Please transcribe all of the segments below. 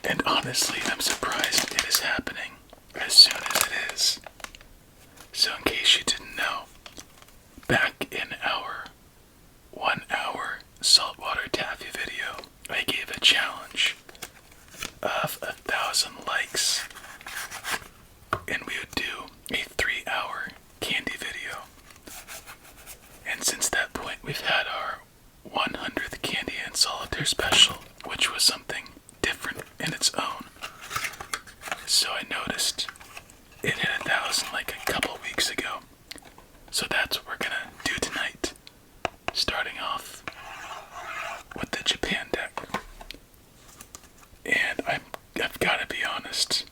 And honestly, I'm surprised it is happening as soon as it is. So in case you didn't know, back in our 1 hour saltwater taffy video, I gave a challenge of 1,000 likes, and we would do a 3-hour candy video. And since that point, we've had our 100th candy and solitaire special, which was something different in its own. So I noticed it hit 1,000 like a couple weeks ago. So that's what we're gonna do tonight, starting off with the Japan deck. And I've got to be honest,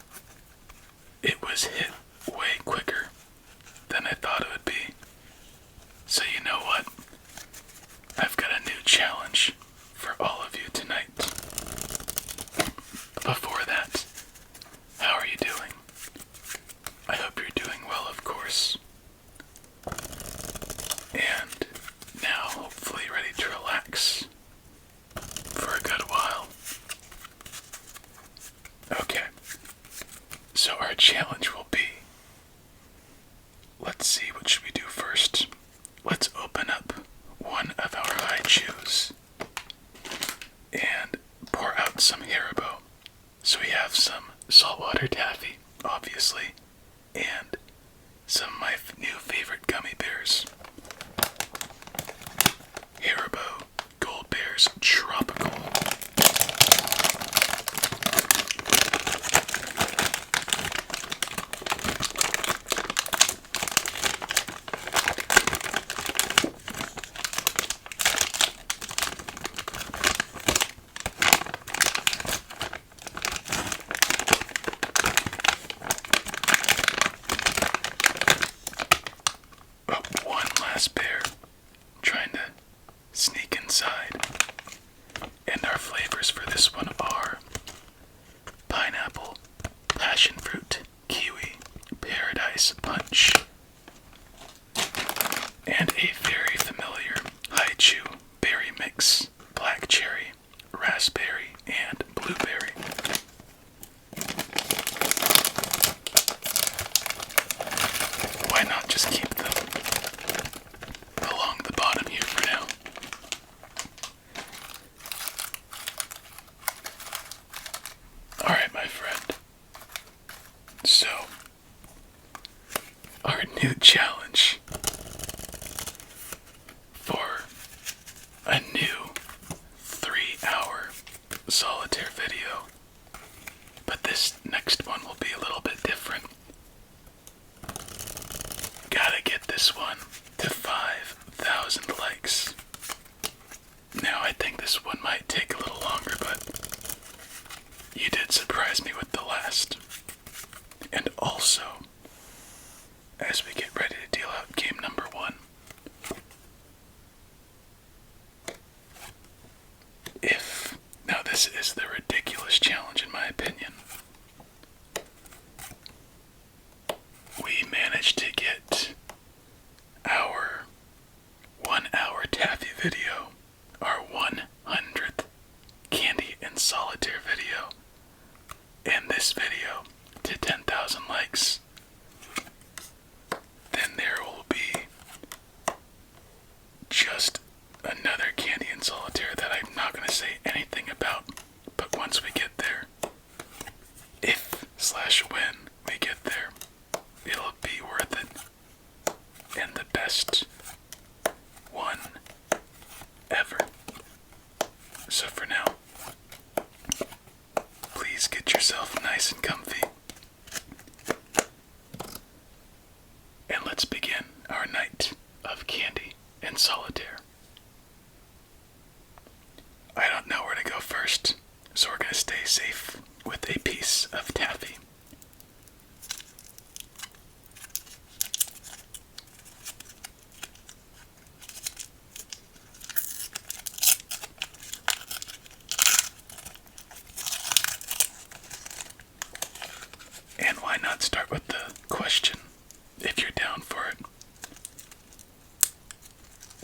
it was hit way quicker than I thought it would be. So you know what? I've got a new challenge for all of you tonight. Before that, how are you doing? I hope you're doing well, of course. And now, hopefully ready to relax for a good while. Okay, so our challenge will be, let's see, what should we do first? Let's open up one of our high chews and pour out some Haribo. So we have some saltwater taffy, obviously, and some of my new favorite gummy bears. Haribo Gold Bears Tropical. One last bear, trying to sneak inside. And our flavors for this one are pineapple, passion fruit, kiwi, paradise punch, and a very familiar haichu berry mix, black cherry, raspberry, and blueberry. Why not just keep them along the bottom here for now? Alright, my friend. So, our new challenge for a new 3-hour solitaire video. But this next one will be a little bit different. Gotta get this one to 5,000 likes. Now, I think this one might take a little longer, but you did surprise me with the last. And also, as we get ready to deal out game number 1, now this is the ridiculous challenge in my opinion. We managed to get our 1 hour taffy video, our 100th candy and solitaire video, and this video to 10,000 likes. Then there will be just another candy and solitaire that I'm not going to say anything about, but once we get there, if/when we get there, it'll be worth it, and the best one ever. So for now, please get yourself nice and comfy, and let's begin our night of candy and solitaire. I don't know where to go first, so we're going to stay safe with a piece of taffy. And why not start with the question, if you're down for it?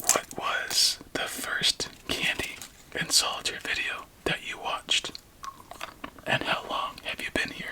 What was the first candy and solitaire video that you watched? And how long have you been here?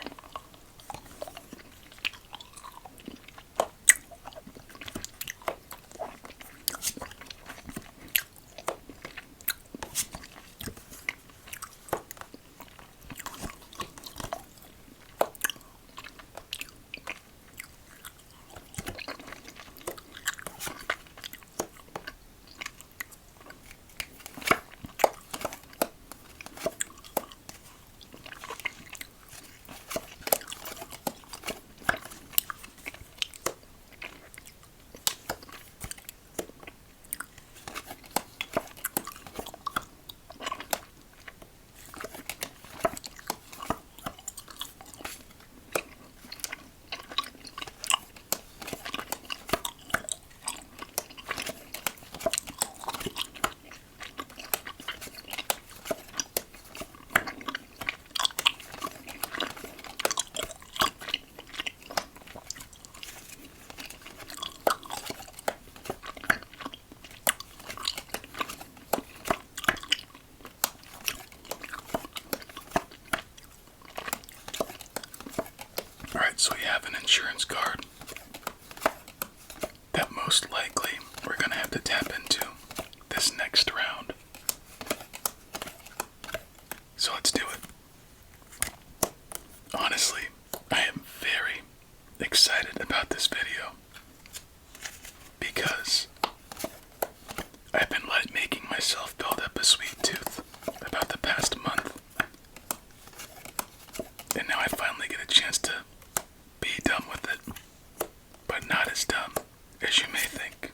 Alright, so we have an insurance card that most likely we're going to have to tap into this next round. So let's do it. Honestly, I am very excited about this video because I've been making myself build up a sweet tooth about the past month. And now I finally get a chance to be done with it, but not as dumb as you may think.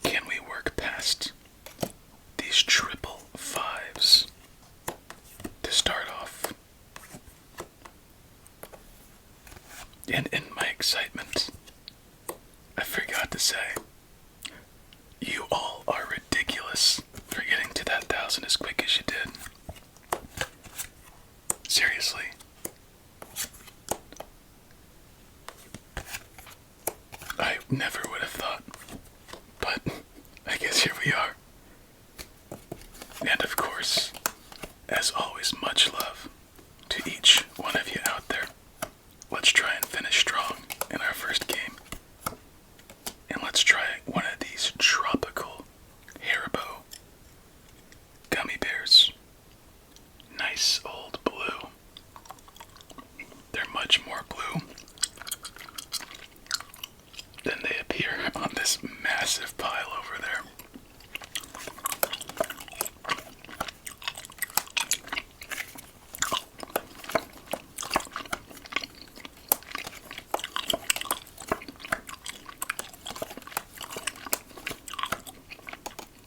Can we work past these triple fives to start off? And in my excitement, I forgot to say, you all are ridiculous for getting to that 1,000 as quick as you did. Seriously. I never would have thought, but I guess here we are. And of course, as always, much love to each one of you out there. Let's try and finish strong in our first game. And let's try one of these tropical Haribo gummy bears. Nice old blue. They're much more blue than they appear on this massive pile over there.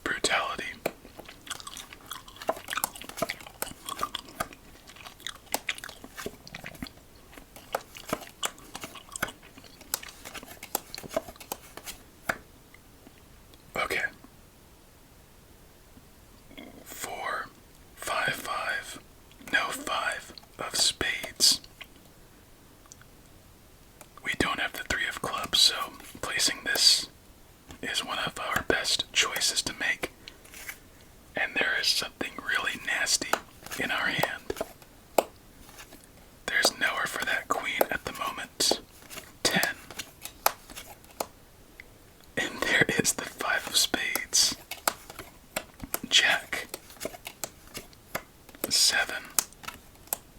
Brutality. Okay. 4, 5, 5, no 5 of spades. We don't have the 3 of clubs, so placing this is one of our best choices to make. And there is something really nasty in our hand. There's nowhere for that queen at the moment. 10. And there is the 5 of spades. Jack. 7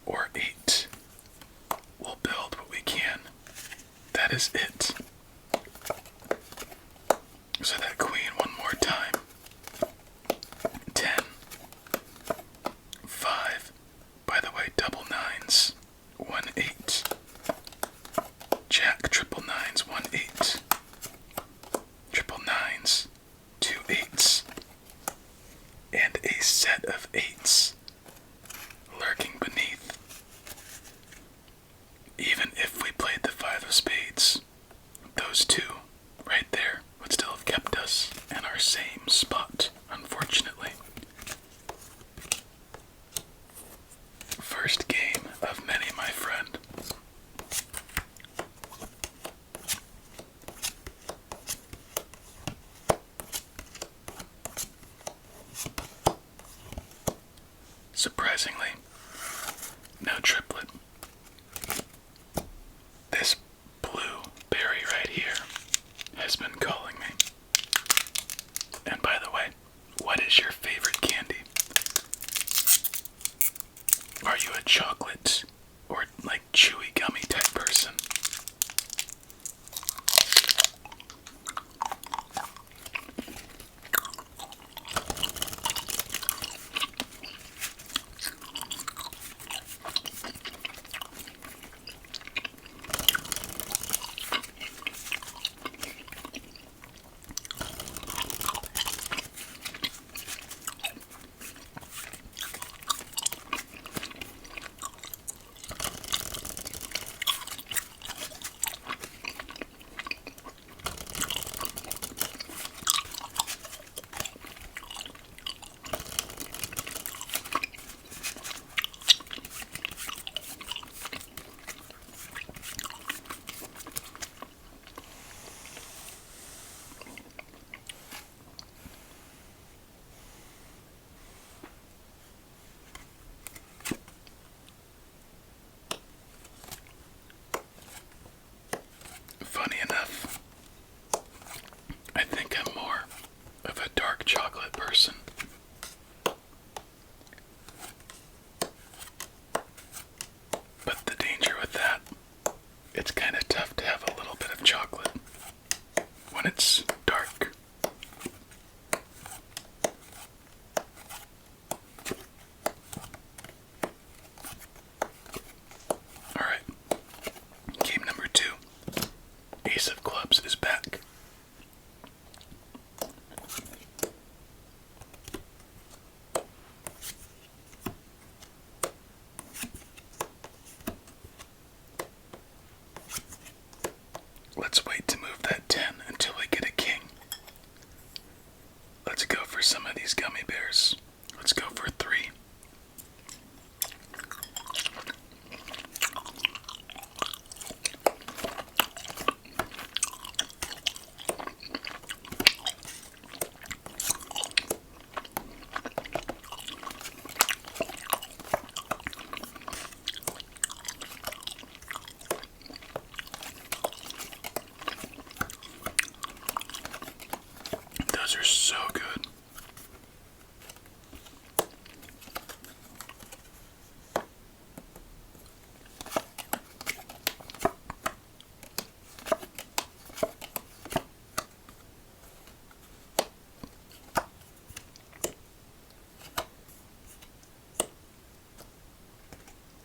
or 8. We'll build what we can. That is it. So that queen one more time. 10. 5. By the way, double nines. 1, 8. Jack, triple nines, 1, 8. Triple nines, 2 8s. And a set of 8s lurking beneath. Even if we played the 5 of spades, those 2 right there would still have kept us in our same spot, unfortunately. First game of many, my friend. Surprisingly, no triplet. This blue berry right here has been calling me. And by the way, what is your favorite candy? Are you a chocolate or like chewy gummy type person? Funny enough, I think I'm more of a dark chocolate person. But the danger with that, it's kind of tough to have a little bit of chocolate when it's dark. Alright, game number 2. Ace of Clubs is back. Let's wait to move that 10 until we get a king. Let's go for some of these gummy bears. Let's go for 3. Those are so good.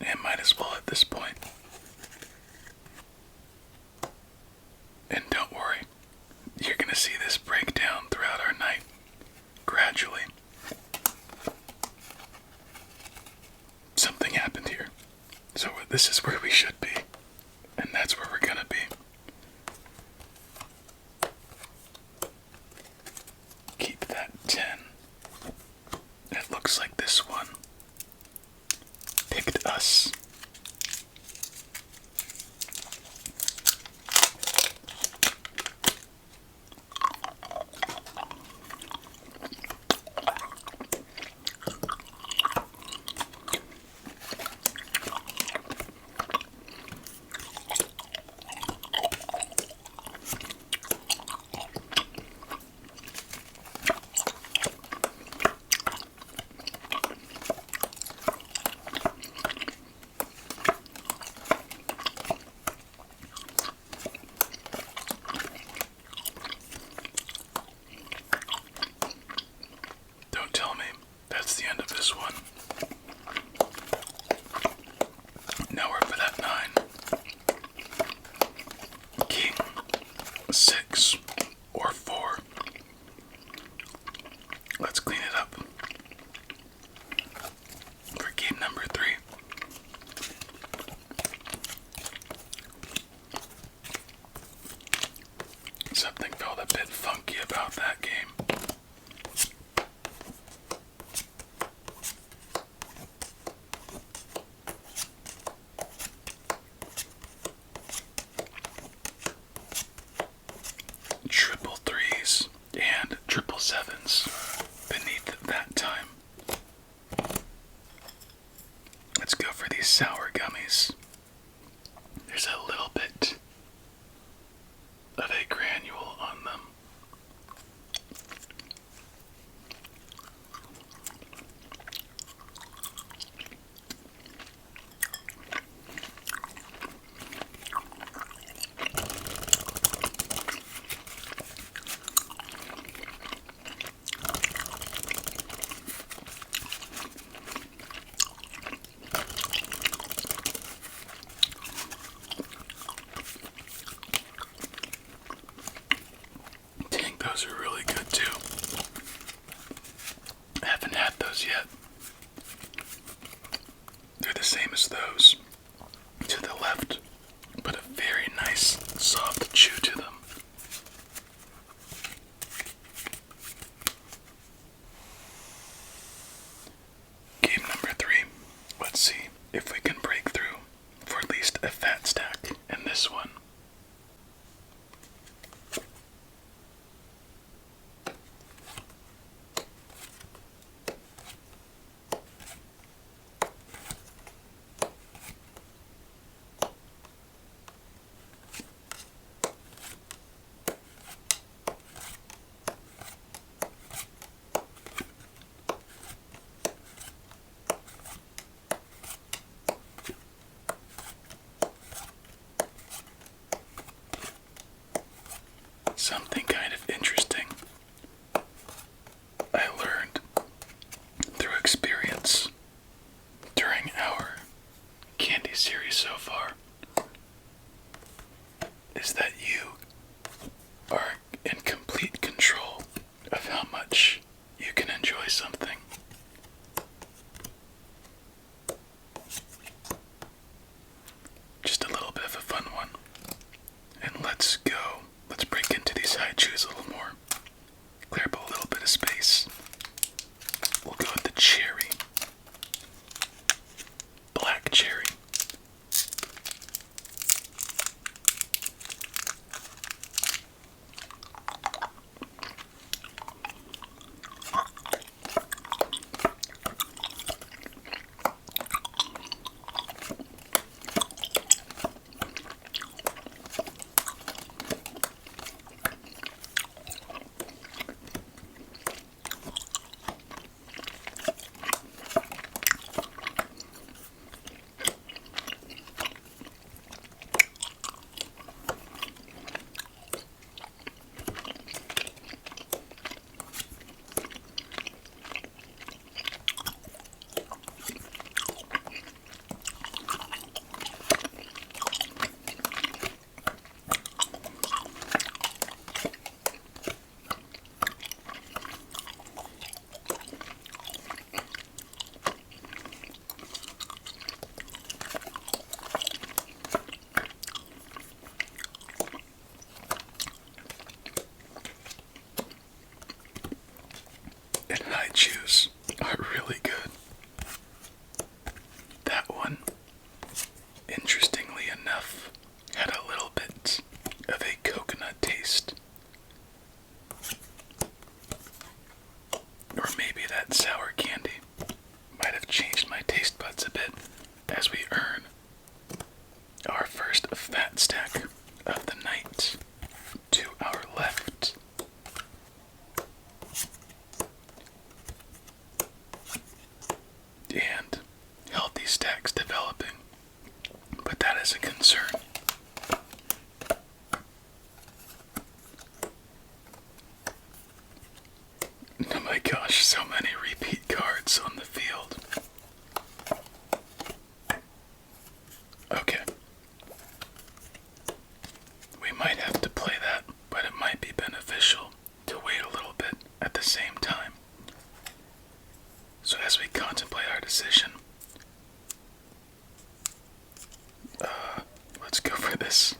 And might as well at this point. And don't worry, you're gonna see this break down throughout our night, gradually. Something happened here. So this is where we should be. And that's where we're gonna be. Keep that 10. It looks like this one picked us. Don't tell me that's the end of this one. Now we're for that 9. King, 6, or 4. Let's clean it up. For game number 3. Something felt a bit funky about that game. sour gummies. There's a little bit of a granule on them. Those are really good too. I haven't had those yet. They're the same as those to the left, but a very nice soft chew to them. Game number 3. Let's see if we can break through for at least a fat stack in this one. Something kind of interesting I learned through experience during our candy series so far is that you are in complete control of how much you can enjoy something. Just a little bit of a fun one. And let's go. Let's break into these high chews a little more. Clear up a little bit of space. We'll go with the cherry. Black cherry. And high chews are really good. That one, interestingly enough, had a little bit of a coconut taste. Or maybe that sour candy might have changed my taste buds a bit as we earn our first fat stack of the night to our left. And healthy stacks developing, but that is a concern. Oh my gosh, so many repeat cards on the field. Okay. We might have to play that, but it might be beneficial to wait a little bit at the same time. So as we contemplate our decision, let's go for this.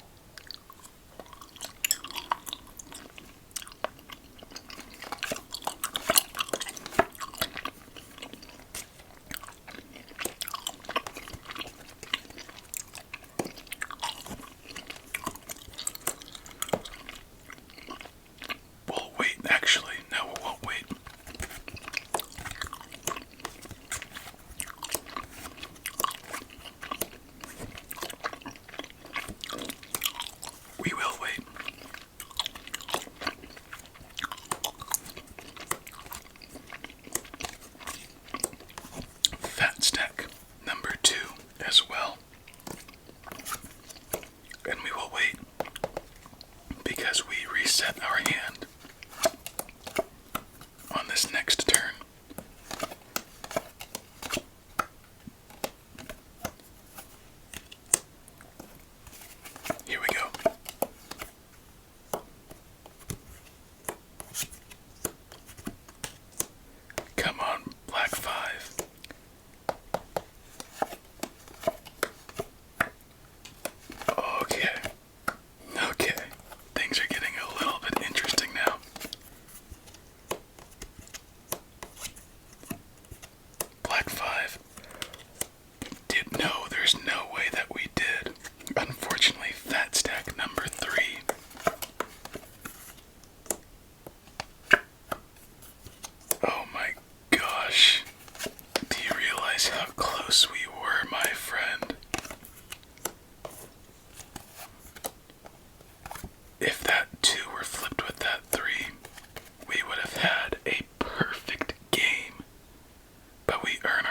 We'll wait, actually. No, we won't wait.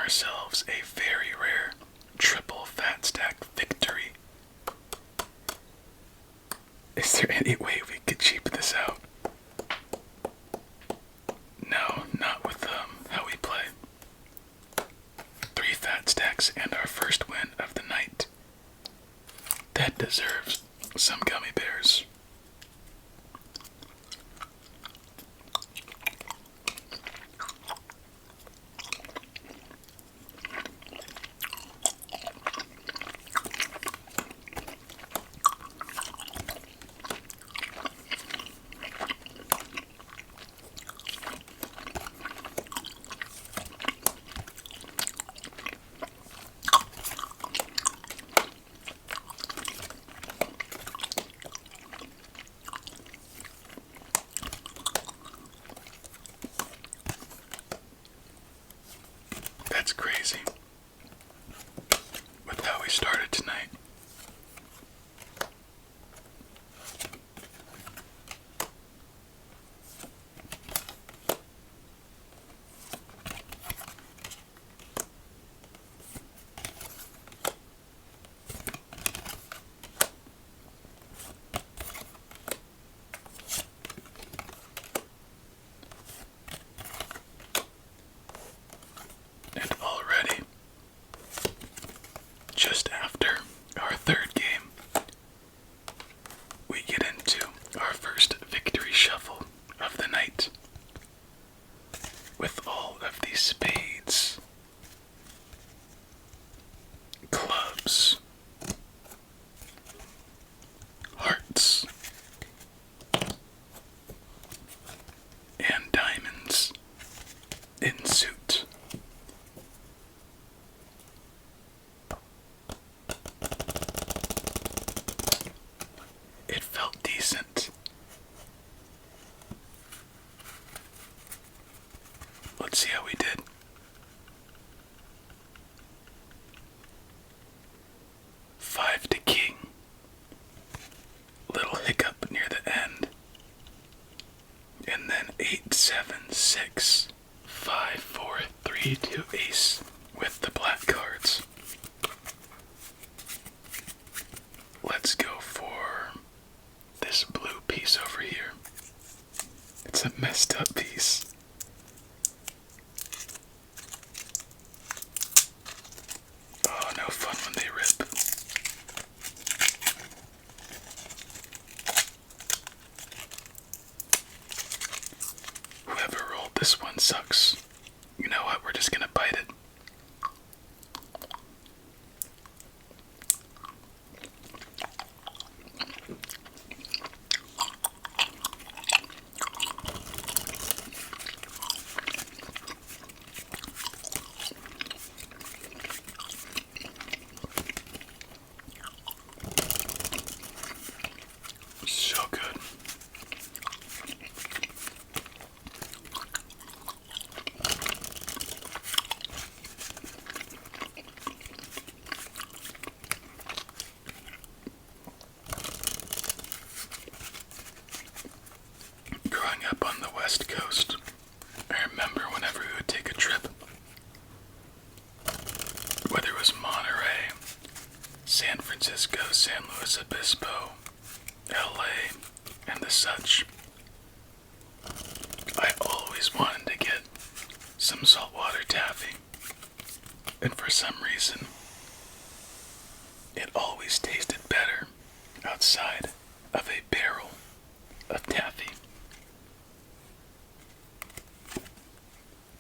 ourselves a very rare triple fat stack victory. Is there any way we could cheap this out? No, not with how we play. 3 fat stacks and our first win of the night. That deserves some gummy bears. That's crazy with how we started tonight. And already, just after our third game, we get into our first victory shuffle of the night with all of these spades, clubs, hearts, and diamonds in suit. It felt decent. Let's see how we did. 5 to king. Little hiccup near the end. And then 8, 7, 6, 5, 4, 3, 2 ace with the black cards. Let's go for this blue piece over here. It's a messed up piece. Oh, no fun when they rip. Whoever rolled this one sucks. You know what? We're just gonna bite it. So good. Growing up on the West Coast, I remember whenever we would take a trip, whether it was Monterey, San Francisco, San Luis Obispo, LA, and the such, I always wanted to get some saltwater taffy. And for some reason, it always tasted better outside of a barrel of taffy.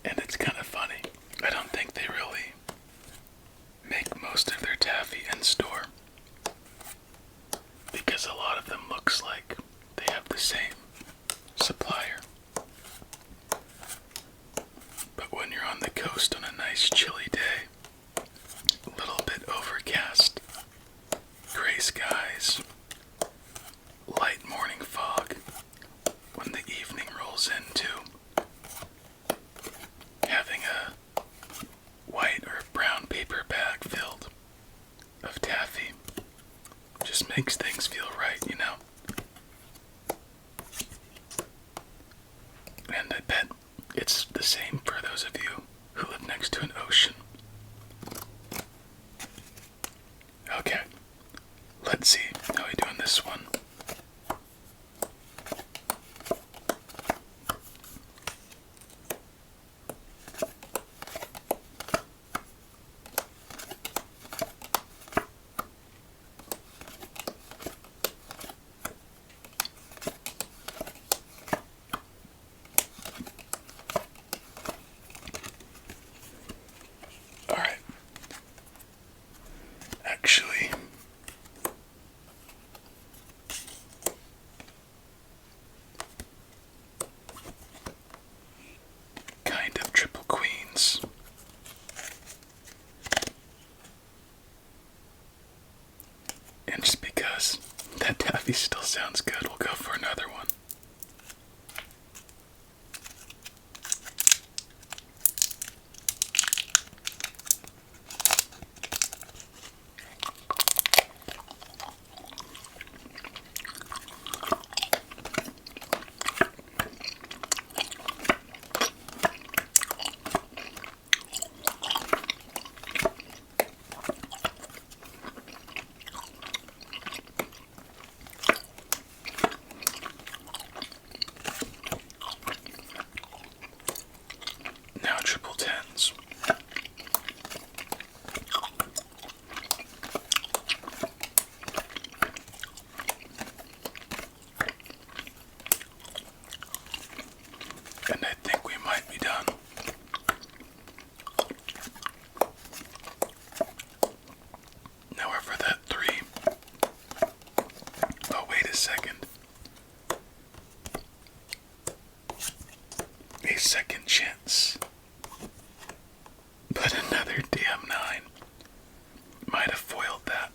And it's kind of funny. I don't think they really make most of their taffy in store, because a lot of them looks like they have the same supplier. But when you're on the coast on a nice chilly day, a little bit overcast, gray skies, light morning fog, when the evening rolls into, having a white or brown paper bag filled of taffy just makes things feel right, you know? And I bet it's the same for those of you who live next to an ocean. actually kind of triple queens. And just because that Taffy still sounds good, we'll go for another one. Now triple tens. And I think we might be done. Now we're for that 3. Oh, wait a second. A second chance. But another damn 9 might have foiled that.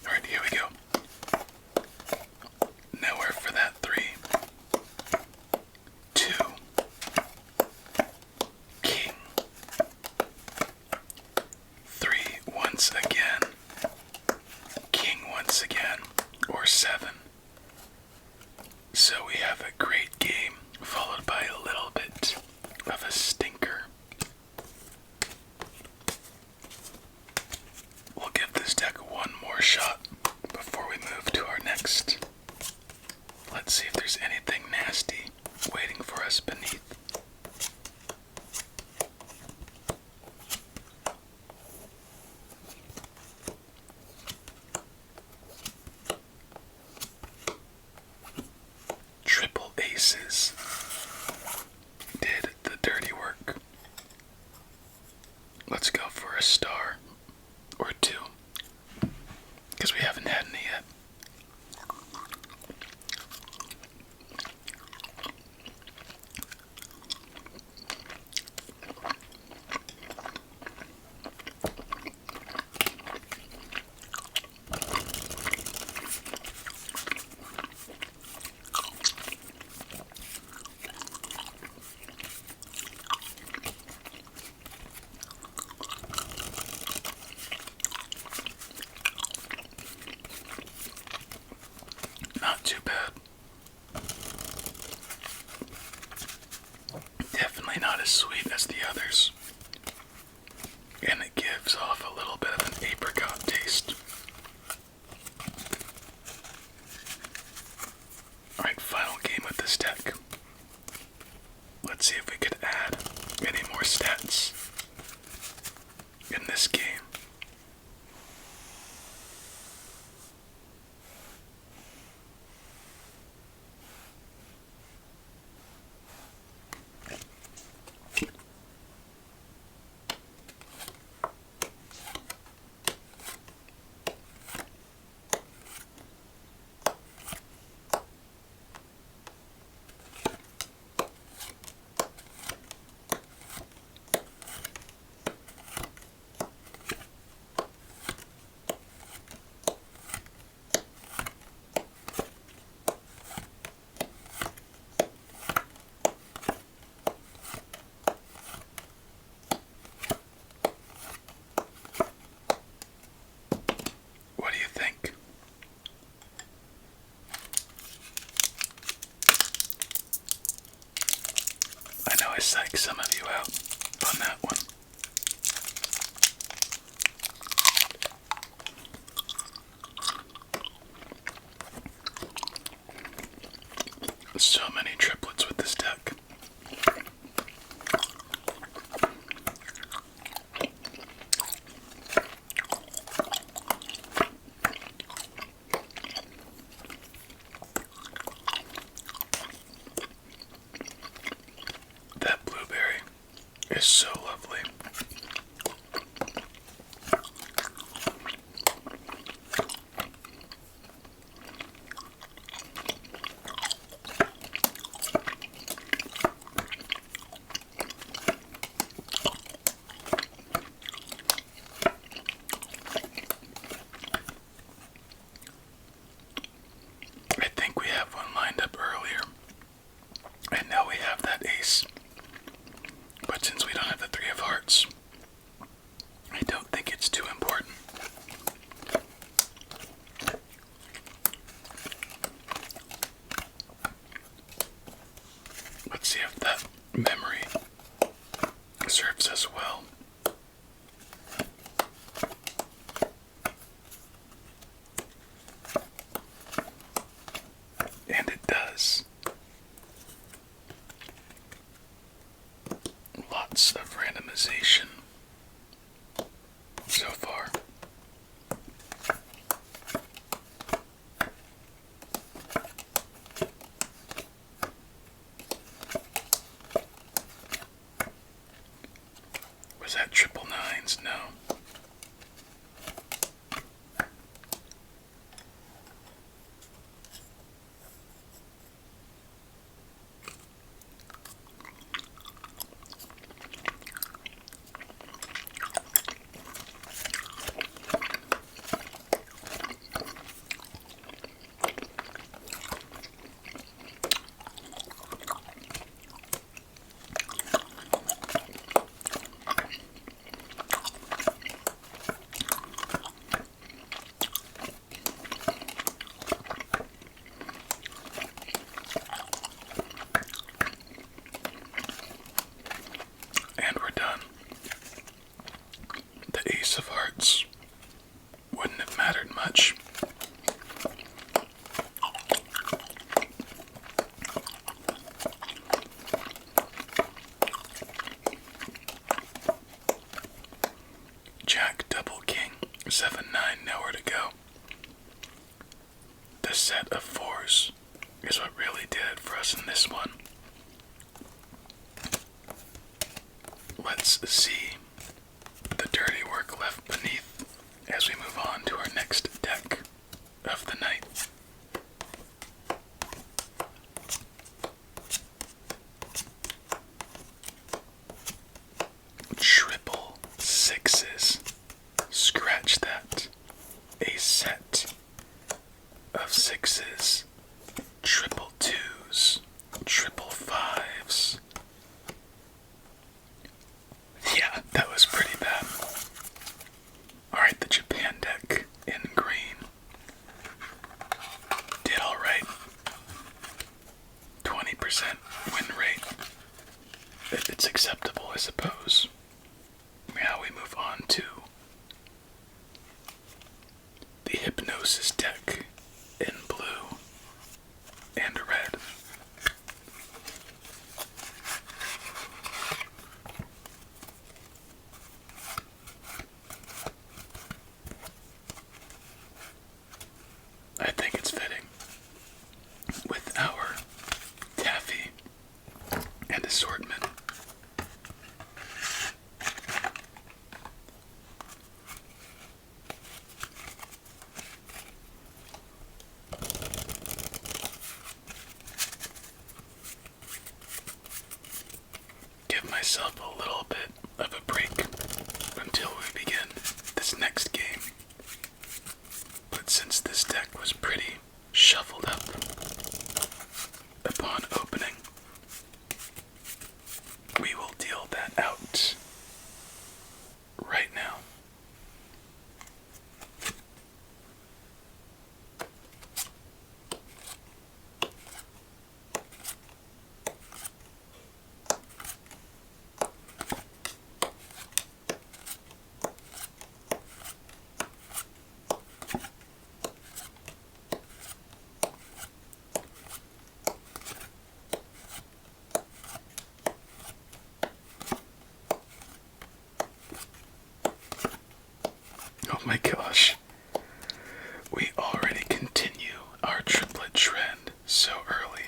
Alright, here we go. Nowhere for that 3. 2. King. 3 once again. King once again. Or 7. So we have a great game, followed by a little bit of a stinker. We'll give this deck one more shot before we move to our next. Let's see if there's anything nasty waiting for us beneath. Triple aces did the dirty work. Let's go for a star or 2, because we haven't had any yet. Not too bad. Definitely not as sweet as the others. And it gives off a little bit of an apricot taste. Alright, final game with this deck. Let's see if we could add any more stats in this game. What do you think? I know I psyched some of you out on that one. So many triplets with this deck. is so lovely. I think we have one lined up earlier. And now we have that ace. But since we don't have the three of hearts, I don't think it's too important. Let's see if that memory serves us well. And it does. Lots of randomization so far. Was that triple nines? No. And we're done. The ace of hearts wouldn't have mattered much. Jack, double, king, 7, 9, nowhere to go. The set of fours is what really did it for us in this one. Let's see the dirty work left beneath as we move on to our next deck of the night. Triple sixes. Scratch that. A set of sixes. Triple twos. Triple fives. Yeah, that was pretty bad. Alright, the Japan deck in green did alright. 20% win rate. It's acceptable, I suppose. Now we move on to the Hypnosis deck in blue and red. I think it's fitting with our Taffy and assortment. Give myself a little bit of a break until we begin this next game. But since this deck was pretty shuffled up upon opening, we will deal that out right now. Oh my gosh. We already continue our triplet trend so early.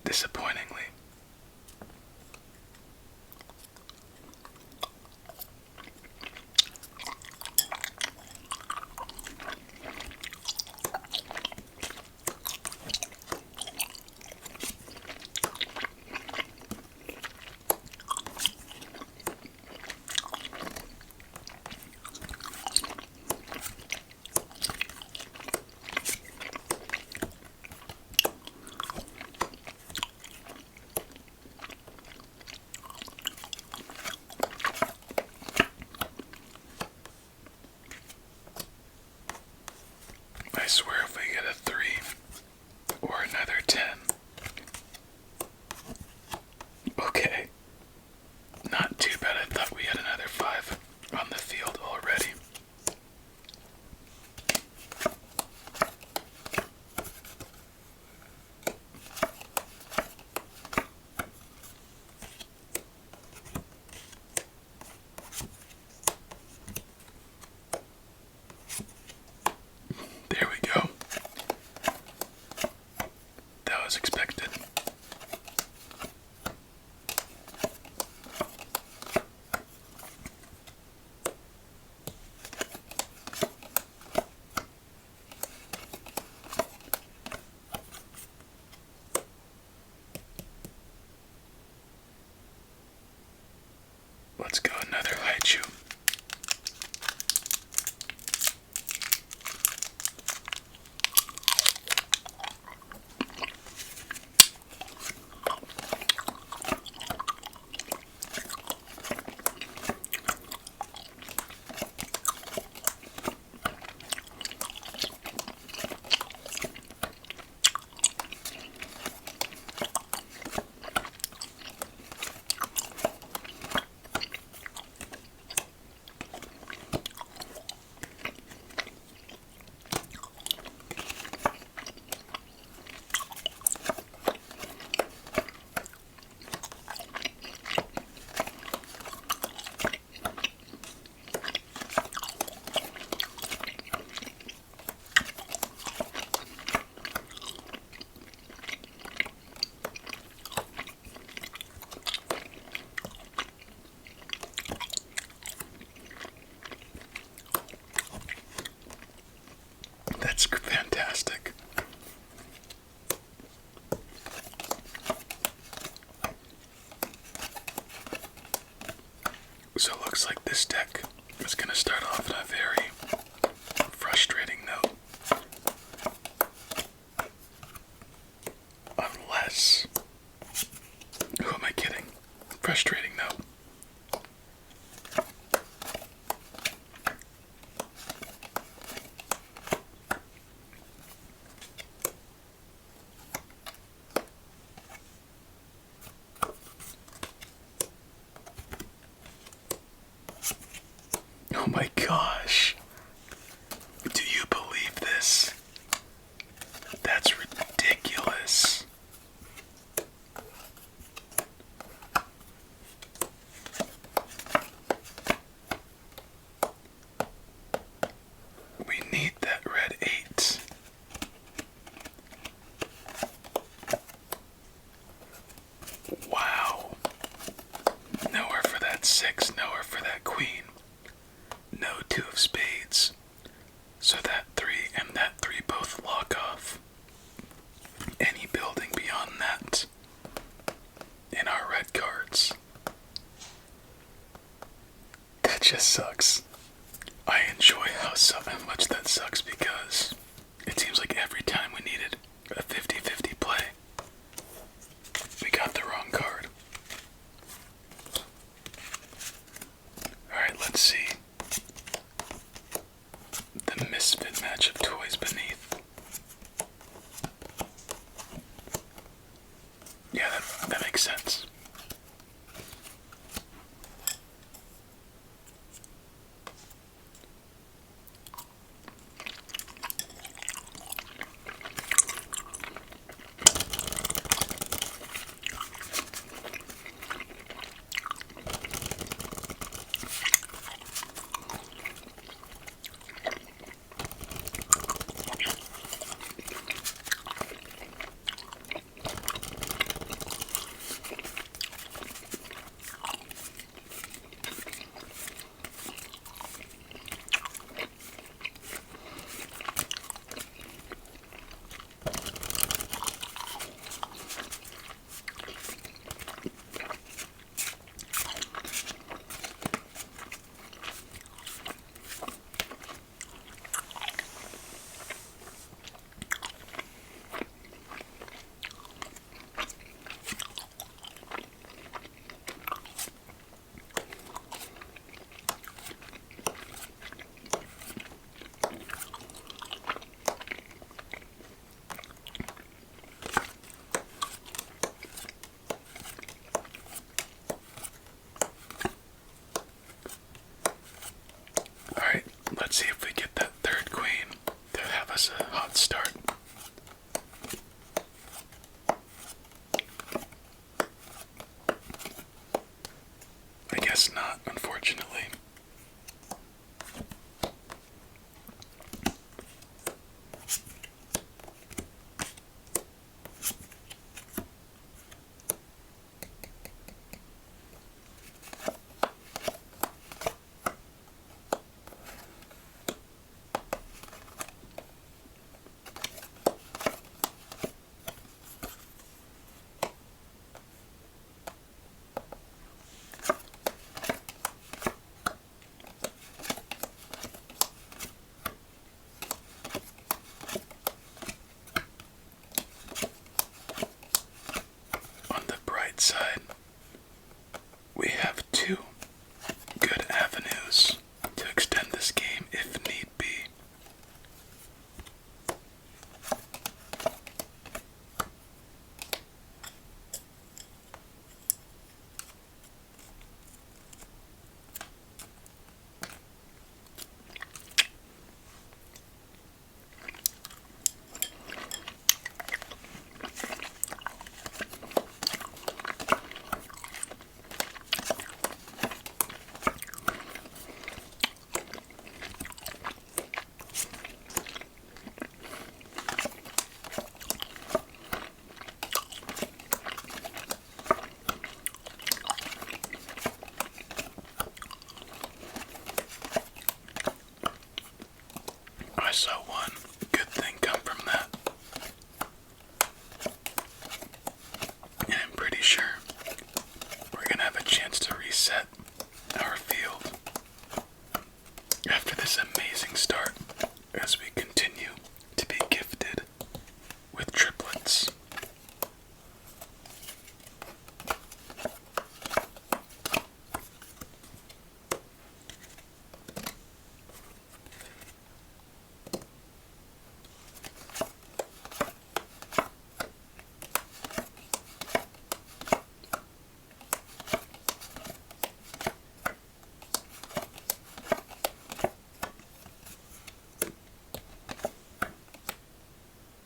Disappointingly. I swear if we get a 3 or another 10. Okay. Not too bad. I thought we had another 5 on the field already. There we go. That was expected. Let's go another haichu. That's fantastic. So it looks like this deck is going to start off on a very frustrating note. Unless... Who am I kidding? Frustrating note. Oh my gosh. Do you believe this? That's ridiculous. We need that red 8. Wow. Nowhere for that 6, nowhere for that queen. No 2 of spades. So that 3 and that 3 both lock off. Any building beyond that in our red cards. That just sucks. I enjoy how much that sucks because it seems like every time we needed a 50-50 play, we got the wrong card. Alright, let's see. The misfit match of toys beneath. Yeah, that makes sense. So one good thing come from that. And I'm pretty sure we're gonna have a chance to reset our field after this amazing start as we continue to be gifted with triplets.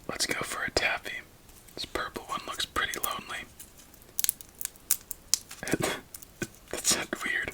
Let's go for a Taffy. This purple one looks pretty lonely. That sounded weird.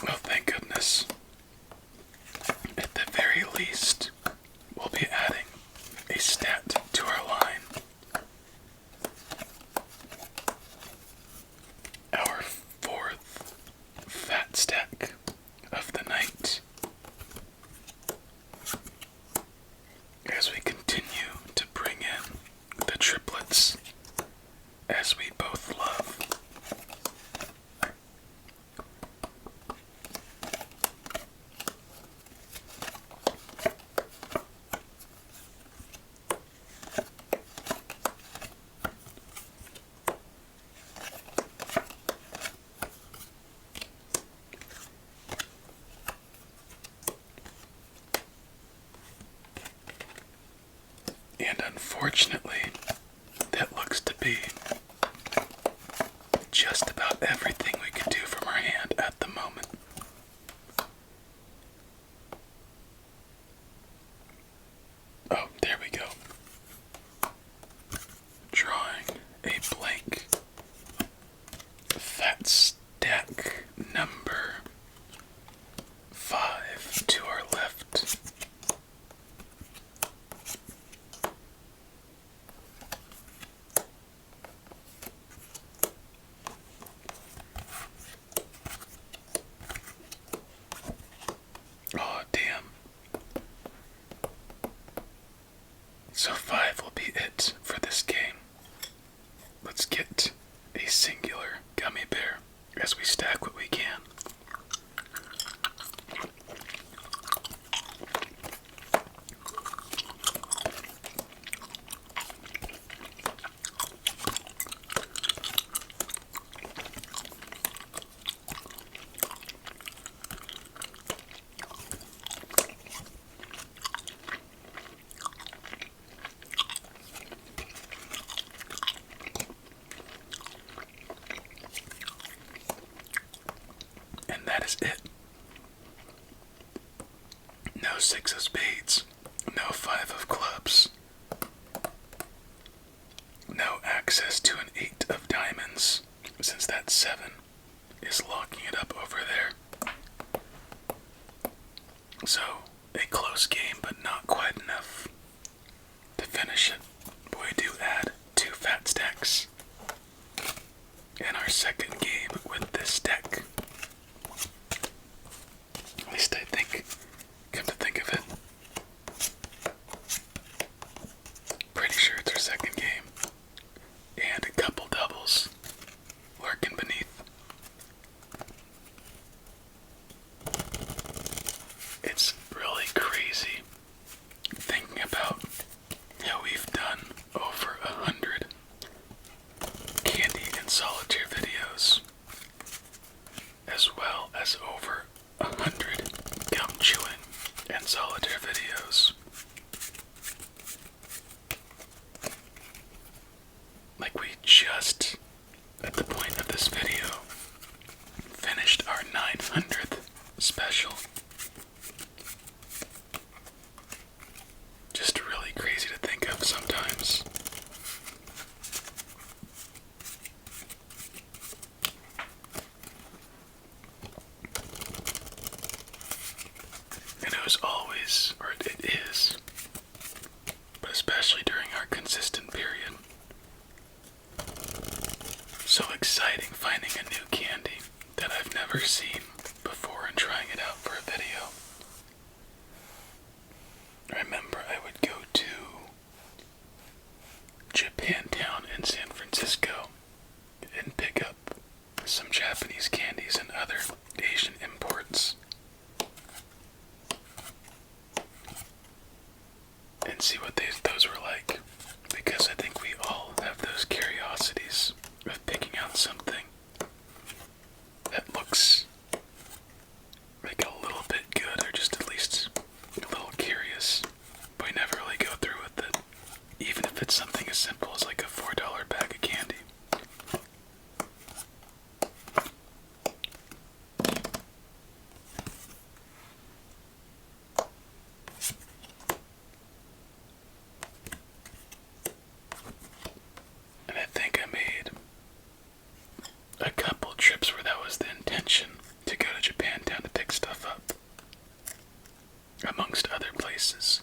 Oh, thank goodness. At the very least, we'll be adding a stat to our line. Our fourth fat stack of the night. As we continue to bring in the triplets as we both love. And unfortunately, that looks to be just about everything we can do from our hand at the moment. Oh, there we go. Drawing a blank fat stack number 5 to our left. Oh, damn. So 5 will be it for this game. Let's get a singular gummy bear as we stack what we can. And that is it. No 6 of spades, no 5 of clubs, no access to an 8 of diamonds, since that 7 is locking it up over there. So, a close game, but not quite enough to finish it. But we do add 2 fat stacks in our second game with this deck. At least I think, come to think of it. Pretty sure it's our second game. And a couple doubles lurking beneath. It's really crazy thinking about how we've done over 100 candy and solitaire videos, as well as over 100 gum chewing and solitaire videos. Like we just, at the point of this video, finished our 900th special. Just really crazy to think of sometimes. And it was always, or it is, but especially during our consistent period, so exciting finding a new candy that I've never seen before and trying it out for a video. I remember I would go to Japantown in San Francisco and pick up some Japanese candies and other Asian imports and see what those were like, because I think we all have those curiosities of picking out something that looks like a little bit good, or just at least a little curious, but we never really go through with it, even if it's something as simple as like a $4 bag of candy. And I think I made a couple trips where that was the intention, to go to Japantown to pick stuff up, amongst other places.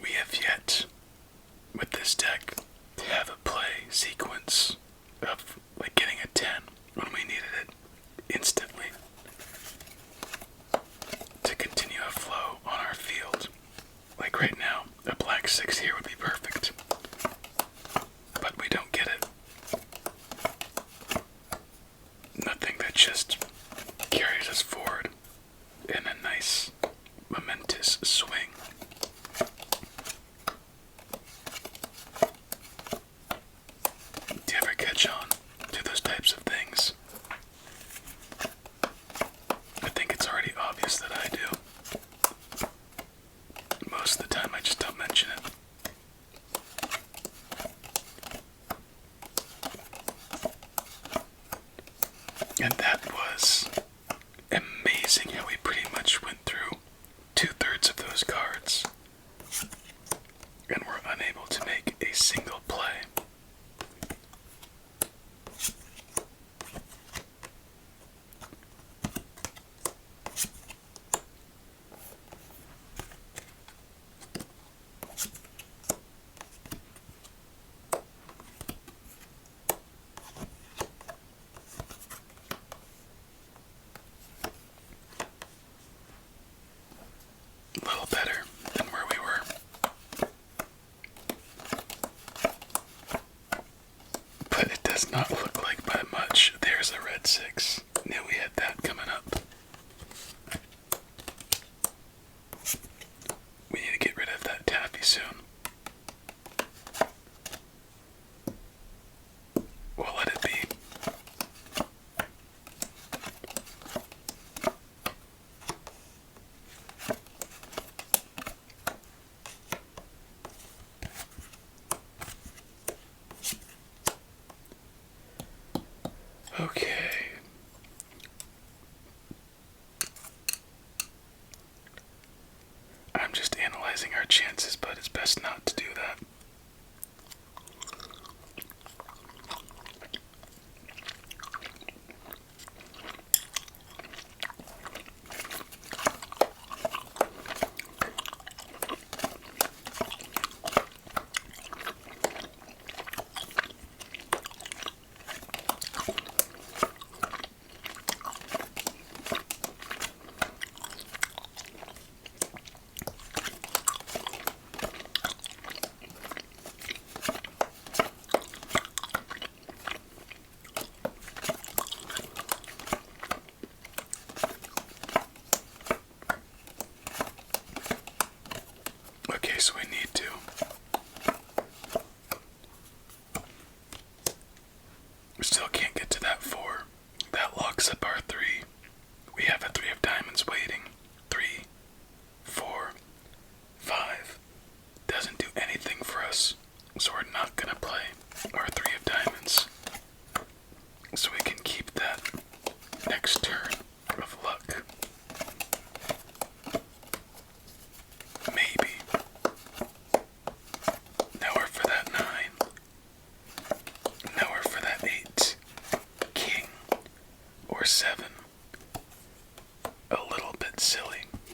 We have yet, with this deck, to have a play sequence of like getting a 10 when we needed it instantly to continue a flow on our field. Like right now, a black 6 here would be perfect, but we don't get it. Nothing that just carries us forward in a nice, momentous swing. Do you ever catch on to those types of things? I think it's already obvious that I do. Most of the time I just don't mention it. And that was amazing how we pretty much went through 2/3 of those cards and were unable to make a single play. A little better than where we were. But it does not look like by much. There's a red 6. Knew we had that coming up. We need to get rid of that Taffy soon. We'll let it be.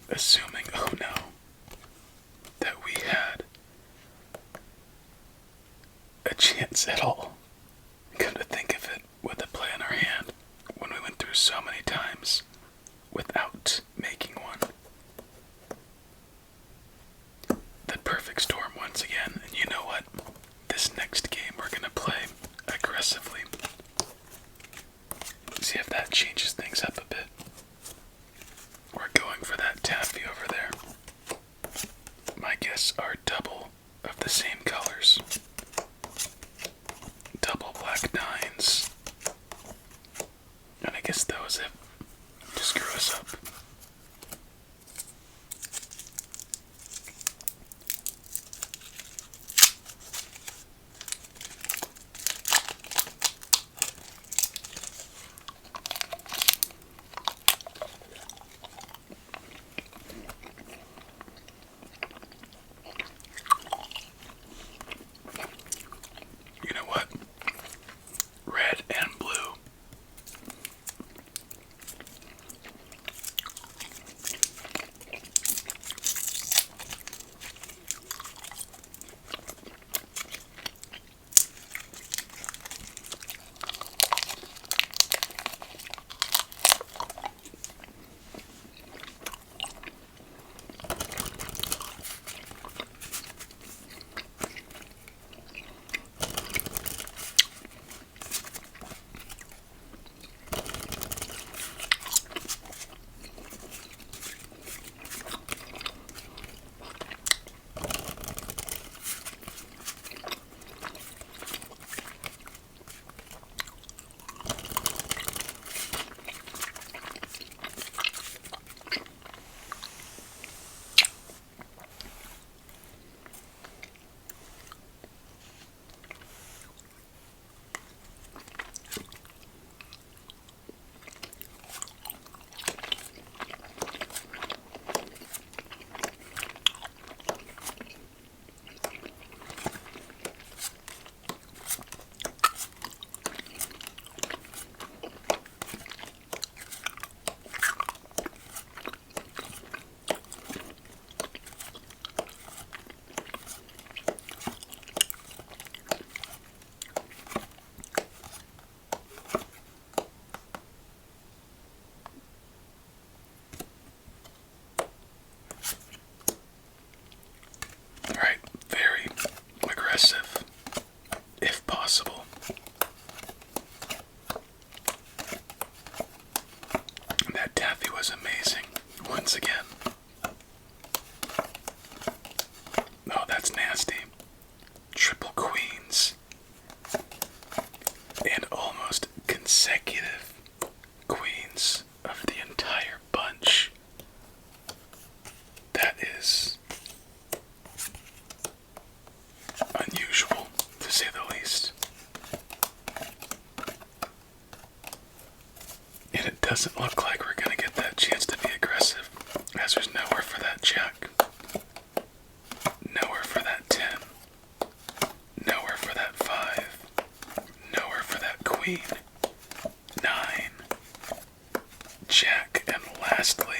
assuming, oh no, that we had a chance at all. Come to think of it, with a play in our hand, when we went through so many times without making one. The perfect storm once again, and you know what? This next game we're gonna play aggressively. See if that changes things up a bit. We're going for that Taffy over there. My guess are double of the same colors. Double black nines. And I guess that was it to screw us up. You know what? Red and blue. Alright, very aggressive, if possible. And that Taffy was amazing, once again. Oh, that's nasty. Triple queens. And almost consecutive queens of the entire bunch. That is unusual, to say the least. And it doesn't look like we're going to get that chance to be aggressive, as there's nowhere for that jack. Nowhere for that 10. Nowhere for that 5. Nowhere for that queen. 9. Jack, and lastly,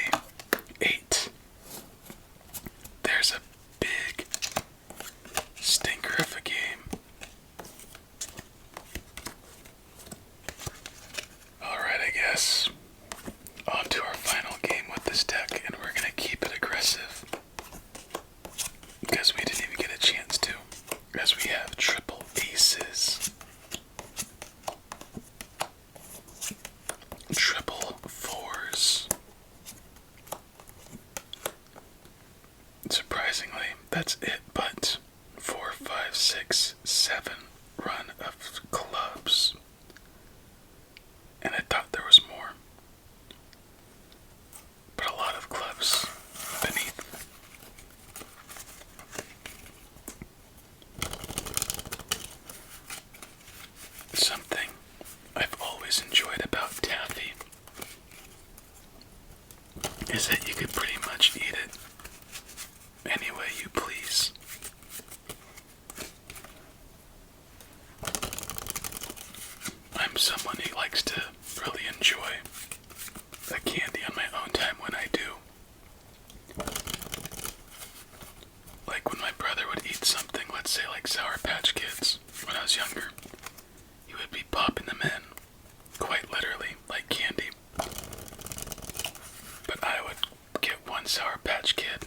8. There's a big stinker of a game. Alright, I guess. On to our final game with this deck, and we're gonna keep it aggressive. Because we didn't even get a chance to. As we have triple aces. Triple fours. Surprisingly, that's it, but 4, 5, 6, 7 run of clubs. And I thought there was more. But a lot of clubs beneath. Something I've always enjoyed about Taffy is that you could pretty much eat it any way you please. I'm someone who likes to really enjoy a candy on my own time when I do. say like Sour Patch Kids, when I was younger, you would be popping them in, quite literally, like candy. But I would get one Sour Patch Kid,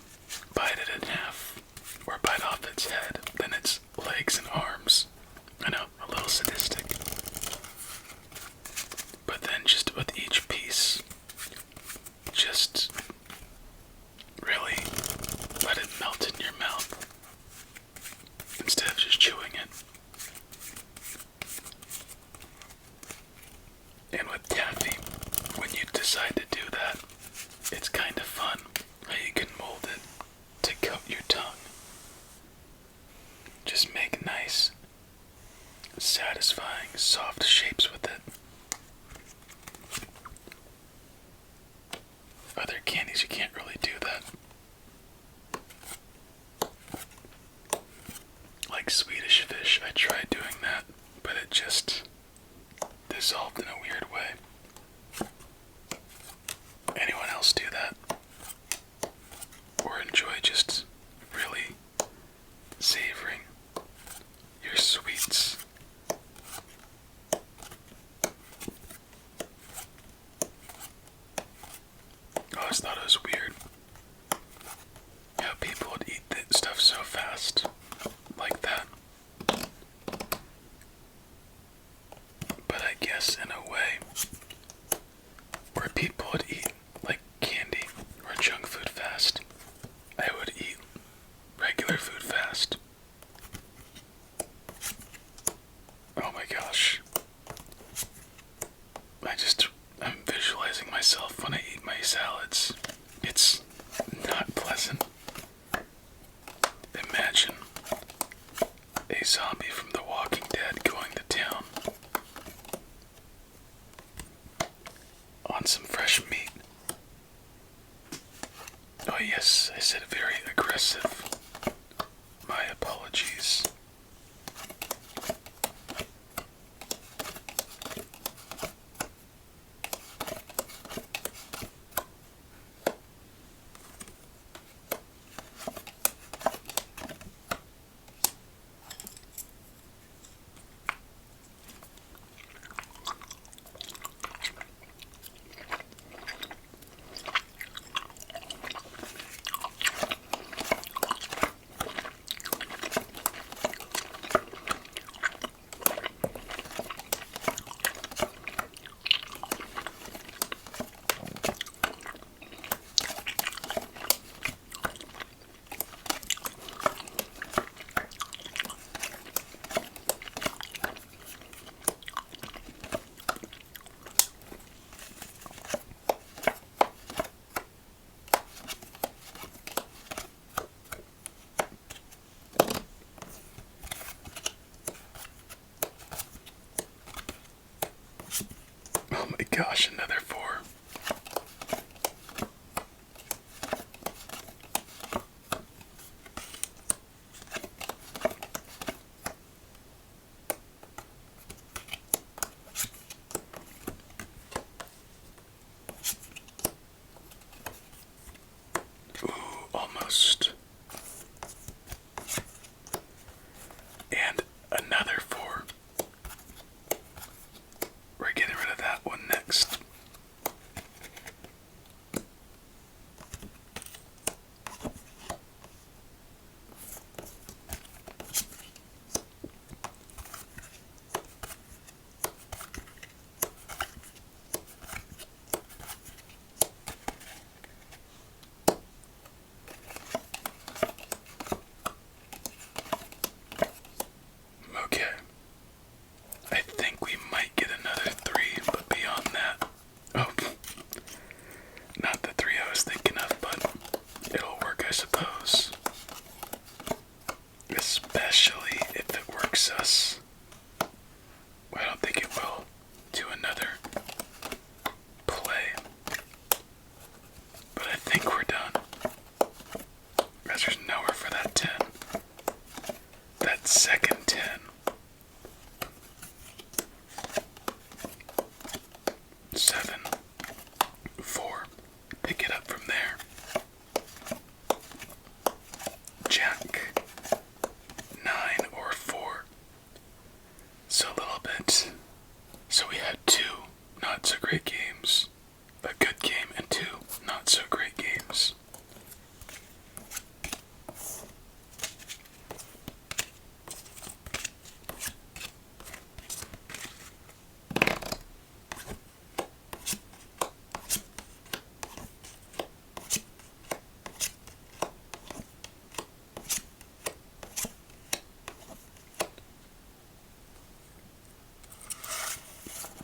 bite it in half, or bite off its head, then its legs and arms. I know, a little sadistic. But then just with each piece, just really let it melt in your mouth instead of just chewing it. And with Taffy, when you decide to do that, it's kind of fun how you can mold it to coat your tongue. Just make nice, satisfying, soft shapes with it. Other candies, you can't really do that. Like Swedish Fish, I tried doing that, but it just dissolved in a weird way. Anyone else do that? Or enjoy just really savoring your sweets? I always thought it was weird how people would eat that stuff so fast, like that. But I guess in a way, where people would eat like candy or junk food fast, I would eat regular food fast. Oh my gosh. I'm visualizing myself when I eat my salads. It's not pleasant. Imagine a zombie from The Walking Dead going to town on some fresh meat. Oh yes, I said very aggressive. My apologies. Oh my gosh, another 4. Ooh, almost. And another 4. We're getting rid of that one next. so great games, a good game, and 2 not so great games.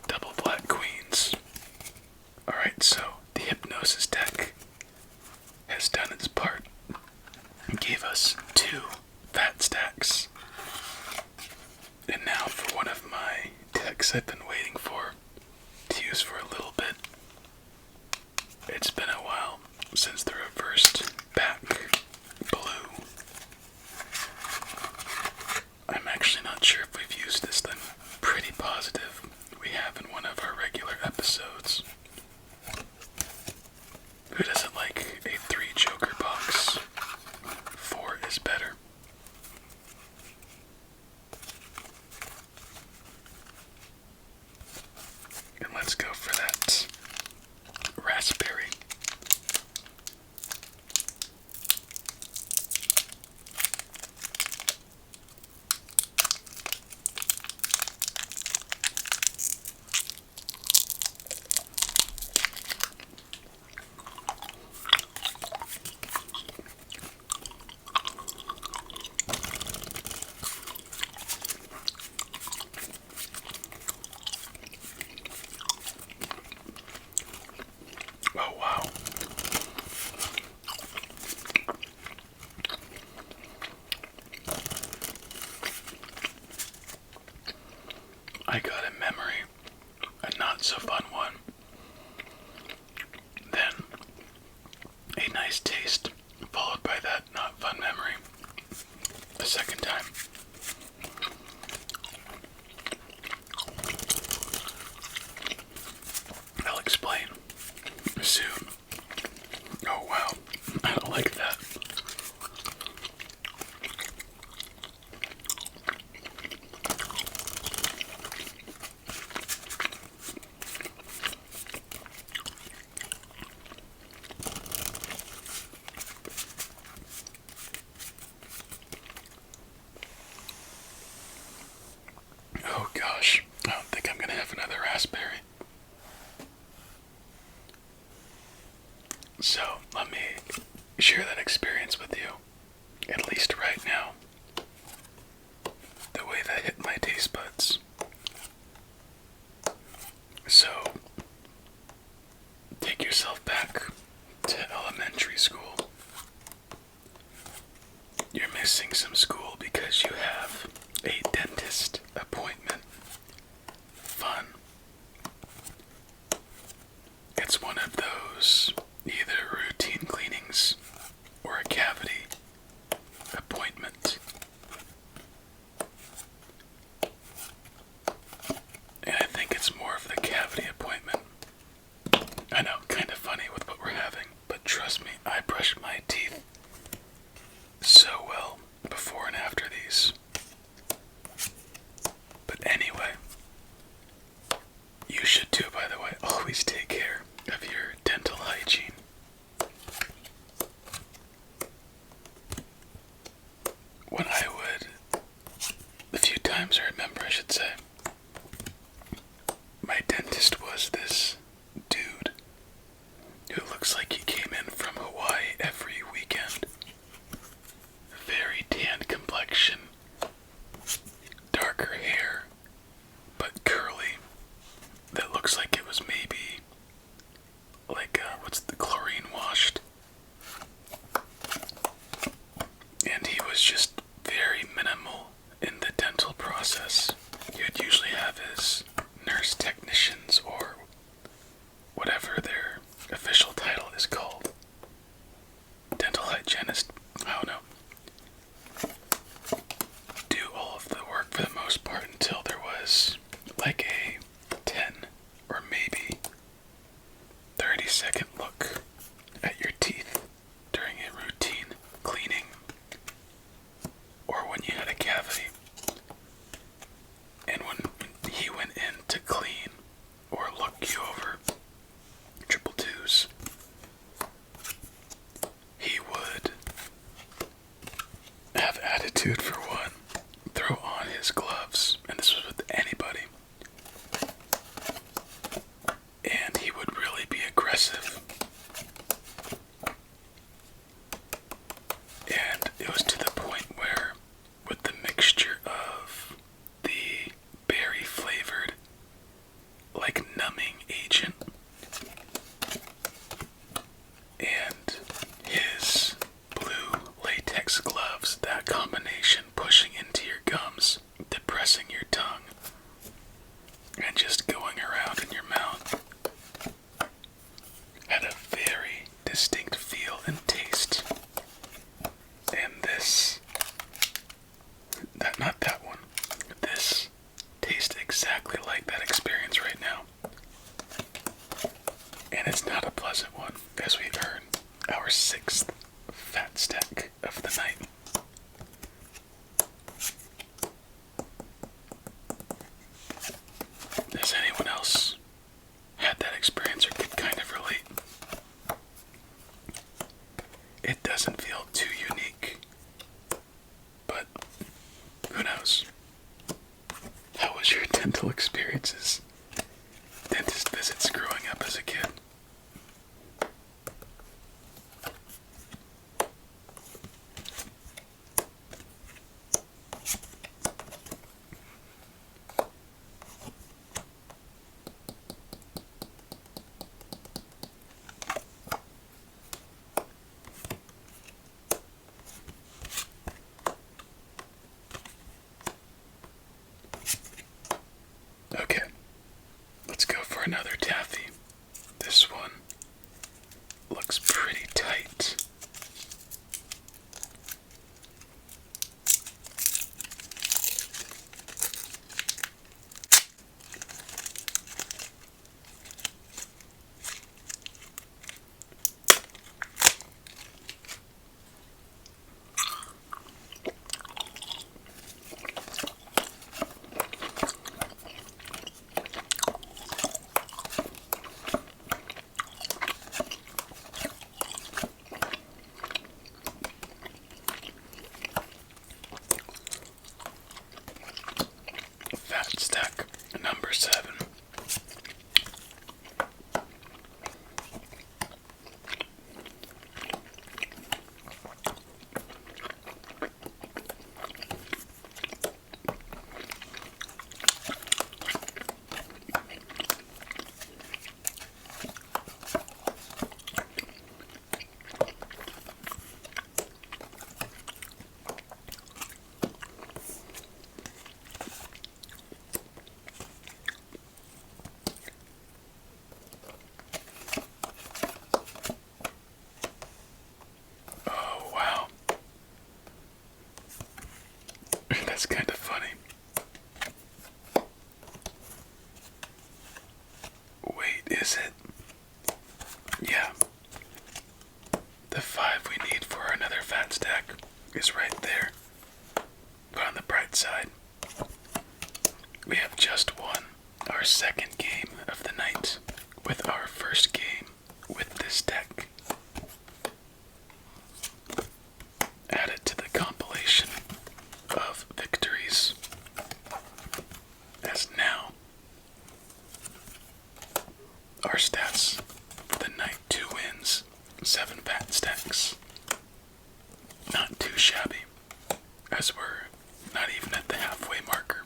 Double black queens. Alright, so the hypnosis deck has done its part and gave us 2 fat stacks. And now for one of my decks I've been waiting for to use for a little bit. It's been a while since the reversed back blue. I'm actually not sure if we've used this then. Pretty positive we have in one of our regular episodes. Who doesn't like a 3 Joker box? 4 is better. And let's go for that raspberry. Oh wow. I got a memory, a not so fun one, then a nice taste, followed by that not fun memory the second time. I'll explain soon. Oh wow, I don't like that. Oh gosh, I don't think I'm gonna have another raspberry. So, let me share that experience with you, at least right now. The way that hit my taste buds. So, take yourself back to elementary school. You're missing some school because you have a dentist appointment. Fun. It's one of those either routine cleanings or a cavity appointment. And I think it's more of the cavity appointment. I know, kind of funny with what we're having, but trust me, I brush my teeth so well before and after these. But anyway, you should too, by the way. Always take care of your dental hygiene. When I would, the few times I remember, I should say, my dentist was this dude who looks like he came in from Hawaii every weekend. Very tanned complexion, darker hair, but curly, that looks like it was maybe dude, for one, throw on his gloves, and this was with anybody, and he would really be aggressive. And it was to the point where, with the mixture of the berry flavored, like numbing agent, and his blue latex gloves, that combination pushing into your gums, depressing your tongue, and just going around in your mouth, had a very distinct feel and taste. And this, not that one, this tastes exactly like that experience right now. And it's not a pleasant one, as we earn our 6th fat stack of the night. Has anyone else had that experience or could kind of relate? It doesn't feel too unique, but who knows? How was your dental experiences? Dentist visits growing up as a kid? Okay, let's go for another Taffy. This one looks pretty tight. Fat stack number 7. Oh, wow. That's kind of funny. Wait, is it? Yeah. The 5 we need for another fat stack is right there. But on the bright side, we have just won our 2nd game of the night with our 1st game with this deck. Added to the compilation of victories, as now our stats for the night: 2 wins, 7 fat stacks. Not too shabby, as we're not even at the halfway marker.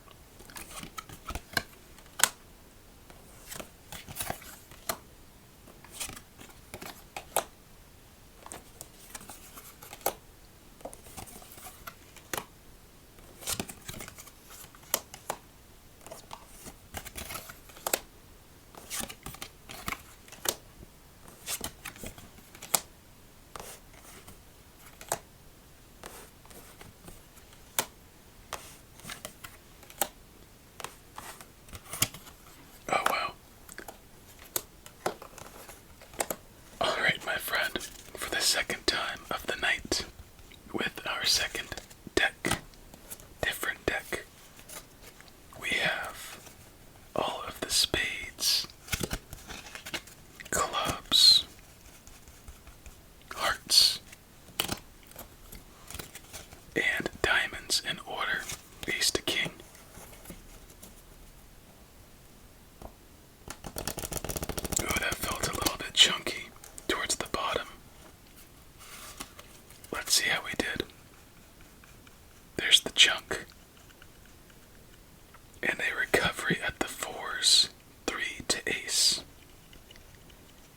fours, 3 to ace.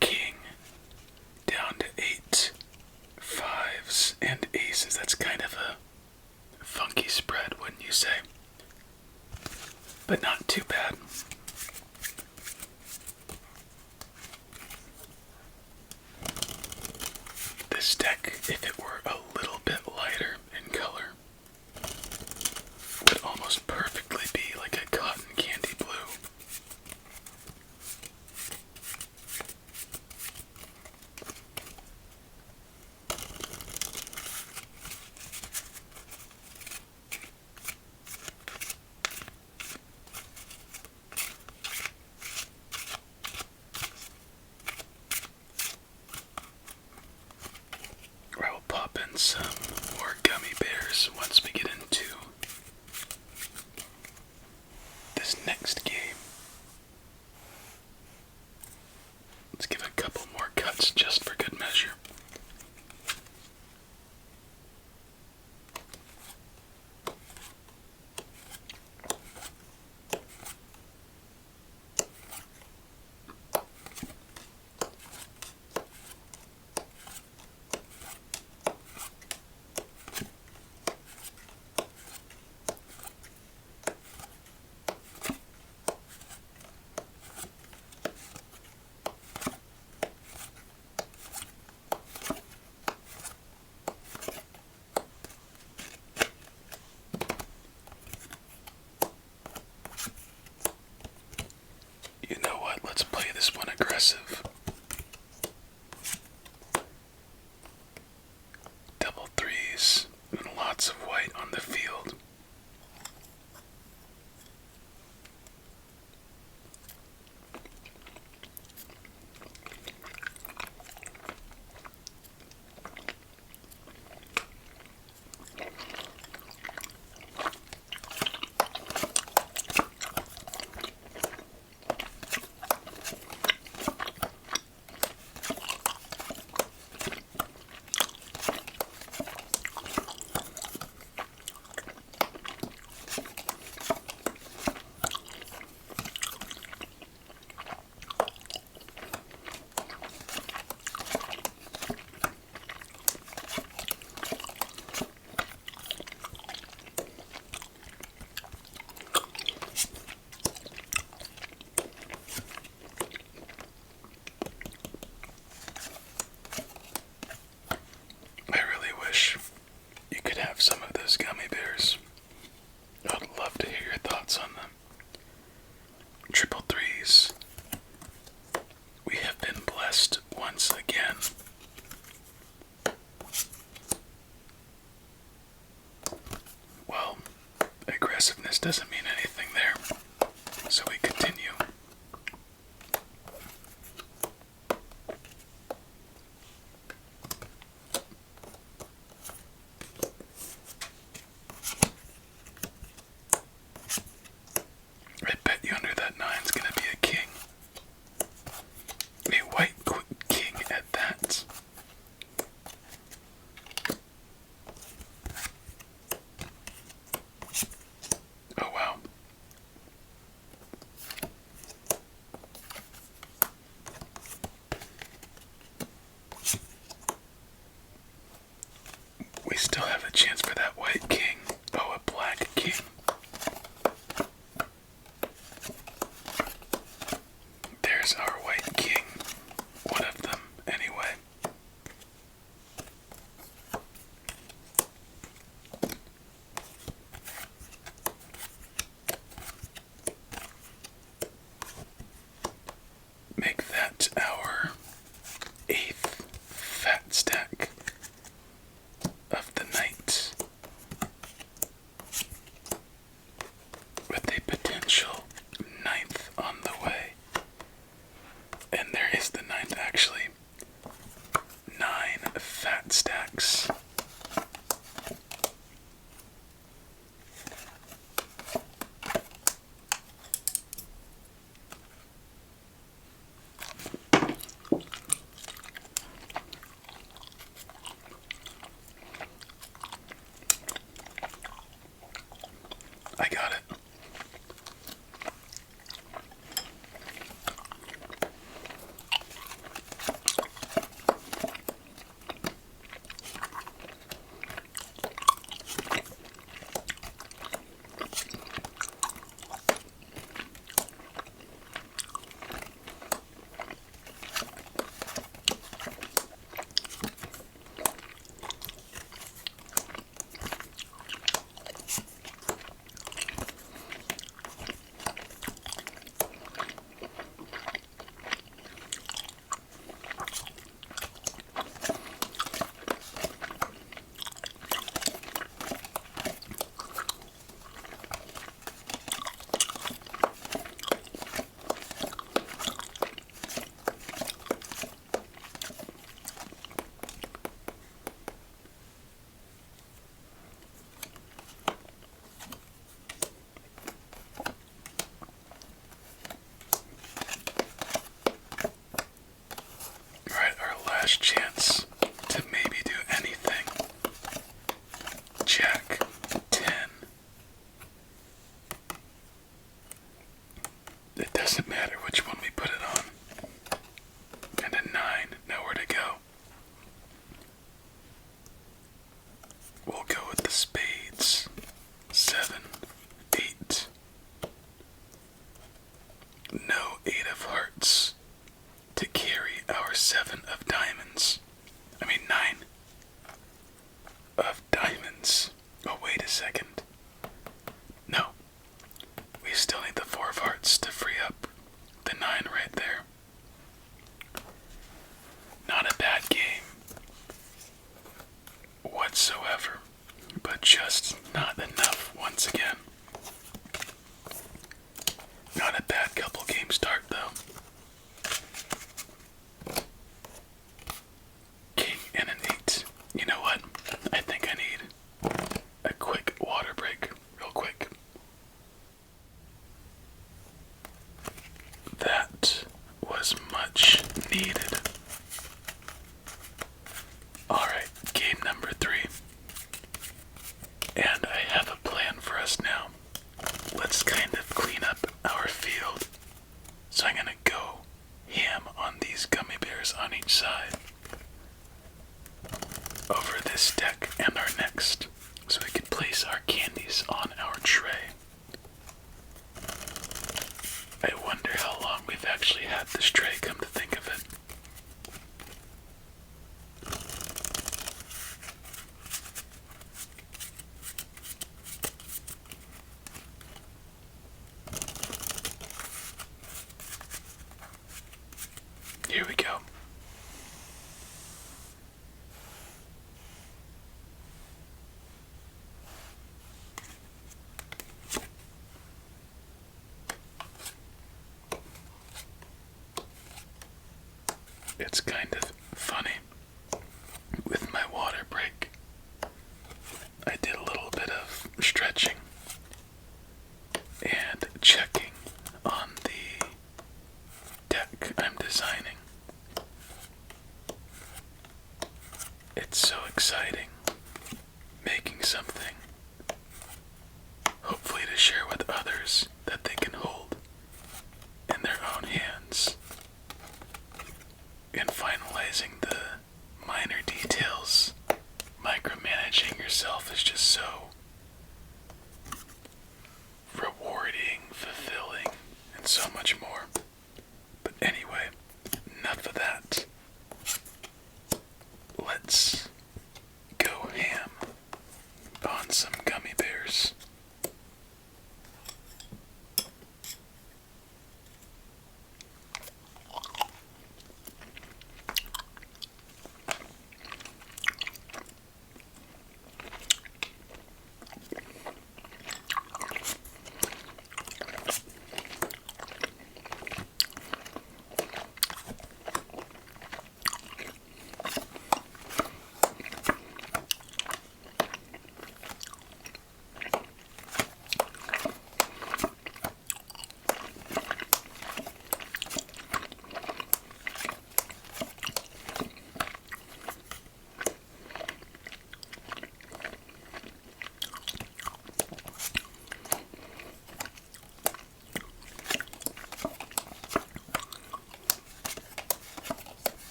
King down to 8, fives, and aces. That's kind of a funky spread, wouldn't you say? But not too bad. This deck, if it were a little bit lighter in color, would almost perfectly be like a cotton candy blue. I will pop in some more gummy bears once we get into this next game. Let's give a couple more cuts just for good measure. You know what? Let's play this one aggressive. Double threes and lots of white on the field. You could have some of those gummy bears. I'd love to hear your thoughts on them. Triple threes. We have been blessed once again. Well, aggressiveness doesn't mean anything there, so we continue. I bet you under that nine's gonna be a king. A white king at that. Oh wow. We still have a chance for that white king. Oh, a black king. There's our white king. One of them, anyway. Make that our 8th fat stack of the night, with a potential 9th on the way. And there is the 9th actually. 9 fat stacks. I got it. It doesn't matter which one we put it on. And a 9, nowhere to go. We'll go with the spades. 7, 8. No 8 of hearts to carry our 7 of diamonds. 9 of diamonds. Oh, wait a second. No. We still need the 4 of hearts to free up the 9 right there. Not a bad game whatsoever, but just not enough once again. Not a bad couple game start though. King and an 8. You know what? I think I need a quick water break, real quick. That was much needed. Alright, game number 3. And I have a plan for us now. Let's kind of clean up our field. So I'm gonna go ham on these gummy bears on each side. Over this deck and our next. So we can place our candies on our tray. I wonder how long we've actually had this tray, come to think of it. Here we go. It's kind of funny. With my water break, I did a little bit of stretching and checking on the deck I'm designing. It's so exciting making something, hopefully to share with others that they can hold in their own hands. And finalizing the minor details, micromanaging yourself is just so rewarding, fulfilling, and so much more. But anyway, enough of that. Let's go ham on some gummy bears.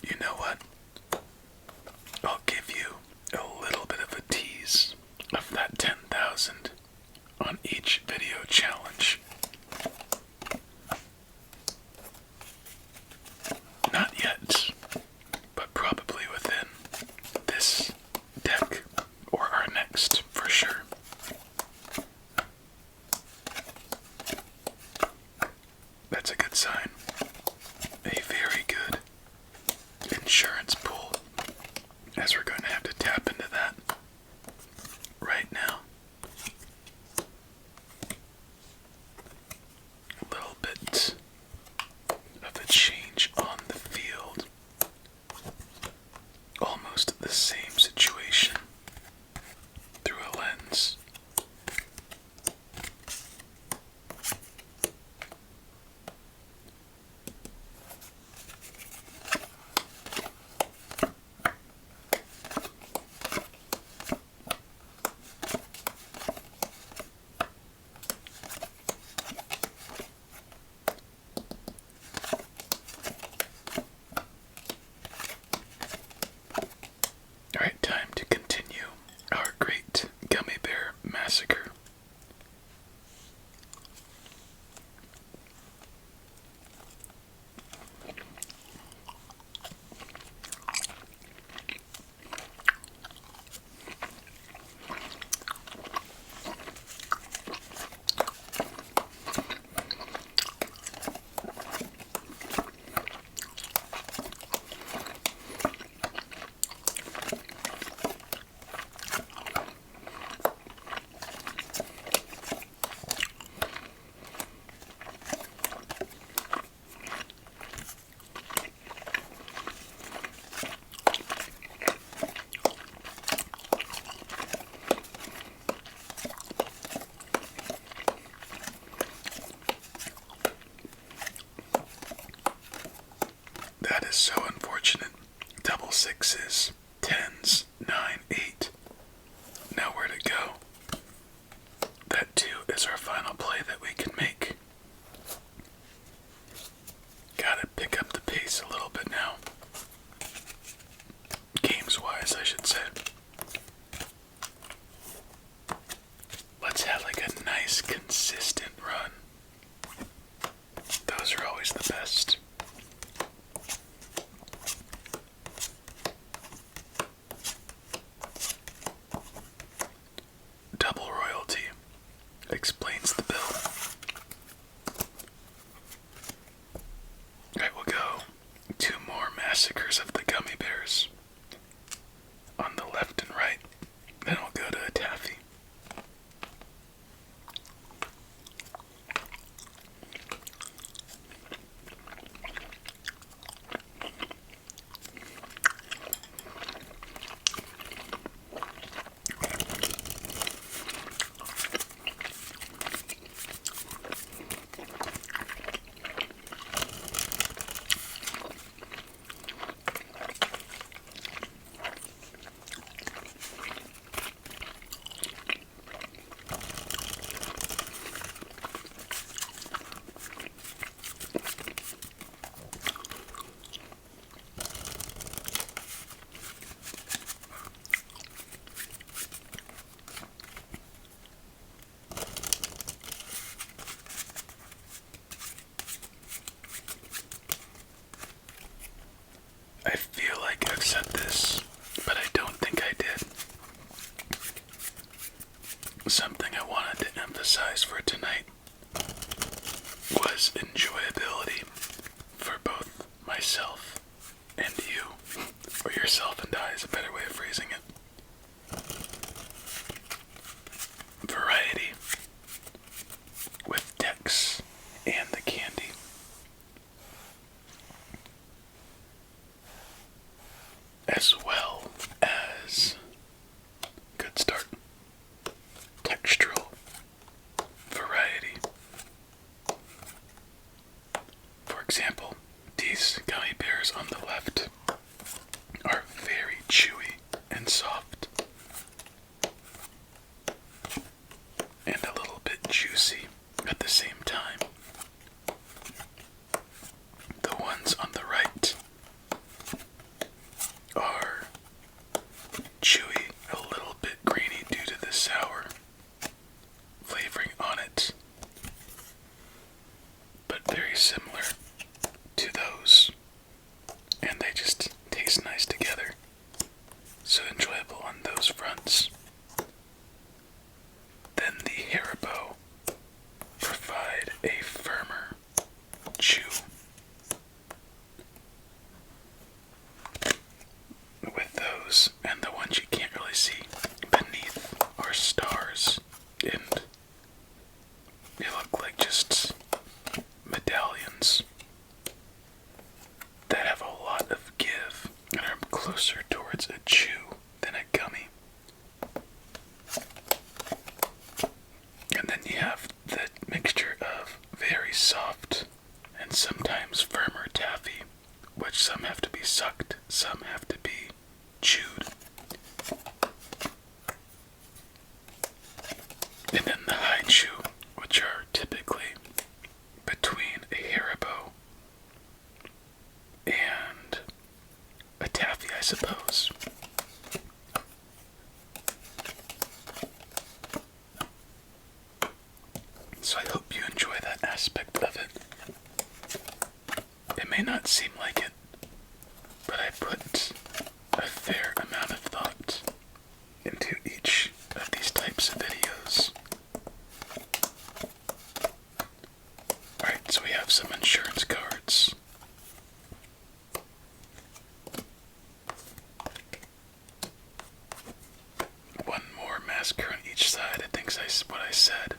You know what? I'll give you a little bit of a tease of that 10,000 on each video challenge. Not yet, but probably within this deck or our next for sure. That's a good sign. A very good insurance pool, as we're going to have to tap into that right now. A little bit of a change on the field. Almost the same situation through a lens. is so unfortunate. Double sixes, tens, 9, 8. Nowhere to go. That 2 is our final play that we can make. Gotta pick up the pace a little bit now. Games-wise, I should say. Let's have like a nice, consistent run. Those are always the best. Double royalty explains the bill. Alright, we'll go 2 more massacres of the gummy bears on the left and right. Then we'll go to a Taffy. I feel like I've said this, but I don't think I did. Something I wanted to emphasize for tonight was enjoyability for both myself and you, or yourself and I is a better way of phrasing it. Variety with decks and the candy. As well as, good start, textural variety. For example, these gummy bears on the left are very chewy and soft, and a little bit juicy at the same time. The ones on the right are chewy, a little bit grainy due to the sour flavoring on it, but very similar to those, and they just taste nice together, so enjoyable on those fronts. Then the Haribo provide a firmer chew with those, and the ones you can't really see beneath are stars, and they look like just medallions that have a lot of give and are closer towards a chew than a gummy. And then you have the mixture of very soft and sometimes firmer taffy, which some have to be sucked, some have to be chewed. And then the high chew, which are typically between a Haribo and a Taffy, I suppose. So I hope you enjoy that aspect of it. It may not seem like it, but I put a fair amount of thought into each of these types of videos. Alright, so we have some insurance cards. One more masker on each side, I think is what I said.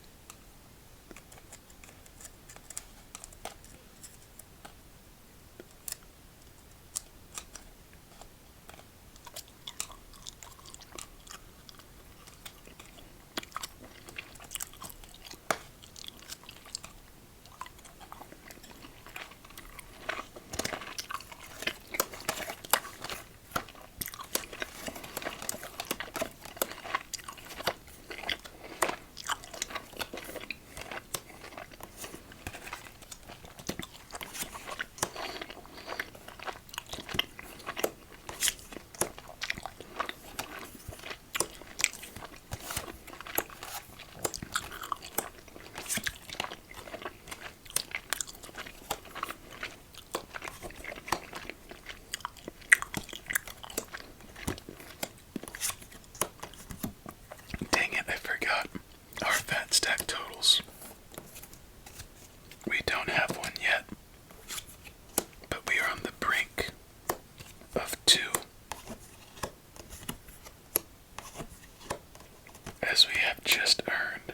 have just earned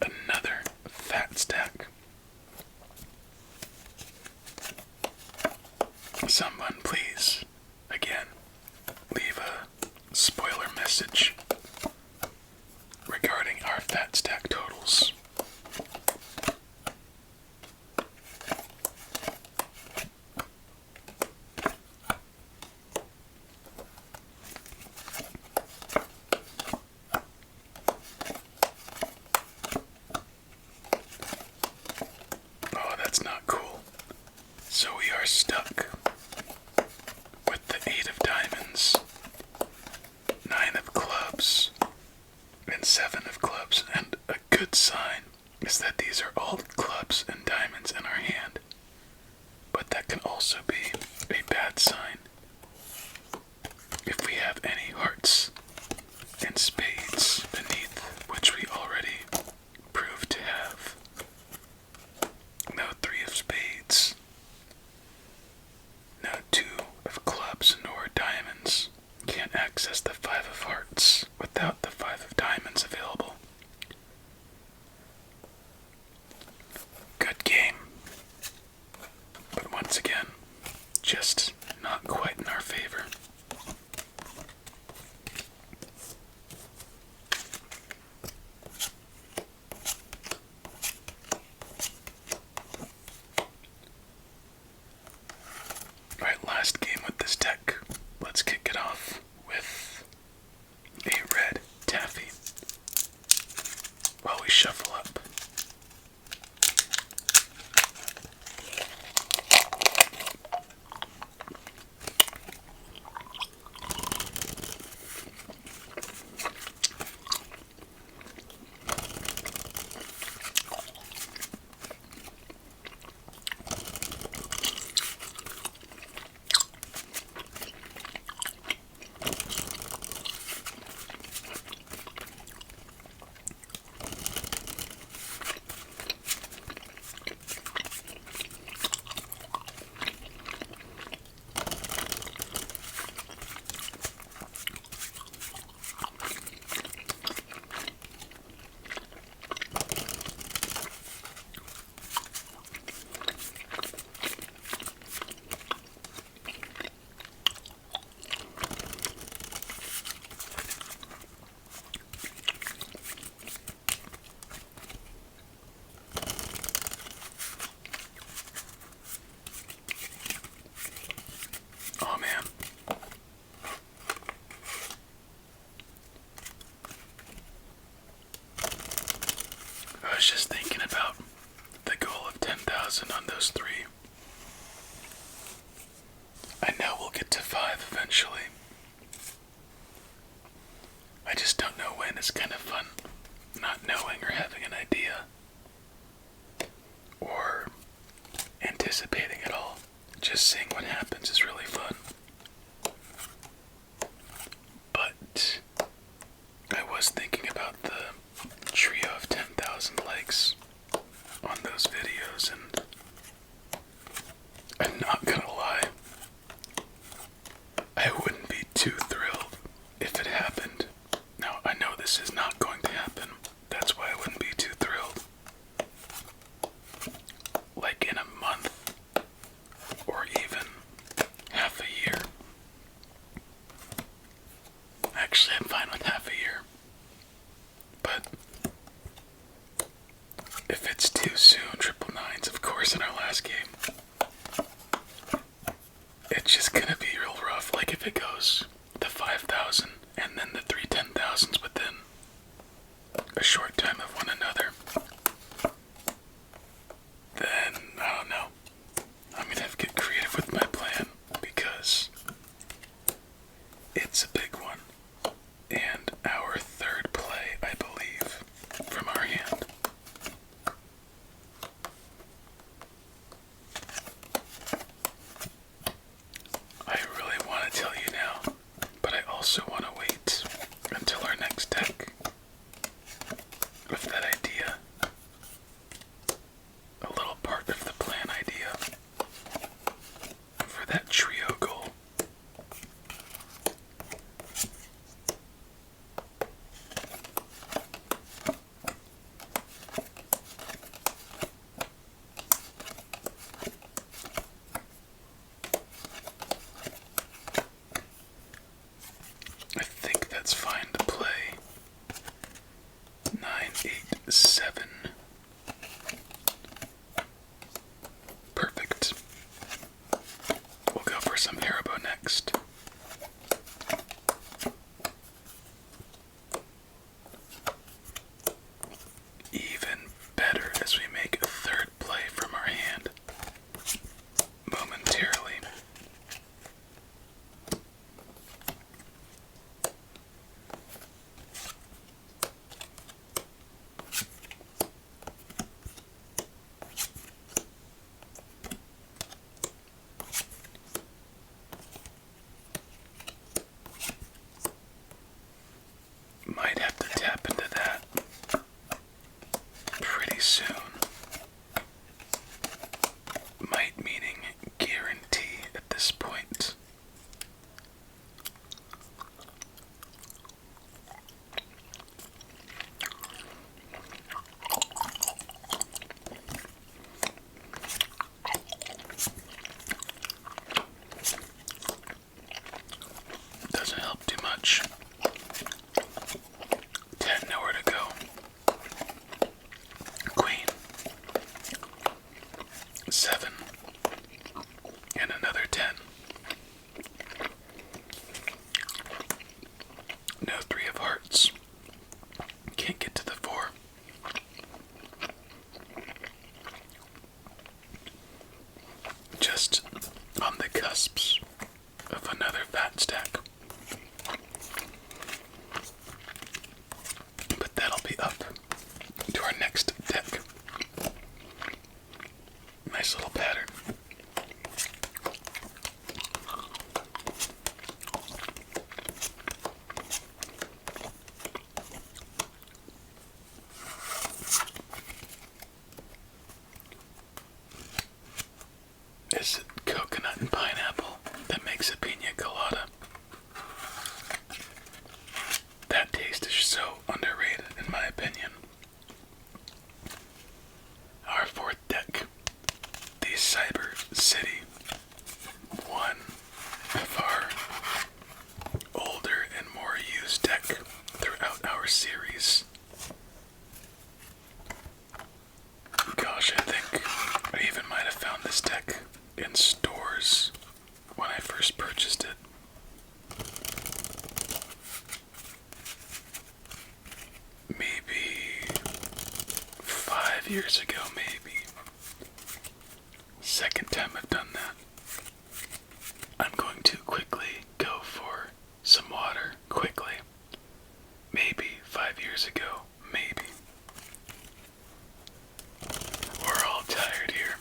another fat stack. Someone please, again, leave a spoiler message regarding our fat stack totals. Oh, that's not cool. So we are stuck with the 8 of diamonds, 9 of clubs, and 7 of clubs. And a good sign is that these are all clubs and diamonds in our hand. But that can also be a bad sign if we have any hearts and spades beneath, which we already proved to have. No 3 of spades, no 2 of clubs nor diamonds. Can't access the 5 of hearts without the 5 of diamonds available. Good game. But once again, just not quite in our favor. Alright, last game with this deck. Let's kick it off with a red Taffy while we shuffle up. Oh man. I was just thinking about the goal of 10,000 on those 3. I know we'll get to 5 eventually. I just don't know when. It's kind of fun not knowing or having an idea or anticipating it all. Just seeing what happens is really fun. But I was thinking about the trio of 10,000 likes on those videos, and I'm not gonna lie, I wouldn't be too thrilled if it happened. Now, I know this is not going to happen. That's why I wouldn't be too thrilled. Like in a month, or even half a year. Actually, I'm fine with half a year. But if it's too soon, 999s, of course, in our last game, it's just gonna be real rough. Like if it goes to 5,000 and then the 3 10,000s within a short time of one another, then I don't know. I'm gonna have to get creative with my plan because it's a big one. And our third play, I believe, from our hand. I really want to tell you now, but I also want to wait until our next deck of 8, 7. Perfect. We'll go for some Haribo next. Even better as we make a third play from our hand momentarily. Might have to tap into that pretty soon. Might meaning guarantee at this point. Doesn't help too much. 10, nowhere to go. Queen. 7. And another 10. No 3 of hearts. Can't get to the 4. Just on the cusps of another fat stack. But that'll be up to our next deck. Nice little pattern. Is it coconut and pineapple that makes a pina colada? That taste is so underrated in my opinion. Our fourth deck, the Cyber City. One of our older and more used deck throughout our series. Gosh, I think I even might have found this deck in stores when I first purchased it. Maybe 5 years ago, maybe. Second time I've done that. I'm going to quickly go for some water, quickly. Maybe 5 years ago, maybe. We're all tired here.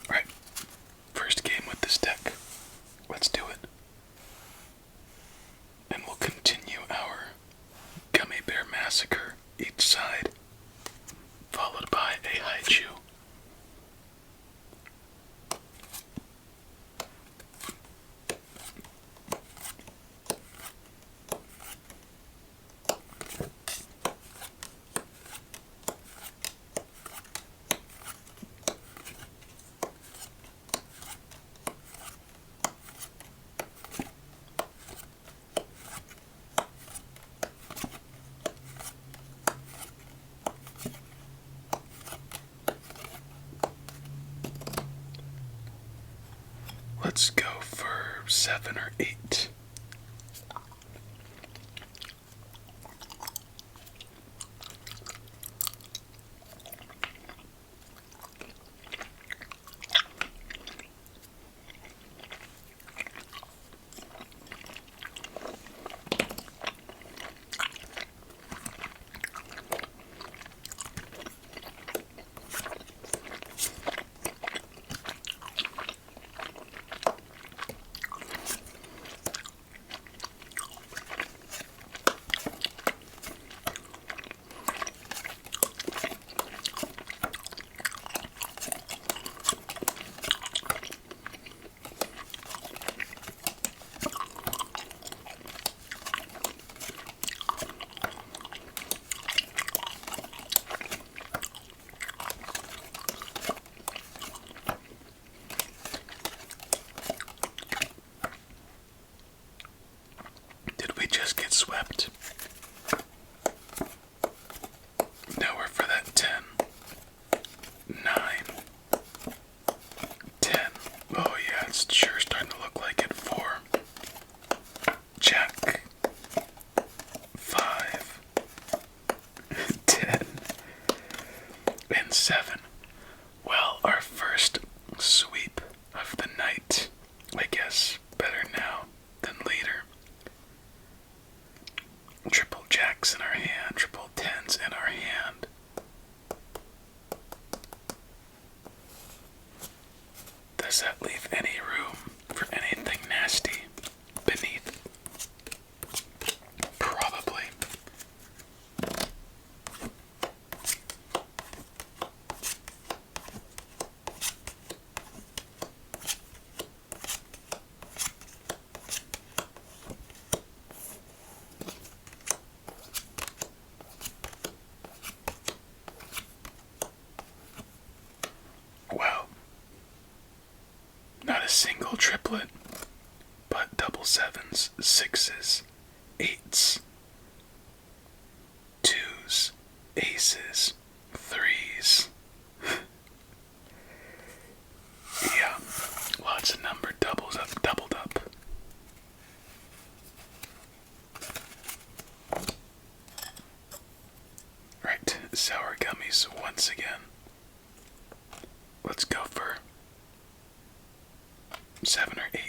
Right, first game with this deck. Let's do it. And we'll continue our Gummy Bear Massacre each side, followed by a Haichu. Let's go for 7 or 8. 9, 10. Oh yeah, it's sure starting to look like it. 4, Jack, 5, 10, and 7. Well, our first sweep of the night. I guess better now than later. Triple jacks in our hand, triple tens in our hand. Does that leave any room for anything nasty beneath? Probably. Wow. Not a single triplet, but double sevens, sixes, eights, twos, aces, threes. Yeah, lots of number doubled up. Right, sour gummies once again. Let's go for 7 or 8.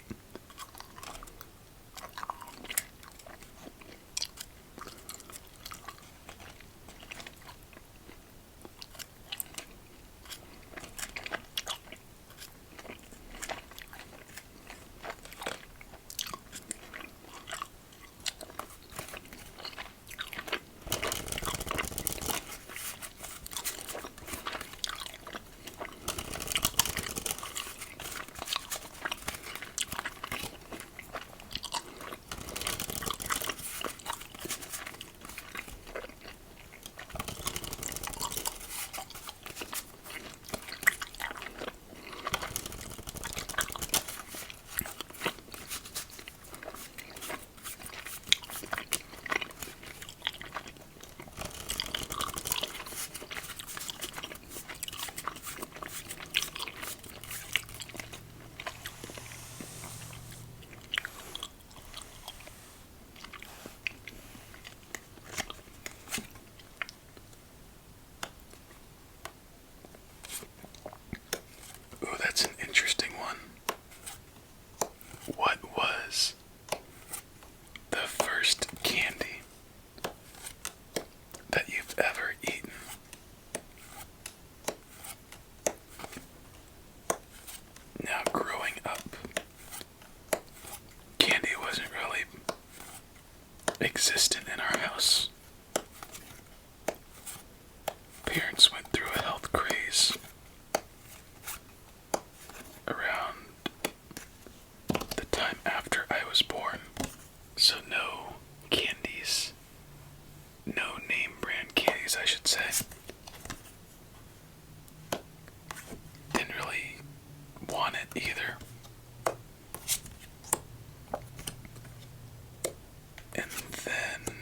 Ooh, that's an interesting one. What was the first candy that you've ever eaten? Now, growing up, candy wasn't really existent in our house. Parents went through a health craze around the time after I was born. So no candies. No name brand candies, I should say. Didn't really want it either. And then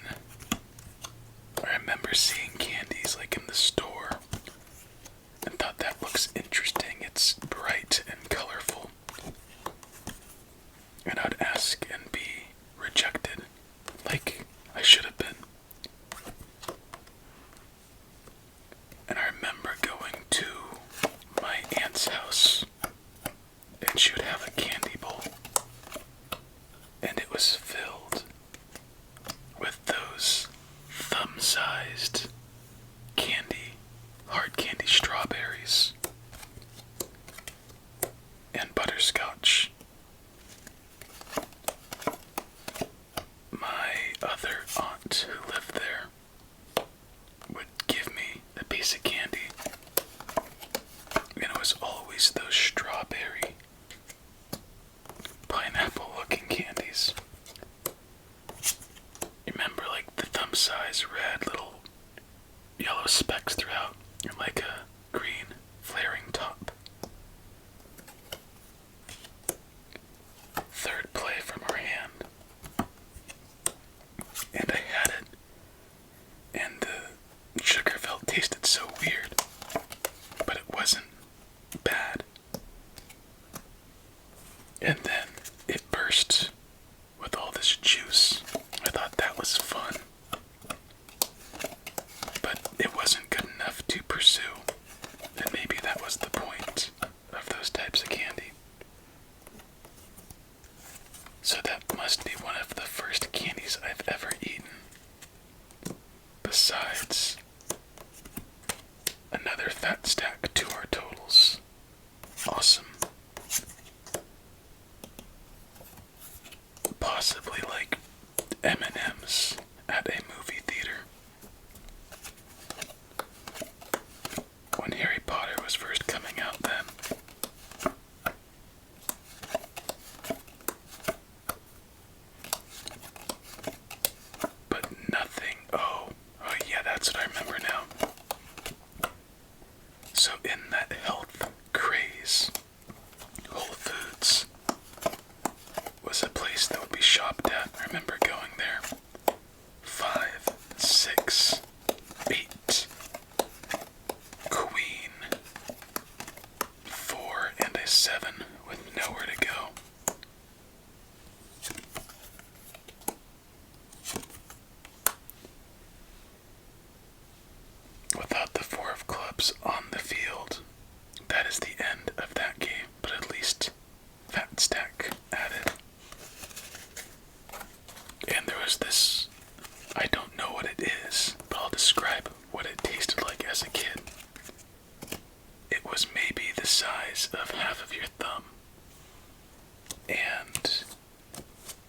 I remember seeing candies like in the store and thought that looks interesting. It's bright and colorful. And I'd ask and be rejected like I should have been. And I remember going to my aunt's house and she would have a candy bowl and it was filled with those thumb-sized candy, hard candy strawberries and butterscotch. My other aunt who lived there would give me a piece of candy and it was always those strawberry, pineapple looking candies. Remember like the thumb size red little yellow specks throughout and like a green flaring top. Third play from our hand. And I had it. And the sugar felt tasted so weird. But it wasn't So in that health craze, Whole Foods was a place that would be shopped at. I remember going there. 5, 6, 8, Queen, 4, and a 7 with nowhere to go. Without the 4 of clubs on the field, that is the end of that game, but at least fat stack added. And there was this, I don't know what it is, but I'll describe what it tasted like as a kid. It was maybe the size of half of your thumb, and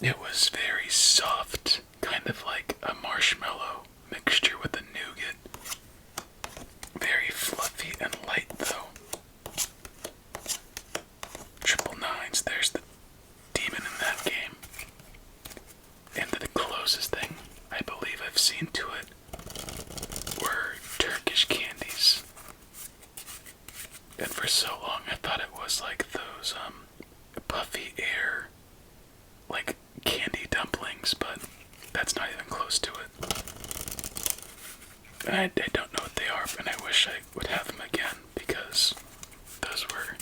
it was very soft, kind of like a marshmallow mixture with a nougat. Very fluffy and light though. Triple nines, there's the demon in that game. And the closest thing I believe I've seen to it were Turkish candies. And for so long I thought it was like those puffy air, like candy dumplings, but that's not even close to it. I don't know what they are, and I wish I would have them again, because those were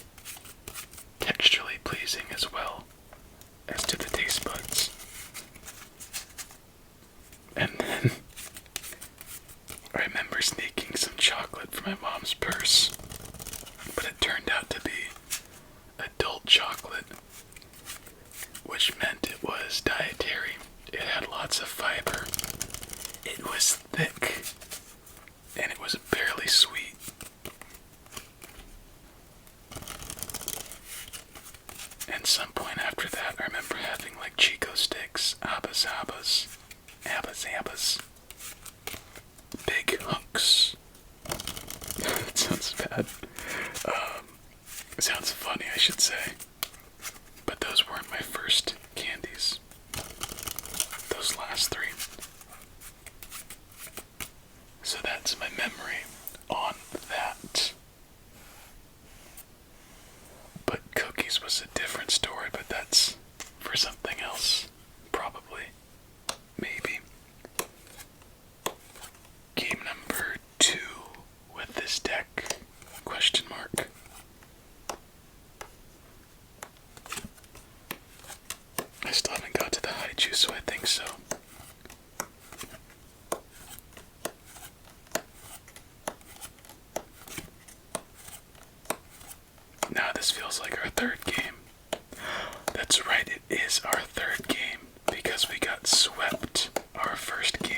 texturally pleasing as well as to the taste buds. And then I remember sneaking some chocolate from my mom's purse, but it turned out to be adult chocolate, which meant it was dietary. It had lots of fiber. It was thick, and it was barely sweet. And some point after that, I remember having like Chico sticks, Abba's, big hunks. That sounds bad. It sounds funny, I should say. But those weren't my first candies. Those last 3. So that's my memory on that. But cookies was a different story, but that's for something else, probably, maybe. Game number 2 with this deck, question mark. I still haven't got to the Haichu, so I think so. Now this feels like our 3rd game. That's right, it is our 3rd game, because we got swept our first game.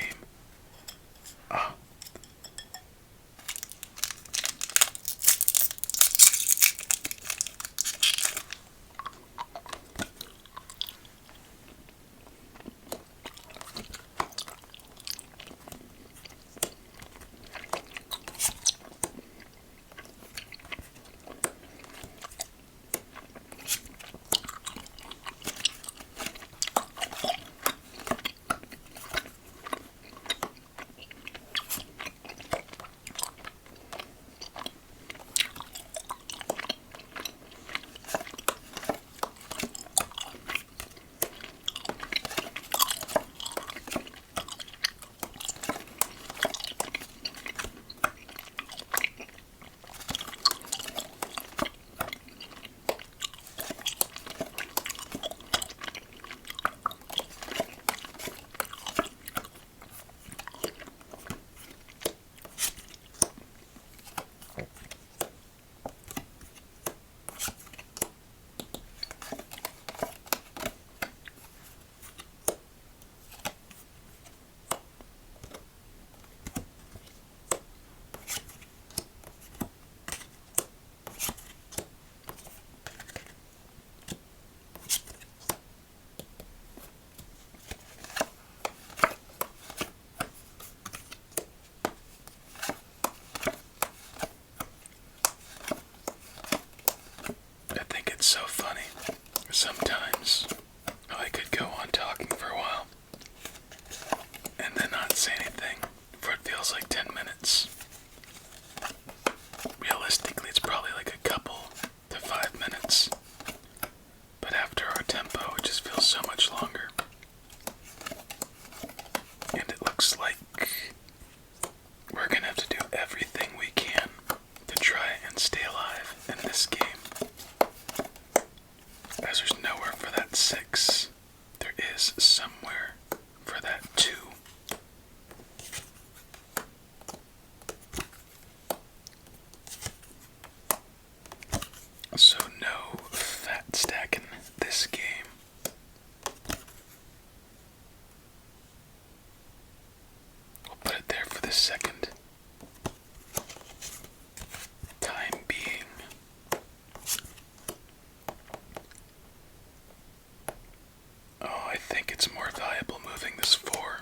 reliable moving this 4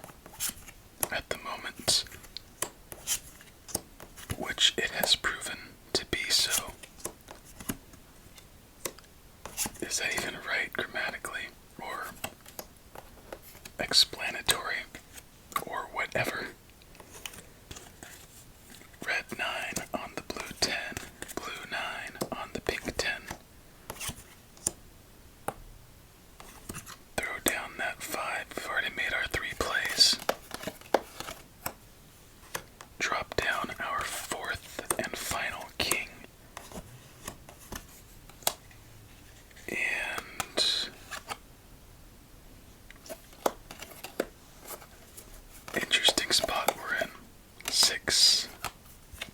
at the moment, which it has proven to be so. Is that even right grammatically, or explanatory, or whatever? Red 9 on the blue 10, blue 9 on the pink 10. Throw down that 5. We've already made our 3 plays. Drop down our 4th and final king. And interesting spot we're in. 6.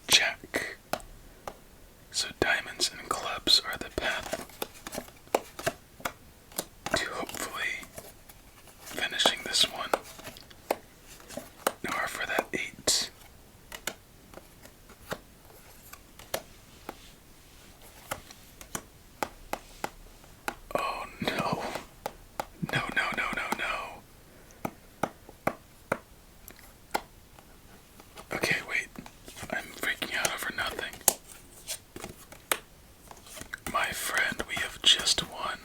Jack. So diamonds and clubs are the path to hopefully finishing this one. Nor for that 8. Oh no. No, no, no, no, no. Okay, wait. I'm freaking out over nothing. My friend, we have just won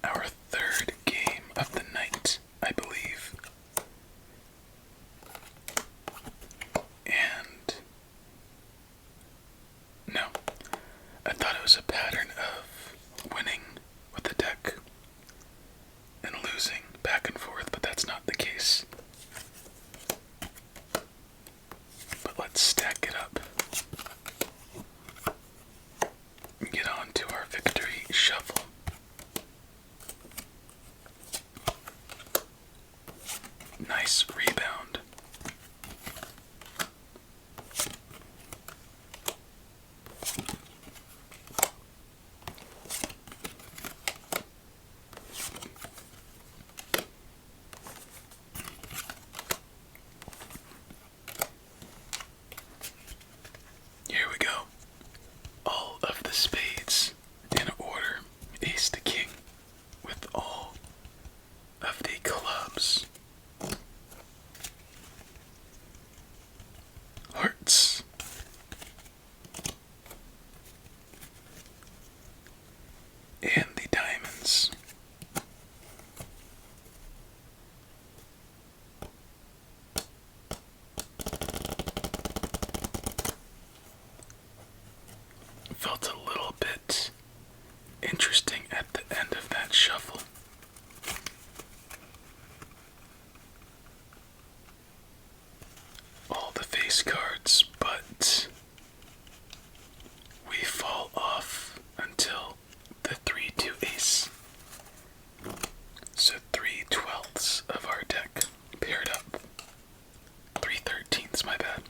our 3rd game of the night, I believe. And no, I thought it was a pattern of winning with the deck and losing back and forth, but that's not the case. But let's stack it up and get on to our victory shuffle. Nice rebound. Here we go. All of the spades in order. Ace to king with all of the clubs. Hearts. And the diamonds. Felt a little bit interesting at the end of that shuffle. All the face cards, but we fall off until the 3-2 ace. So 3/12ths of our deck paired up. 3/13ths, my bad.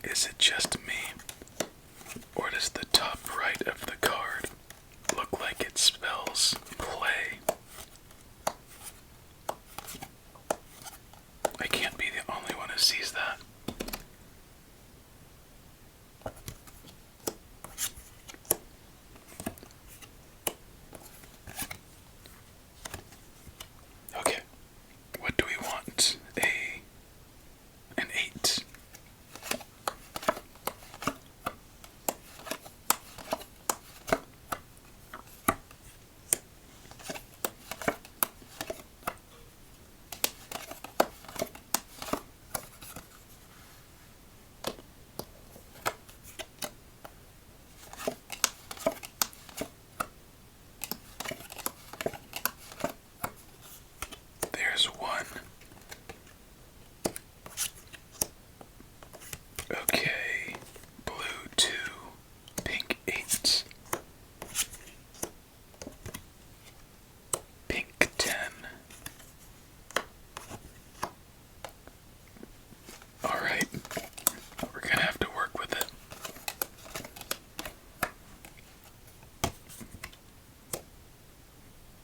Is it just me, or does the top right of the card look like it spells play? I can't be the only one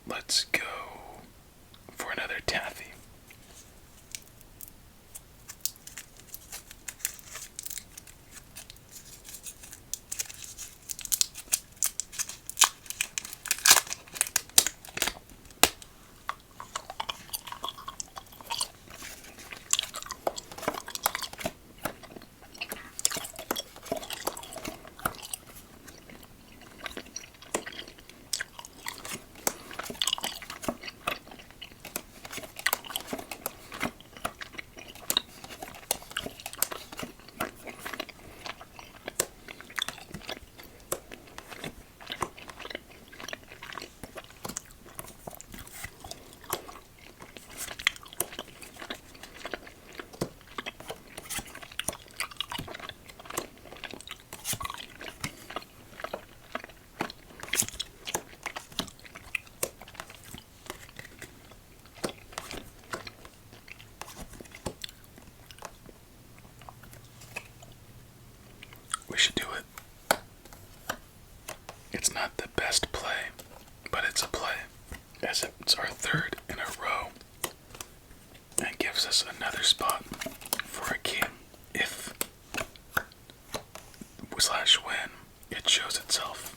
let's go for another Taffy. We should do it. It's not the best play, but it's a play, as it's our third in a row, and gives us another spot for a king. If / when it shows itself.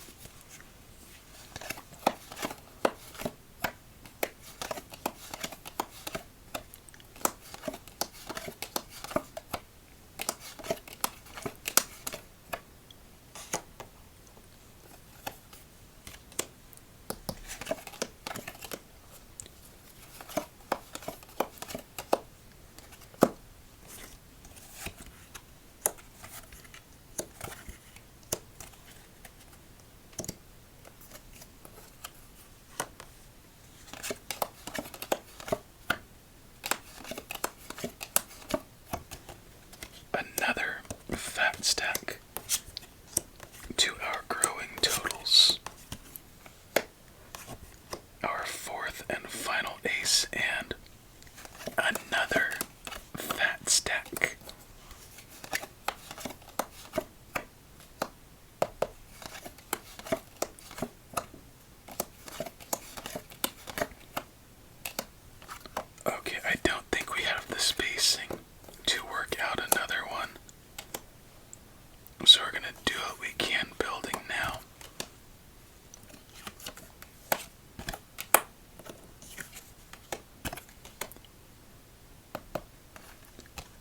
Another fat stack to our growing totals. Our fourth and final ace, and another fat stack. Okay, I don't think we have the spacing to work out another one. So we're gonna do what we can building now.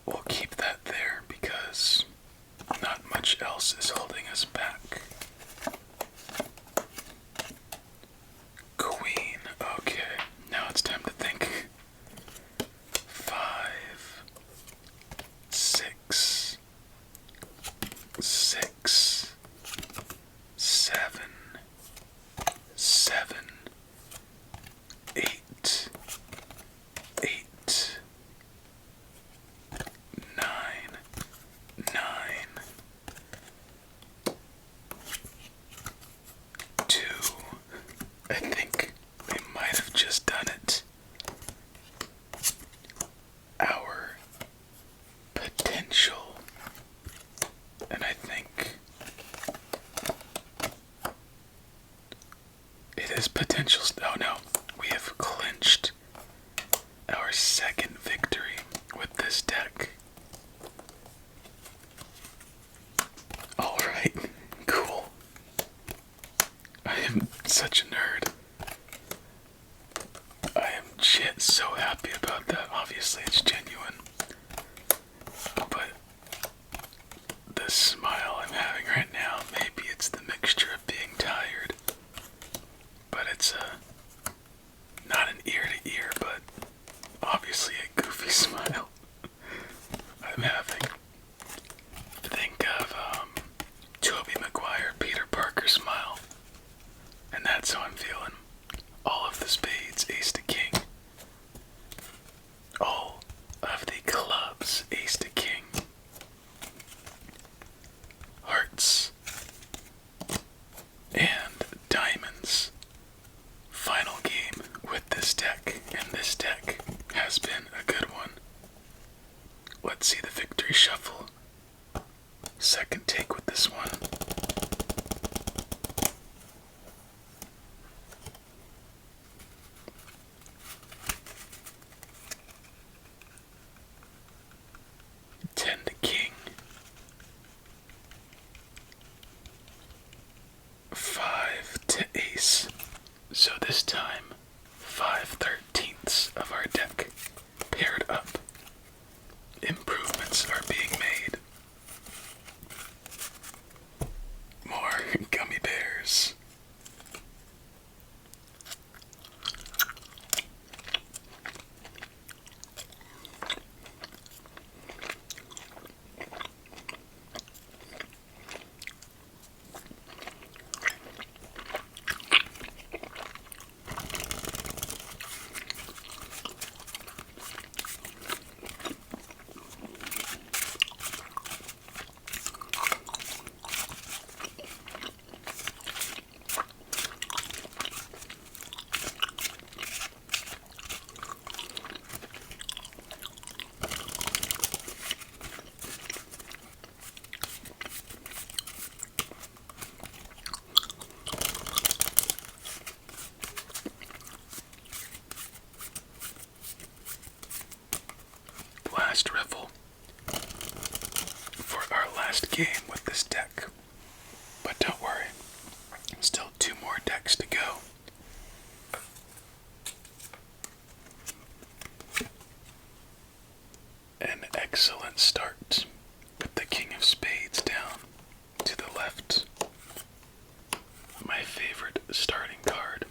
We'll keep that there because not much else is holding us back. Queen, okay, now it's time to think. 5, 6, 6, 7, 7, 8, 8, 9, 9, 2. I think we might have just done it. Our potential. And I think it is potential. Oh no, we have clinched our second victory with this deck. Alright, cool. I am such a nerd. I am so happy about that. Obviously, it's genuine. But the smile I'm having right now, maybe it's the mixture of being tired, but it's not an ear to ear, but obviously a goofy smile I'm having. Think of Tobey Maguire, Peter Parker smile, and that's how I'm feeling. All of the spades, ace to king. All of the clubs, ace to king. Hearts and diamonds. Final game with this deck, and this deck has been a good one. Let's see the victory shuffle. Second take with this one. game with this deck. But don't worry, still 2 more decks to go. An excellent start with the King of Spades down to the left. My favorite starting card.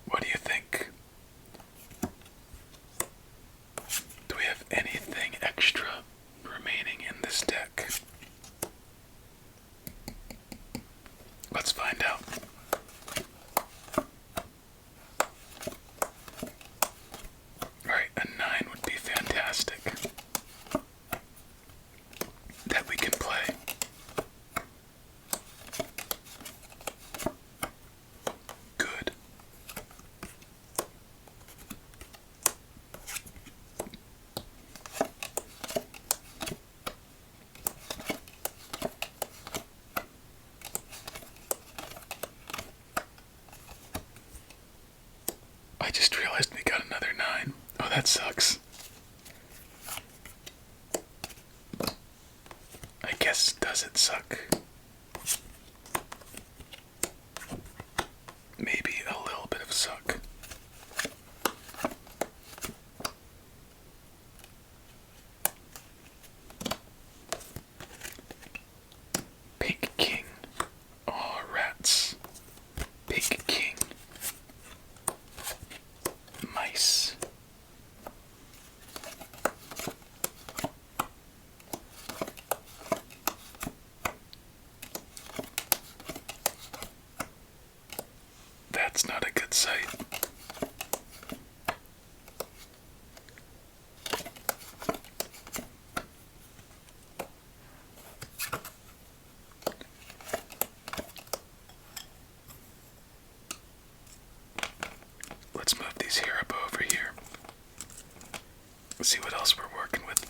What do you think? Do we have anything extra remaining in this deck? Let's find out. Alright, a 9 would be fantastic. That we can play. Good. I just realized we got another 9. Oh, that sucks. I guess, does it suck? Maybe a little bit of suck. Pink King. Aw, rats. Pink King. Mice. That's not a good sight. Let's move these here up over here. Let's see what else we're working with.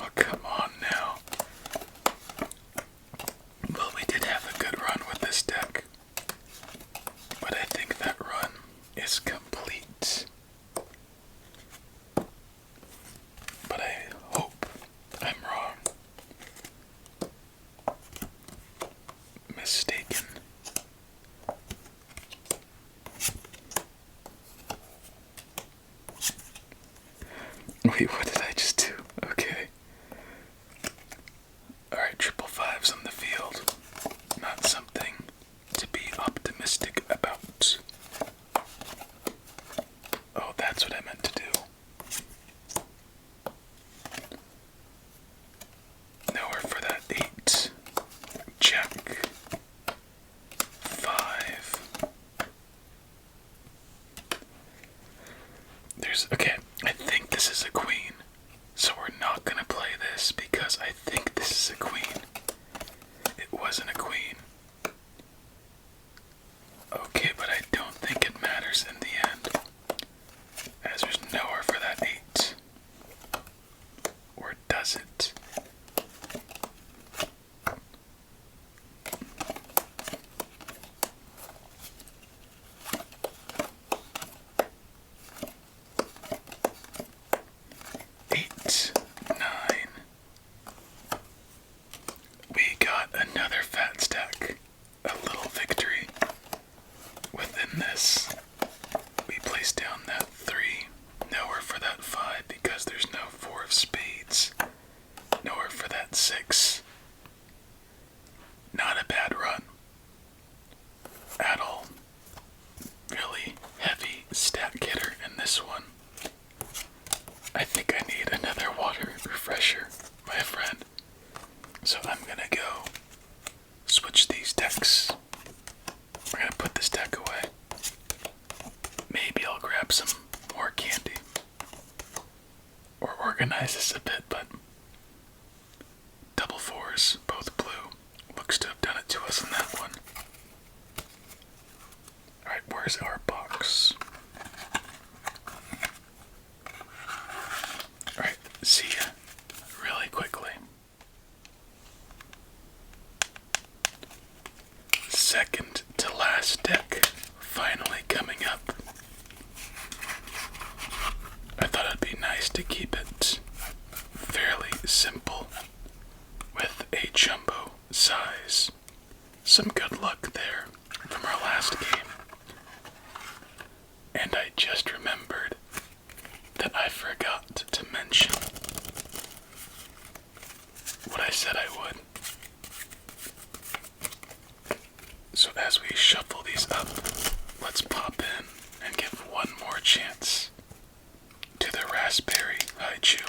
Oh, come on now. Well, we did have a good run with this deck, but I think that run is complete. But I hope I'm wrong. Mistaken. Wait, what did I just do? Okay. Alright, 555s on the field. Not something to be optimistic about. Oh, that's what I meant to do. Nowhere for that 8. Jack. 5. Okay, I think this is a queen. So we're not gonna play this because I think this is a queen. It wasn't a queen. Okay, but I don't think it matters in the end, as there's nowhere for that 8. Or does it? reorganize this a bit, but double fours, both blue. Looks to have done it to us in that one. Alright, where's our box? Alright, see ya really quickly. Second to last deck finally coming up. I thought it'd be nice to keep it fairly simple with a jumbo size. Some good luck there from our last game. And I just remembered that I forgot to mention what I said I would. So as we shuffle these up, let's pop in and give one more chance to the raspberry haichu.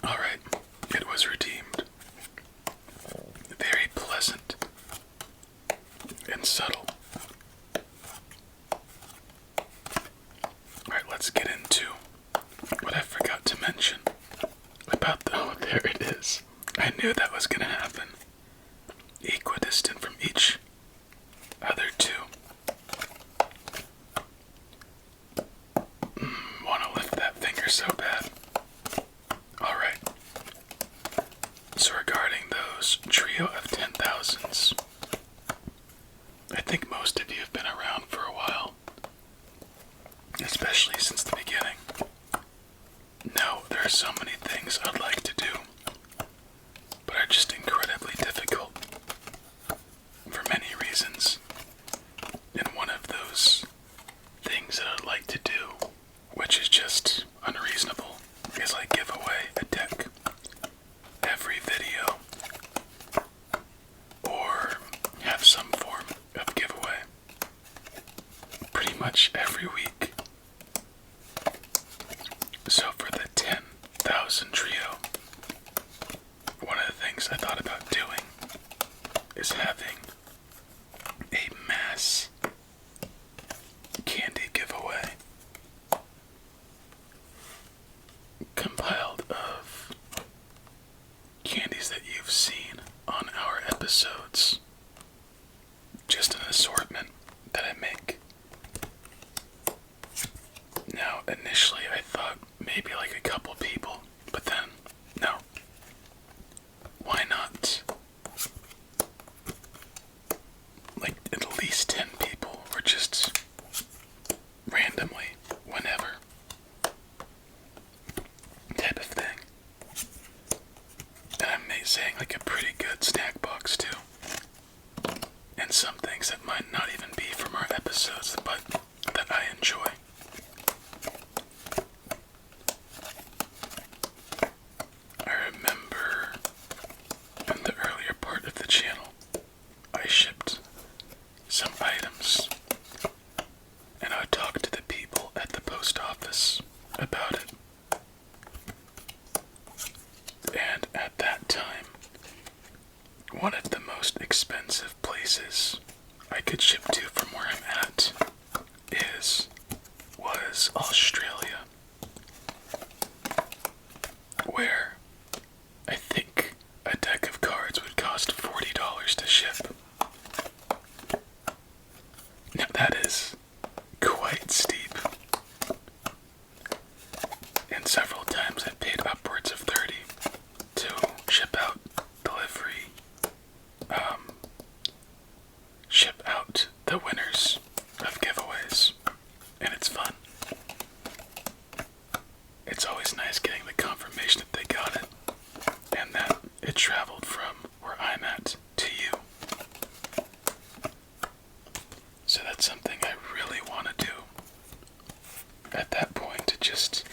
Alright, it was redeemed. Very pleasant and subtle. Alright, let's get into what I forgot to mention about the... Oh, there it is. I knew that was gonna happen. Equidistant from each other two. Wanna lift that finger so bad. Alright. So regarding those trio of 10,000s, I think most of you have been around for a while, especially since the beginning. No, there are so many things I'd like to do, but are just incredibly difficult for many reasons. And one of those things that I'd like to do, which is just unreasonable, is like give away a deck every video, or have some form of giveaway pretty much every week. So for the 10,000 trio, one of the things I thought about doing is having a mass candy giveaway compiled of candies that you've seen on our episodes. Just an assortment that I make. Now, initially I thought maybe like a couple people, but then, no. Why not? Like at least 10 people, or just randomly, whenever, type of thing. And I'm saying like a pretty good snack box too. And some things that might not even be from our episodes, but that I enjoy. I remember in the earlier part of the channel, I shipped some items, and I talked to the people at the post office about it. And at that time, one of the most expensive places I could ship to from where I'm at was Australia, where it traveled from where I'm at to you. So that's something I really want to do. At that point, it's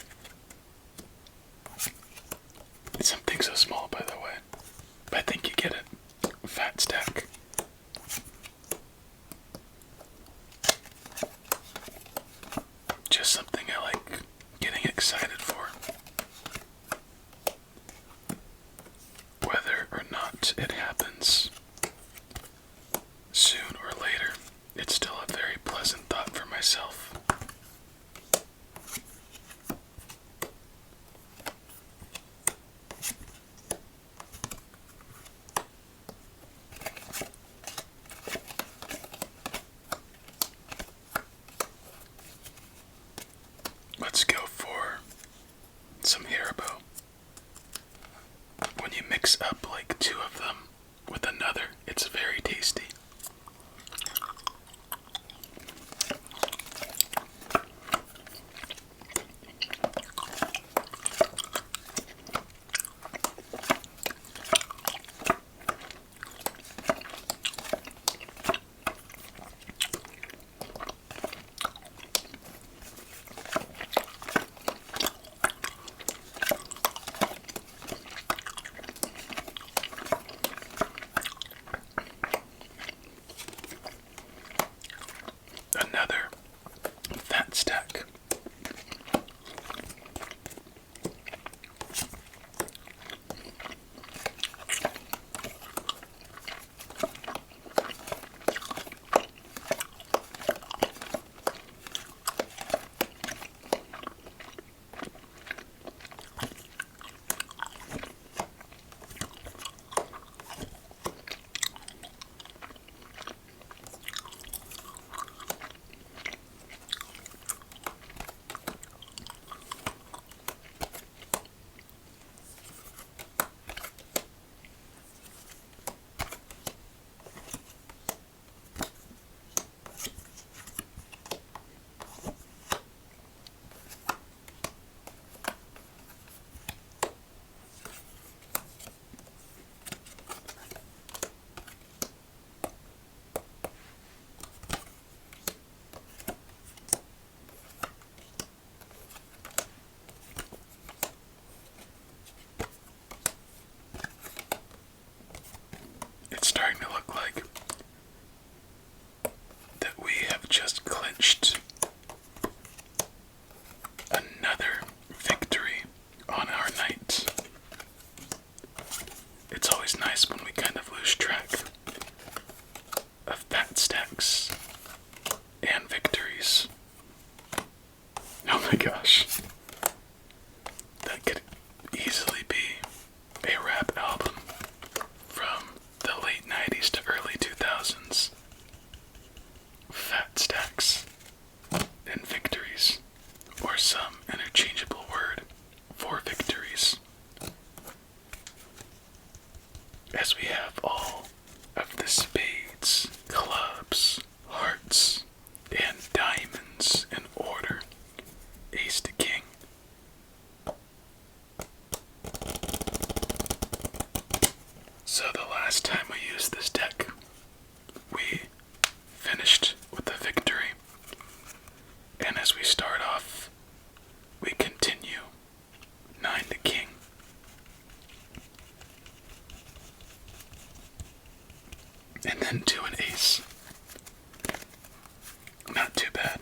something so small, by the way. But I think you get it. Fat stack. Just something I like getting excited for. Whether or not it happens soon or later, it's still a very pleasant thought for myself. Let's go for some Haribo. When you mix up like two of them with another, it's very tasty. Another fat stack. It's starting to look like that we have just clinched another victory on our night. It's always nice when we kind of lose track of fat stacks and victories. Oh my gosh. That could easily be a rap album from the late 90s to early 2000s. Fat stacks and victories, or some interchangeable word for victories. As we have all of the spades, clubs, hearts, and diamonds in order, ace to king. So the last time we used this deck, we finished with a victory. And as we start off, we continue 9 to king. And then to an ace. Not too bad.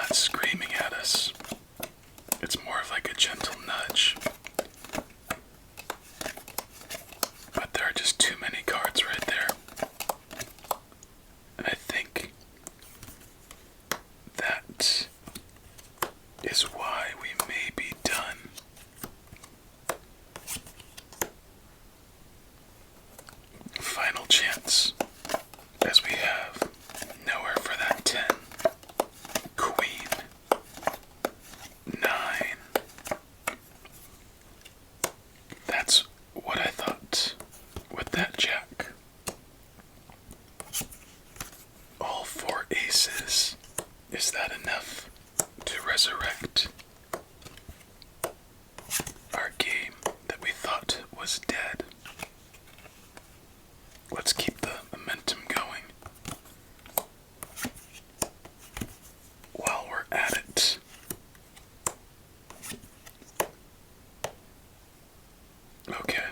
not screaming at us. It's more of like a gentle nudge. But there are just too many cards right there. And I think that is why we may be done. Final chance, as we have nowhere for that 10. Queen. 9. That's what I thought with that jack. All 4 aces. Is that enough to resurrect our game that we thought was dead? Let's keep the momentum going while we're at it. Okay.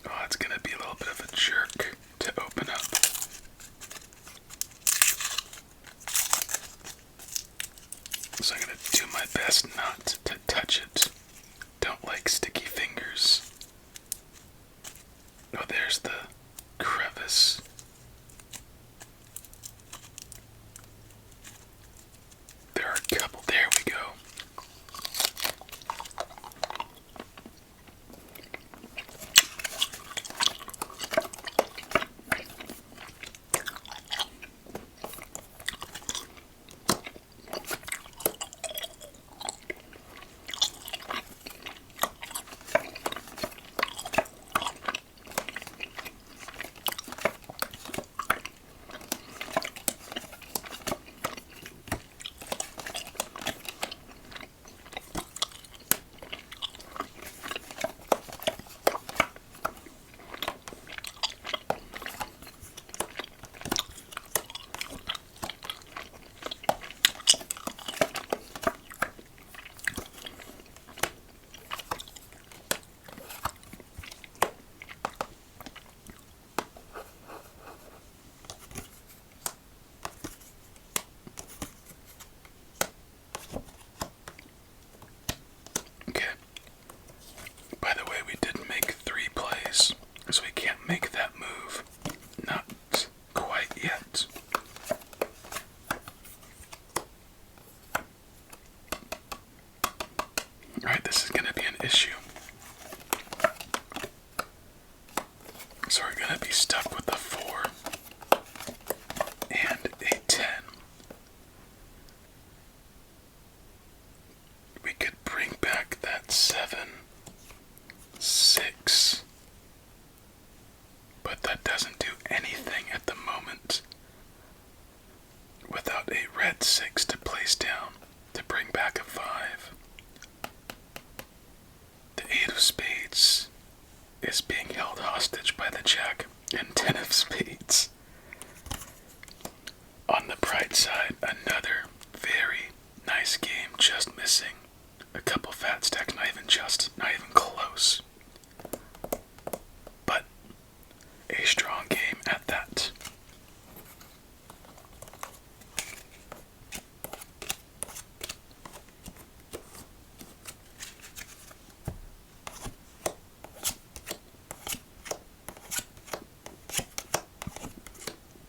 Oh, it's gonna be a little bit of a jerk to open up. So I'm gonna do my best not to touch it. Don't like sticky fingers. Oh, there's the crevice. There are a couple. There we go. So we can't make that move. Not quite yet. Alright, this is going to be an issue. So we're going to be stuck with a 4 and a 10. We could bring back that 7, 6. But that doesn't do anything at the moment without a red 6 to place down to bring back a 5. The 8 of spades is being held hostage by the jack and 10 of spades. On the bright side, another very nice game, just missing a couple fat stacks, not even close. But a strong game at that.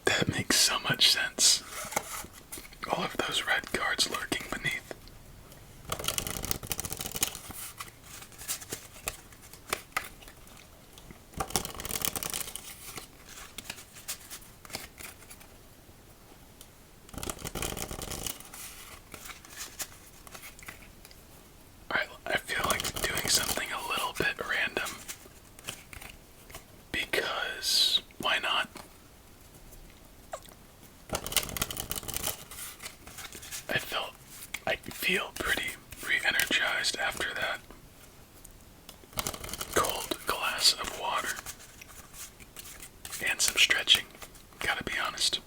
That makes so much sense. All of those red cards lurking beneath. I feel like doing something a little bit random. Because, why not? I feel pretty re-energized after that cold glass of water and some stretching, gotta be honest.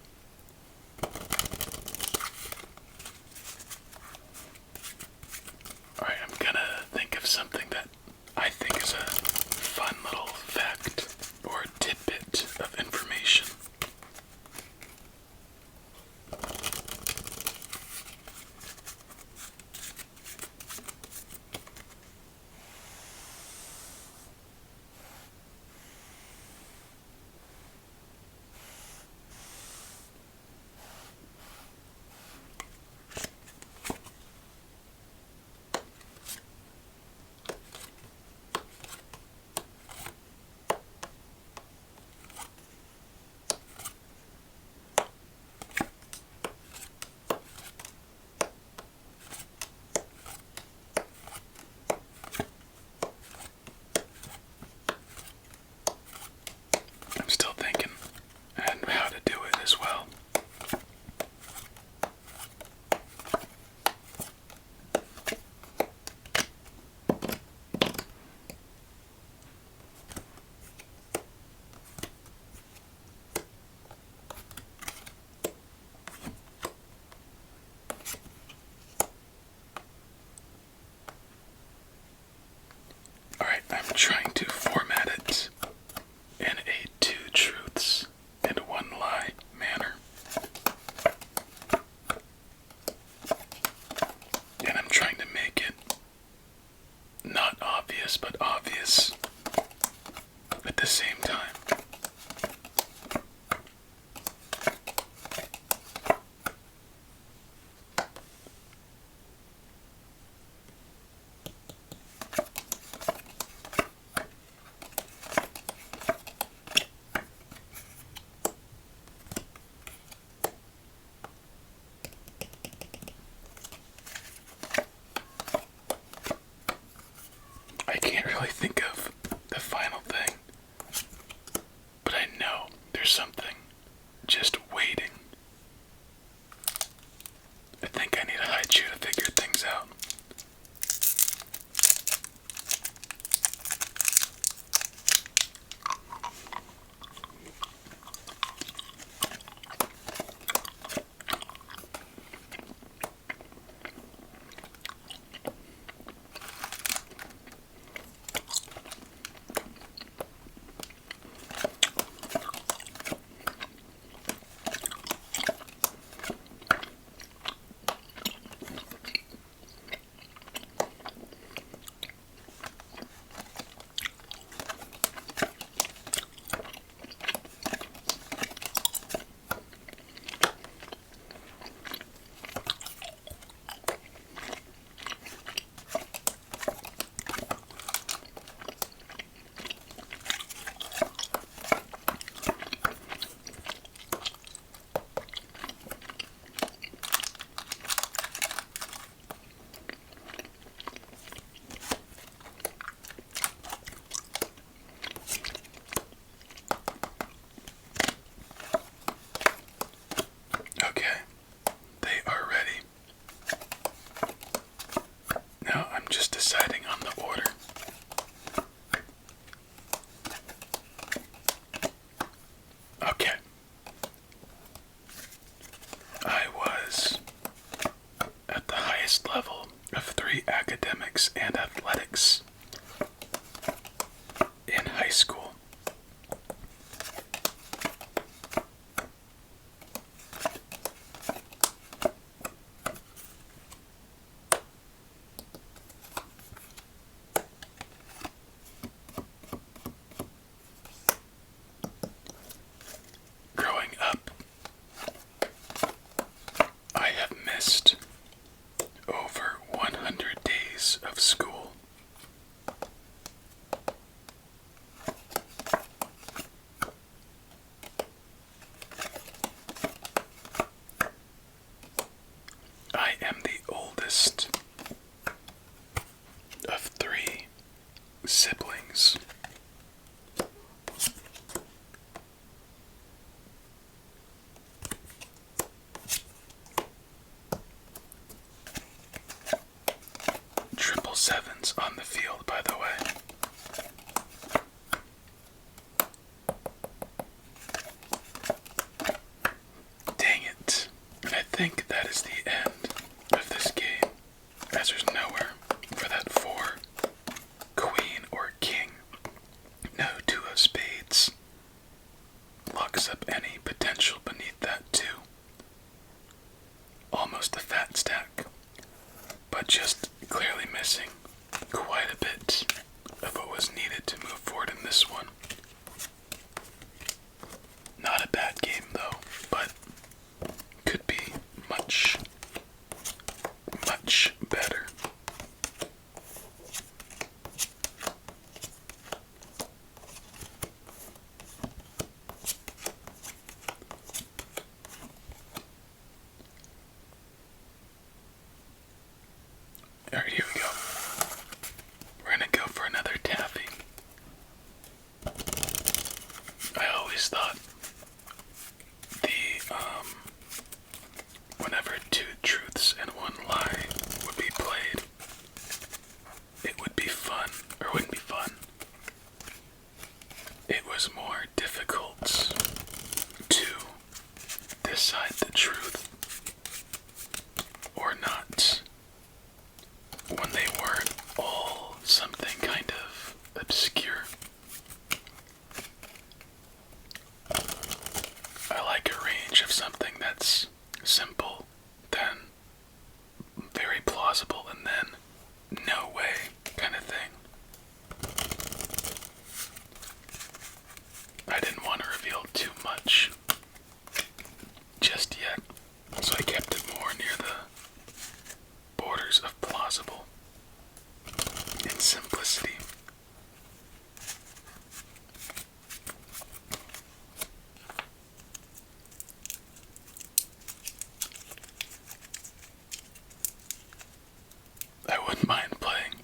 gymnastics and athletics in high school. Growing up, I have missed over 100 days of school. I am the oldest of 3 siblings. Triple sevens on the field, by the way. Dang it. I think that is the end of this game, as there's nowhere for that 4 queen or king. No 2 of spades. Locks up any potential beneath that 2. Almost a fat stack, but just clearly missing quite a bit of what was needed to move forward in this one. Not a bad game though, but could be much, much better. Alright, here we go. We're gonna go for another Taffy. I always thought whenever 2 truths and 1 lie would be played, it would be fun, or wouldn't be fun. It was more difficult to decide the truth or not when they weren't all something kind of obscure. I like a range of something that's simple, then very plausible, and then no way kind of thing. I didn't want to reveal too much just yet, so I kept it more near the borders of plausible and simplicity. I wouldn't mind playing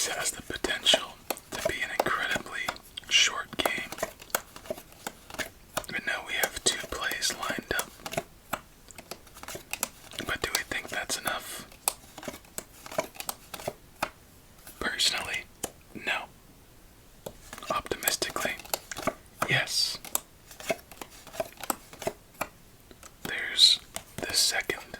This has the potential to be an incredibly short game. I know we have 2 plays lined up, but do we think that's enough? Personally, no. Optimistically, yes. There's the second.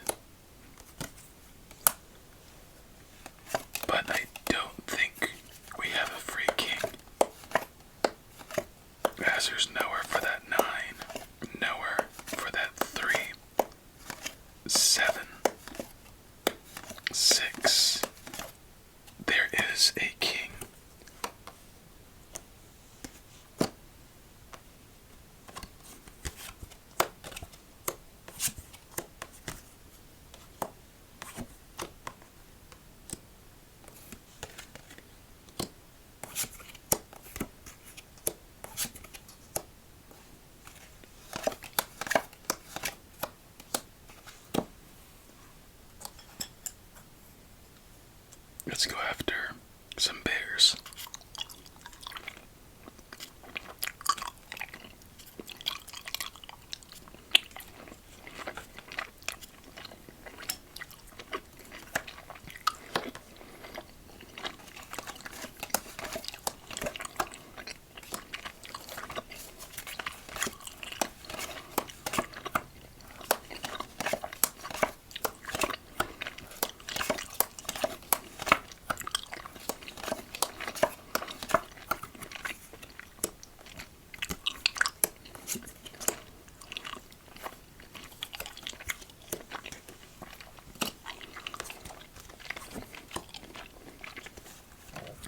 But I don't think we have a free king. As there's nowhere for that 9, nowhere for that 3, 7, 6. There is a king. Let's go after some bears.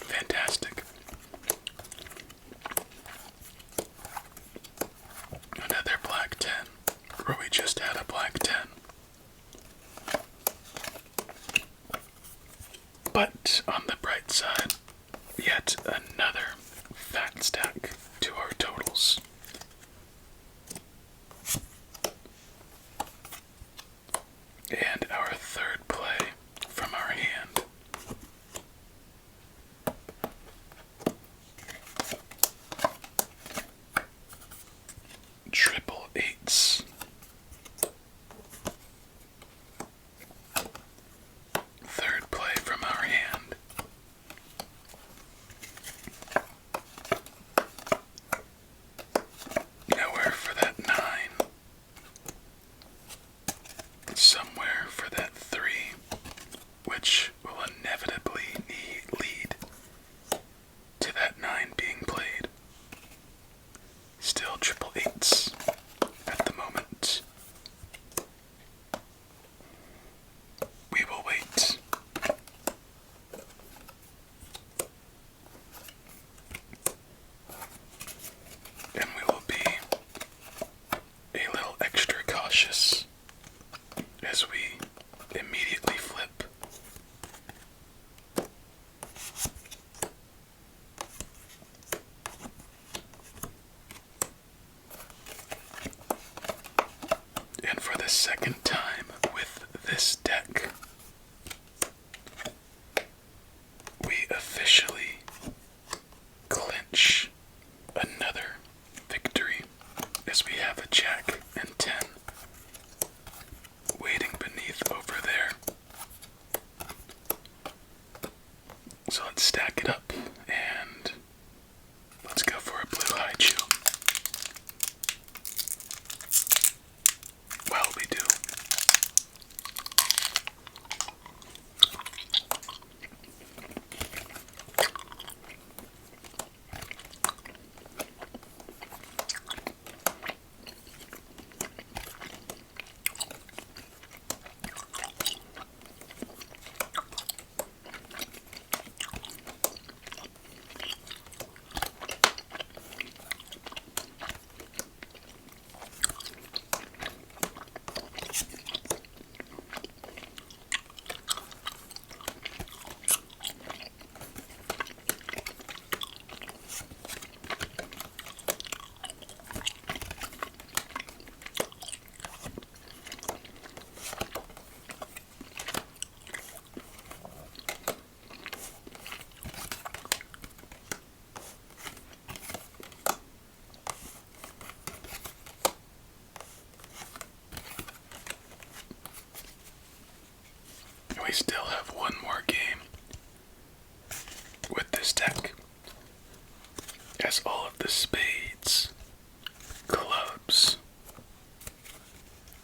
Fantastic. Another black 10, where we just had a black 10. But on the bright side, yet another fat stack to our totals. And our third play from our hand. Triple 8s. Third play from our hand. Nowhere for that 9. Somewhere for that 3, which will inevitably lead to that 9 being played. Still triple 8s at the moment. We will wait. And we will be a little extra cautious as we immediately flip. And for the second time with this deck, we officially clinch another victory as we have a jack and 10 waiting beneath over there. So let's stack it up and let's go for a blue high chew. Well, we do. we still have one more game with this deck, as all of the spades, clubs,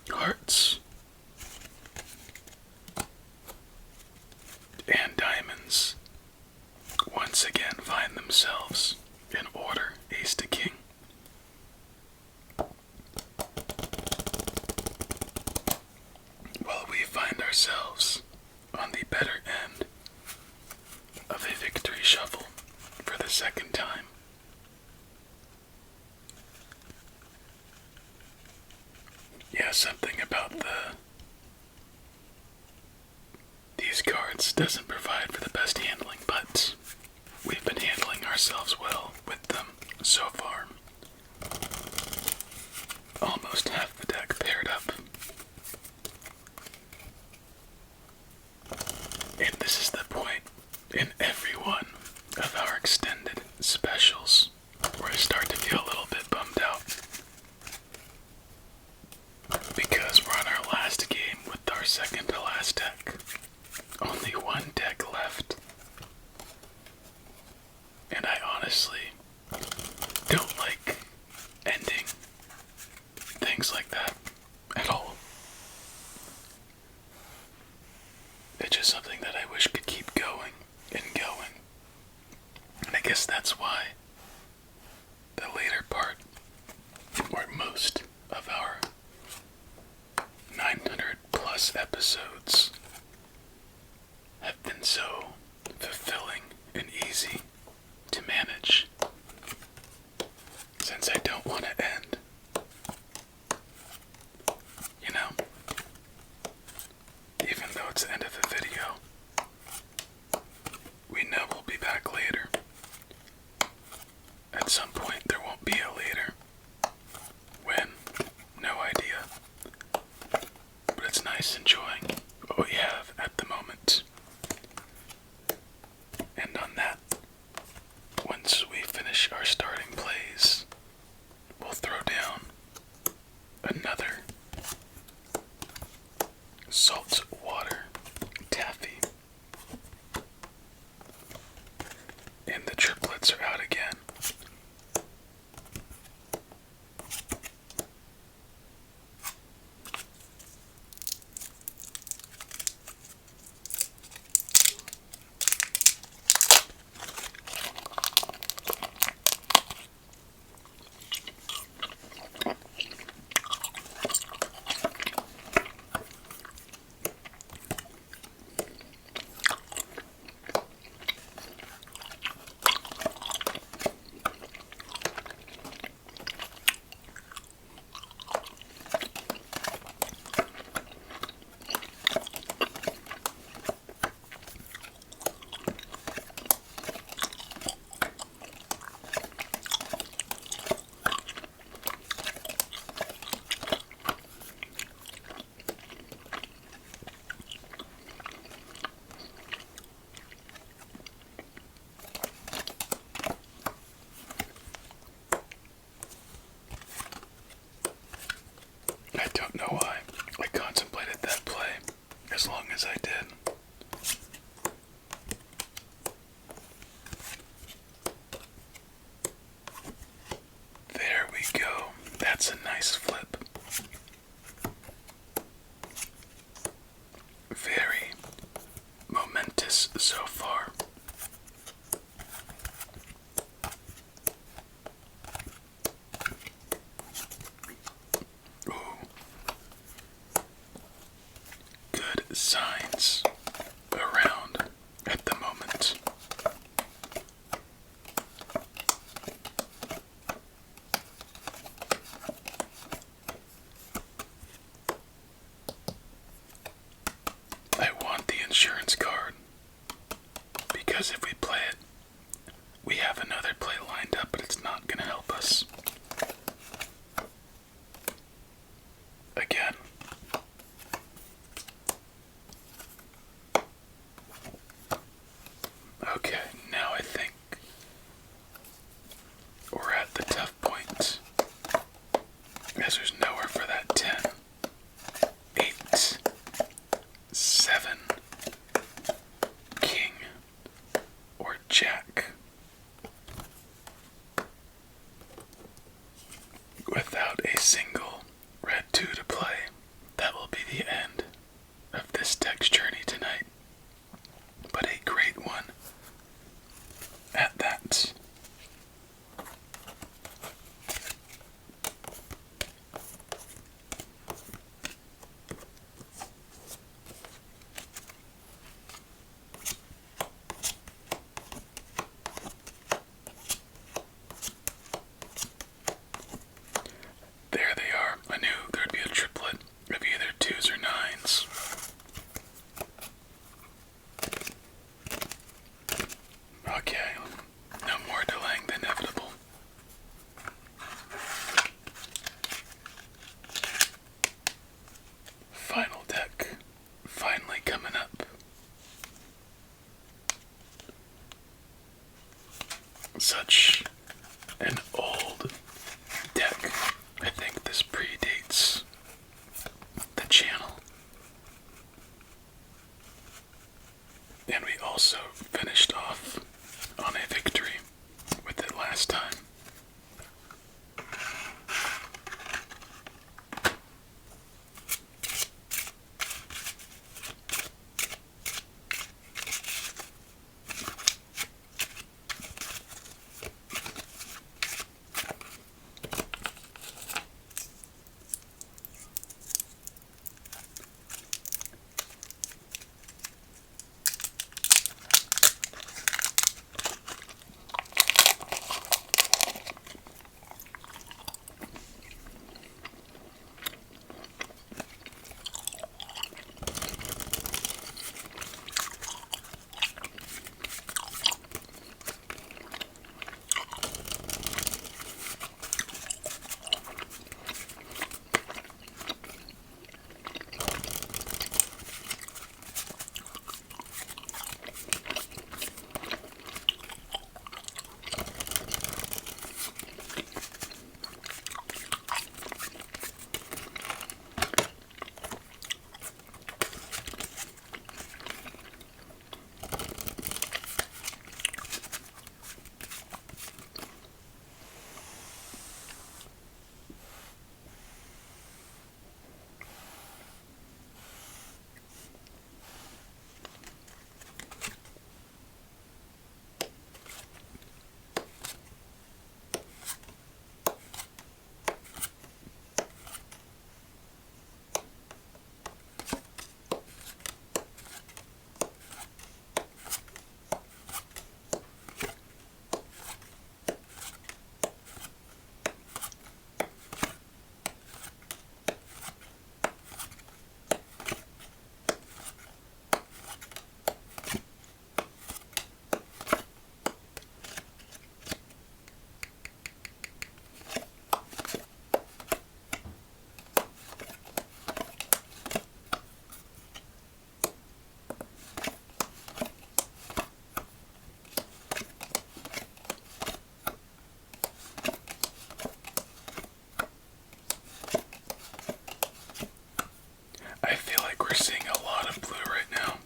hearts, and diamonds once again find themselves in order ace to king. While we find ourselves on the better end of a victory shuffle for the second time. Yeah, something about these cards doesn't provide for the best handling, but we've been handling ourselves well with them so far. Almost half the deck paired up. And this is the point in every one of our extended specials where I start to feel a little bit bummed out. Because we're on our last game with our second to last deck. Only one deck left. And I honestly don't like ending things like that at all. It's just something that I wish could keep going and going. And I guess that's why the later part, or most of our 900 plus episodes, have been so fulfilling and easy to manage, since I don't want to end. You know, even though it's the end of a video, we know we'll be back later. At some point there won't be a later. When? No idea. But it's nice enjoying what we have at the moment. And on that, once we finish our starting plays, we'll throw down another salt water taffy. And the triplets are out again. I don't know why I contemplated that play as long as I did. There we go. That's a nice flip. Very momentous so far. Signs around at the moment. I want the insurance card because if we play it, we have another play lined up, but it's not going to help us. Again. Okay, now I think we're at the tough point, as there's nowhere for that 10, 8, 7, an old deck. I think this predates the channel. And we also finished off on a victory with it last time. I feel like we're seeing a lot of blue right now.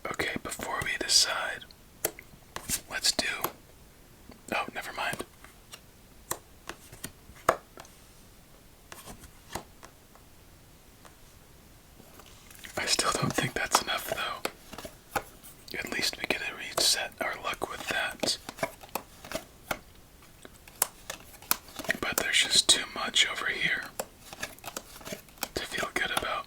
Okay, before we decide, let's do... Oh, never mind. I still don't think that's enough, though. At least we get to reset our luck with that. But there's just too much over here to feel good about.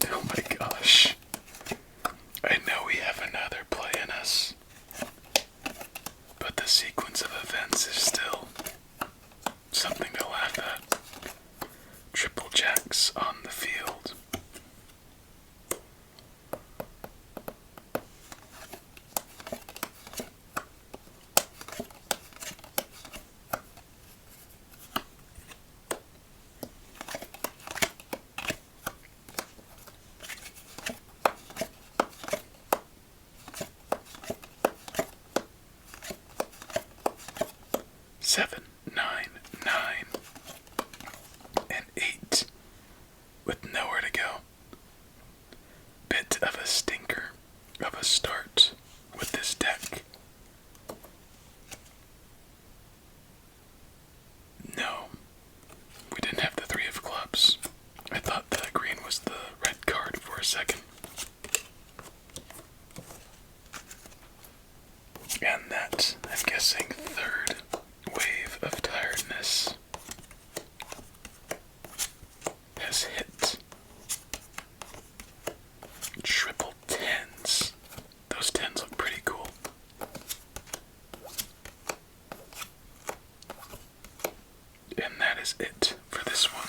Oh my gosh. I know we have another play in us. sequence of events is still something to laugh at. Triple jacks on the field. Seven, 9, 9, and 8 with nowhere to go. Bit of a stinker of a start with this deck. No, we didn't have the 3 of clubs. I thought the green was the red card for a second. And that, I'm guessing, third wave of tiredness has hit. Triple tens. Those tens look pretty cool. And that is it for this one.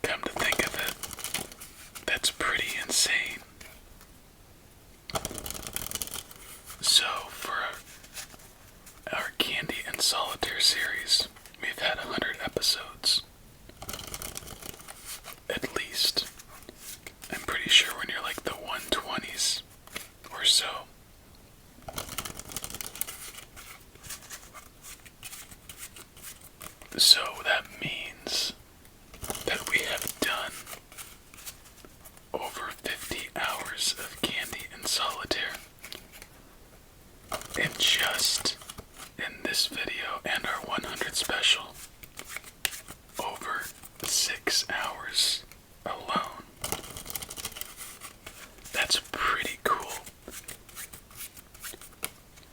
Come to think of it, that's pretty insane. So, for our Candy and Solitaire series, we've had 100 episodes. At least. I'm pretty sure we're near like the 120s or so. So that means that we have done over 50 hours of Candy and Solitaire. And just in this video and our 100 special, over 6 hours alone. That's pretty cool.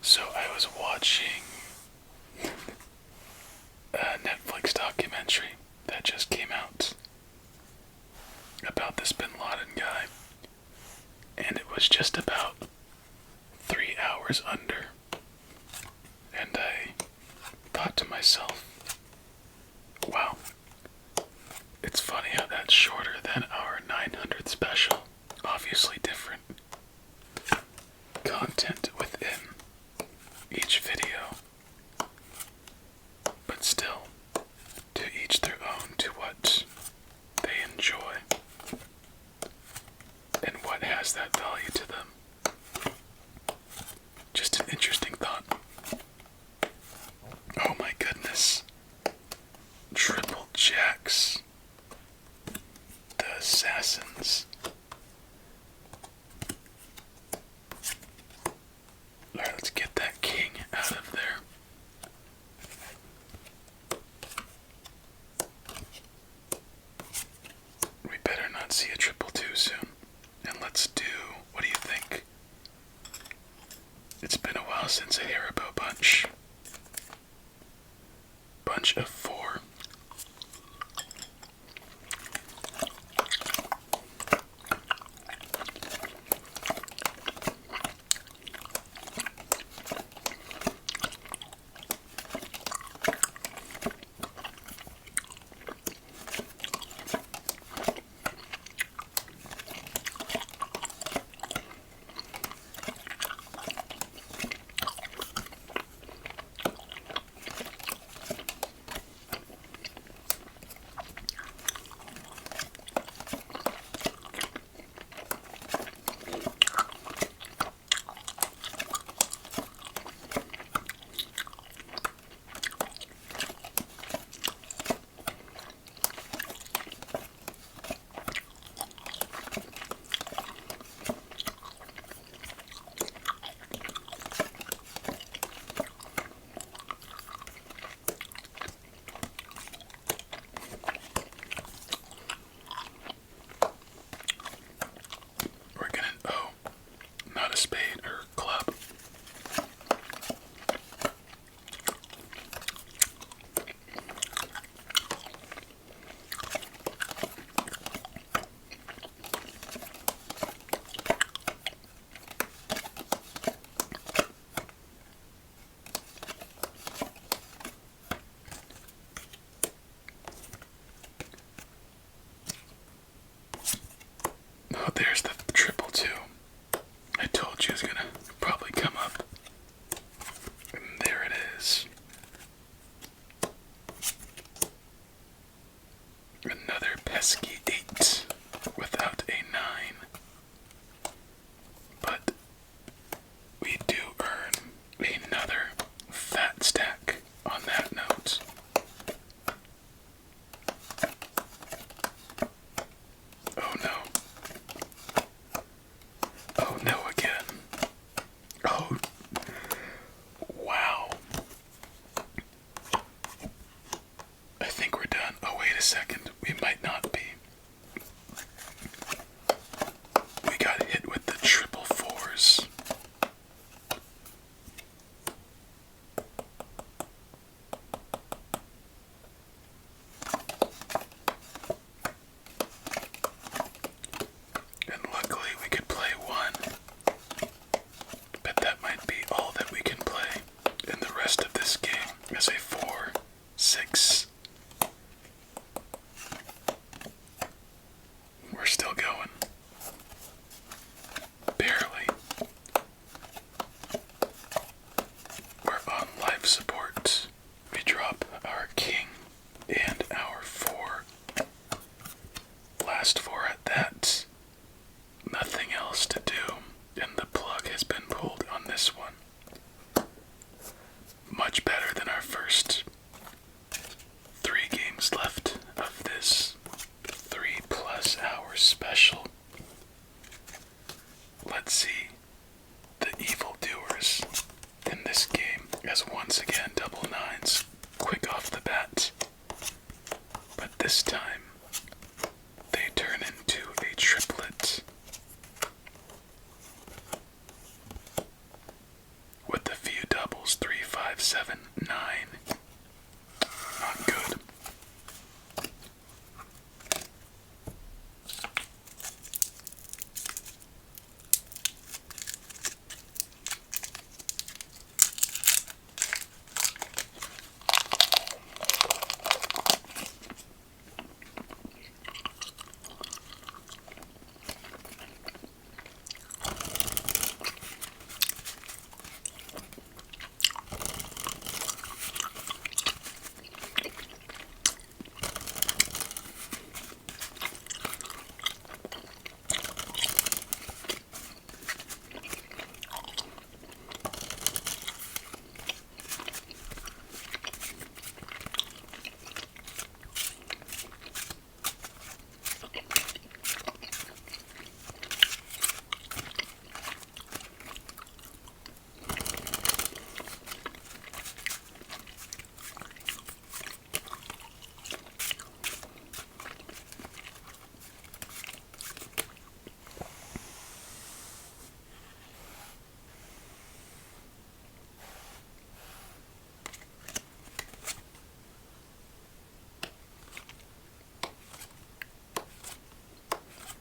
So I was watching a Netflix documentary that just came out about this Bin Laden guy, and it was just about 3 hours under, and I thought to myself, wow, it's funny how that's shorter than our 900 special. Obviously different content within each video, but still, to each their own to what they enjoy and what has that value to them. Just an interesting thought. Oh my goodness. Triple jacks. The assassins. Alright, let's get that king out of there. We better not see a triple two soon. And let's do, what do you think? It's been a while since I hear about see the evildoers in this game as once again double nines, quick off the bat. But this time, they turn into a triplet with a few doubles, 3, 5, 7, 9. Not good.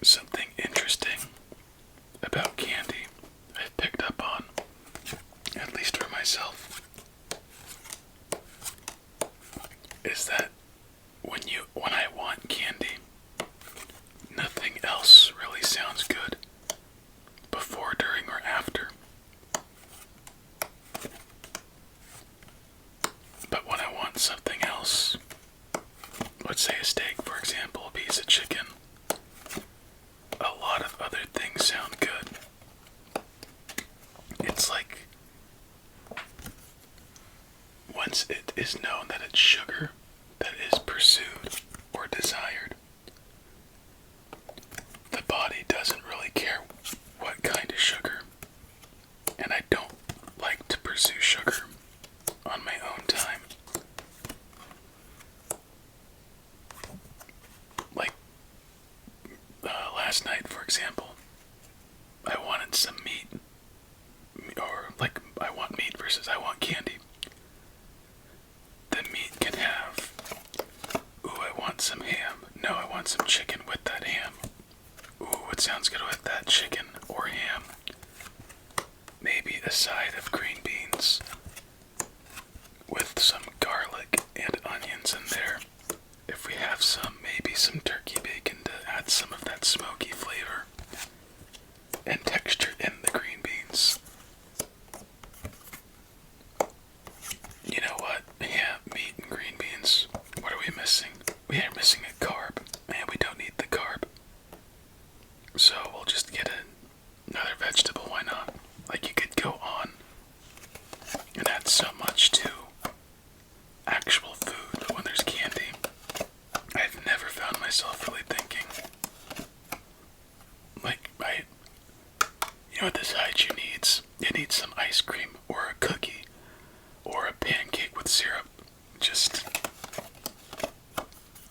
Something interesting about candy I've picked up on, at least for myself, is that when I want candy, nothing else really sounds good before, during, or after. But when I want something else, let's say a steak, for example, a piece of chicken, a lot of other things sound good. It's like, once it is known that it's sugar that is pursued or desired, the body doesn't really care what kind of sugar. And I don't like to pursue sugar on my own time. Like, last night, for example, I wanted some meat, or like, I want meat versus I want candy. The meat can have, ooh, I want some ham. No, I want some chicken with that ham. Ooh, what sounds good with that chicken or ham? Maybe a side of green beans with some garlic and onions in there. If we have some, maybe some turkey bacon to add some of that smoky flavor and texture in the green beans. You know what? Yeah, meat and green beans. What are we missing? We are missing a carb, and we don't need the carb. So we'll just get another vegetable, why not? Like, you could go on and add so much to actual food, but when there's candy, I've never found myself really thinking, like, you know what this haiku needs? It needs some ice cream, or a cookie, or a pancake with syrup. Just,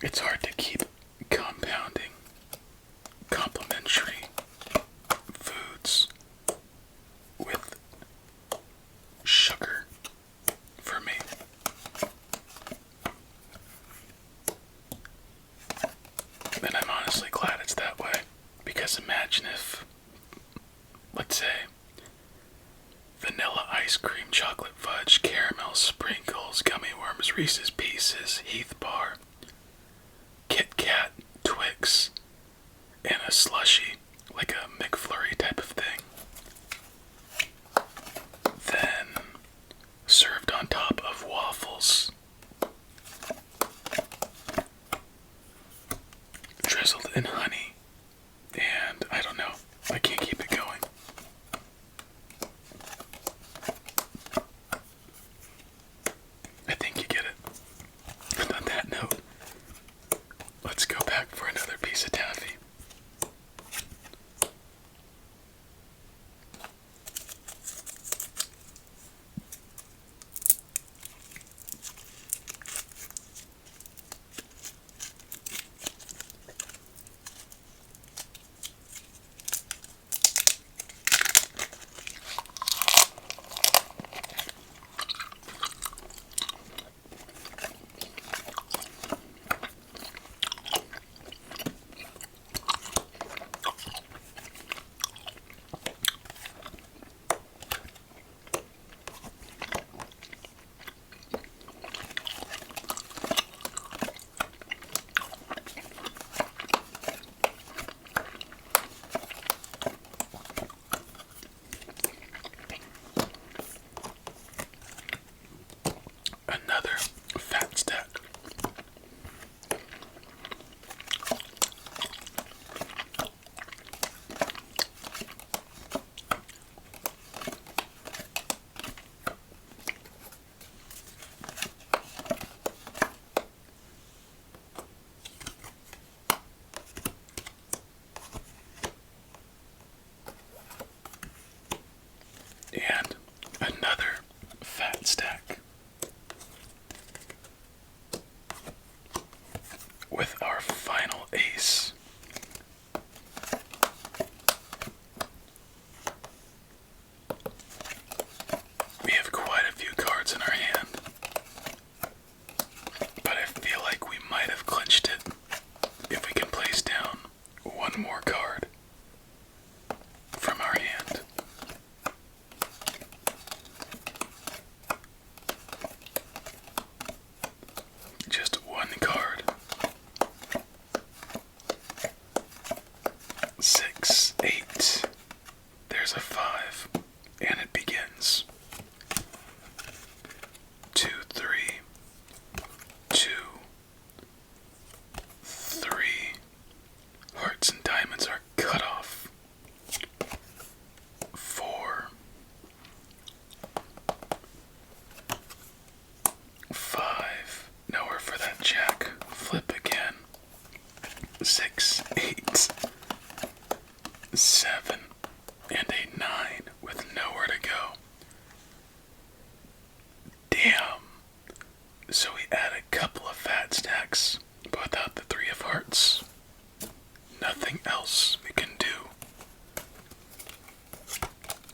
it's hard to keep compounding complementary foods with sugar for me. And I'm honestly glad it's that way, because imagine if, let's say, vanilla ice cream, chocolate fudge, caramel sprinkles, gummy worms, Reese's Pieces, Heath Bar, Kit Kat, Twix, and a slushie, like a McFlurry type of thing. Then served on top of waffles, drizzled in honey, and I don't know, I can't keep it going. I think you get it. And on that note, let's go back for another piece of taffy. another fat stack. And another fat stack. With our final ace. We have quite a few cards in our hand, but I feel like we might have clinched it if we can place down one more card from our hand. Just one card. 6, 8. There's a 5. And it begins. 2, 3. 2. 3. Hearts and diamonds are cut off. 4. 5. Nowhere for that jack. Flip again. 6, 8. 7. And a 9 with nowhere to go. Damn. So we add a couple of fat stacks, but without the 3 of hearts. Nothing else we can do.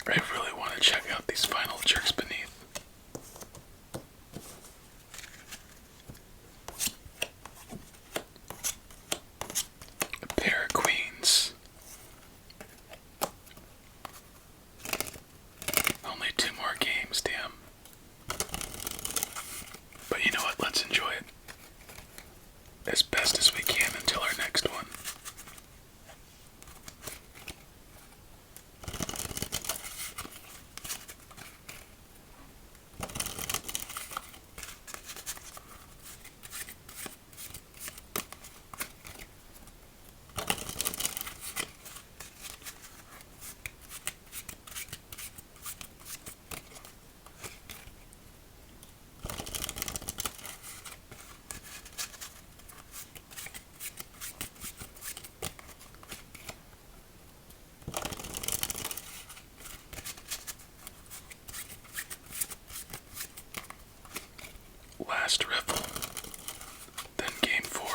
I really want to check out these final jerks beneath. A pair of queens. Only 2 more games, damn. But you know what, let's enjoy it as best as we can until our next one. Last riffle, then game 4.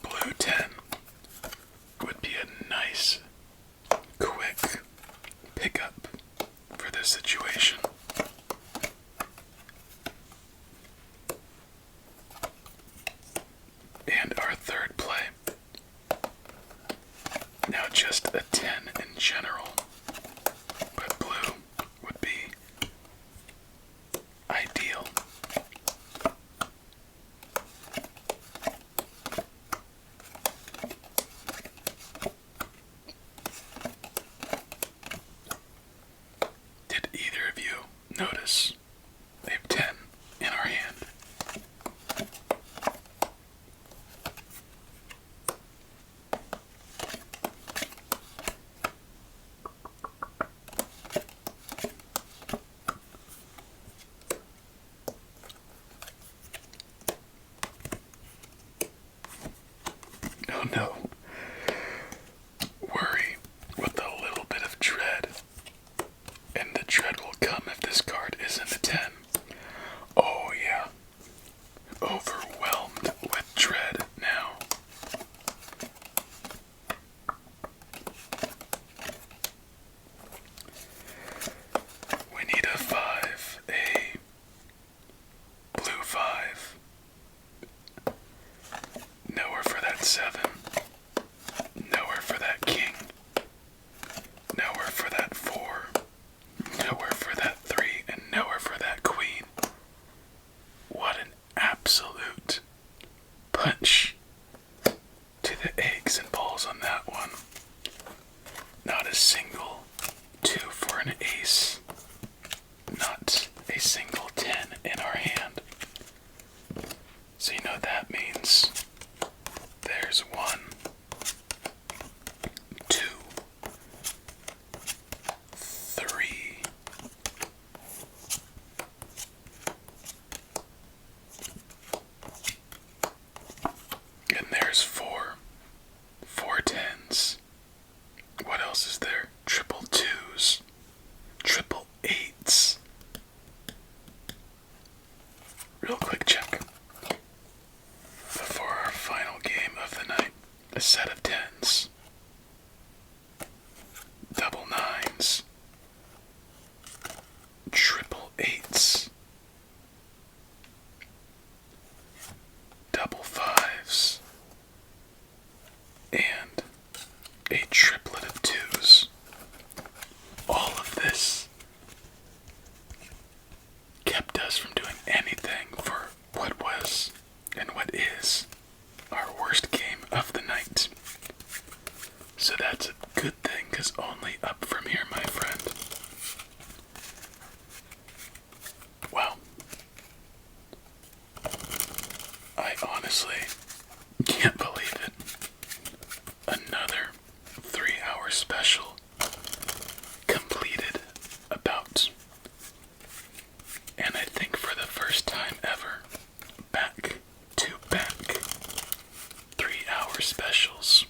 Blue 10 would be a nice, quick pickup for this situation. And our third play. Now just a 10 in general, but blue would be ideal. Did either of you notice a 10 in our hand? a single 10 in our hand. So you know what that means. There's 1, 2, 3, and there's 4. 4 tens. What else is there? Triple twos. Triple eights. Real quick check. Before our final game of the night, a set of tens. Double nines. Triple eights. Double fives. And a triplet of twos. All of this kept us from doing anything for what was and what is our worst game of the night. So that's a good thing, because only up from here, my friend. Well, I honestly can't believe it. Another 3-hour special completed about. And I think for the first time ever, back to back 3-hour specials.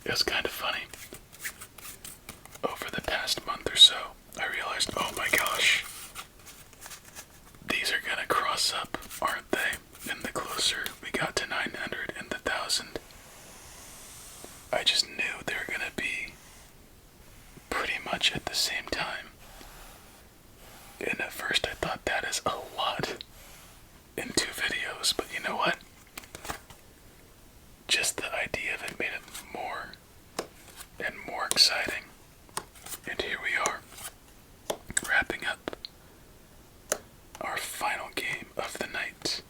It's kind of funny. Over the past month or so, I realized, oh my gosh, these are gonna cross up, aren't they? And the closer we got to 900 and the 1,000, I just knew they were gonna be pretty much at the same time. And at first I thought that is a lot in 2 videos, but you know what? Just the idea of it made it more and more exciting. And here we are, wrapping up our final game of the night.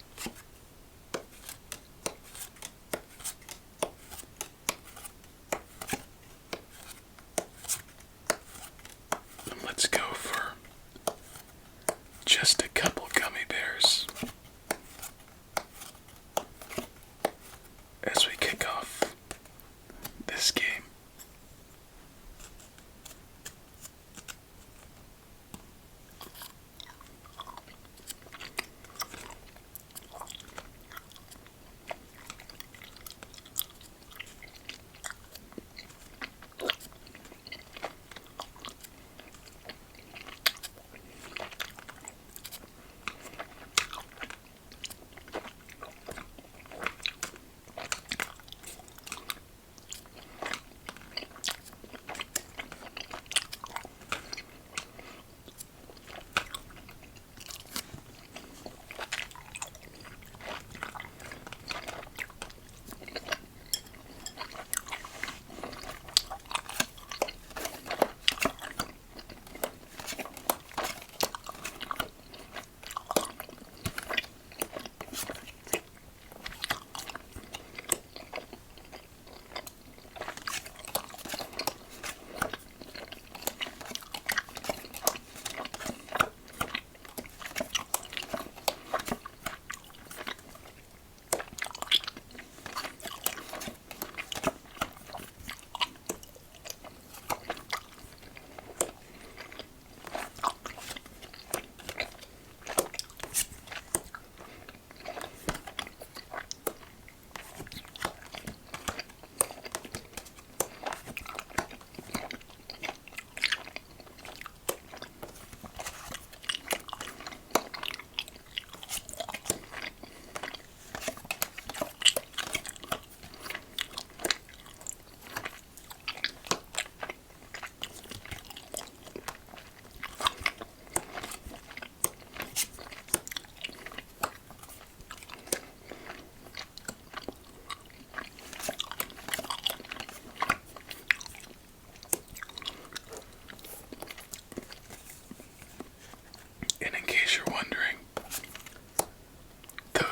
And let's go for just a couple gummy bears as we kick off this game.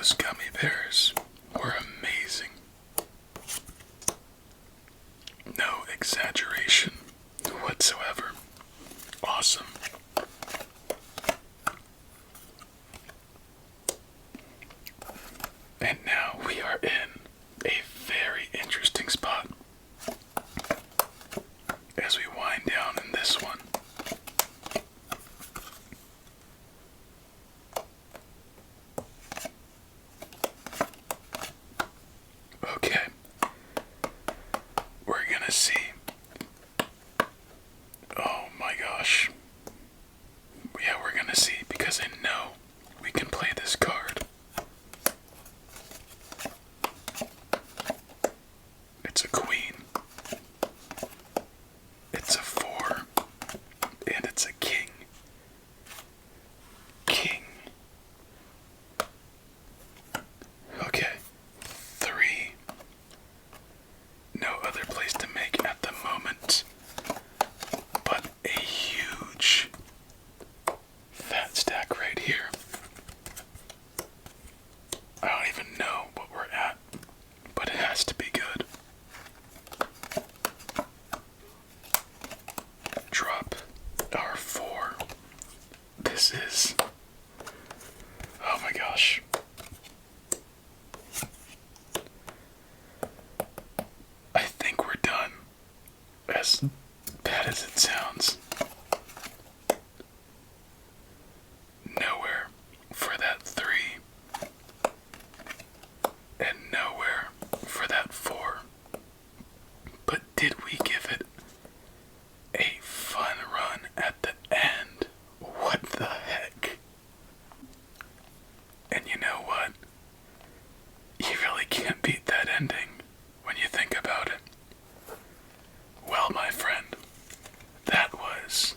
those gummy bears were amazing. No exaggeration whatsoever. Awesome. And now we are in a very interesting spot as we wind down in this one. Okay, we're gonna see. Oh my gosh. Yeah, we're gonna see because I know we can play this card. It's a queen. It's a 4. And it's a king. King. Okay. 3. No other place to make at the moment. But a huge fat stack right here. I don't even know what we're at, but it has to be good. Drop our 4. This is, oh my gosh. I think we're done. As bad as it sounds. Nowhere for that 3. And nowhere for that 4. But did we give it a fun run at the end? What the heck? And you know what? You really can't beat that ending when you think about it. Well, my friend, that was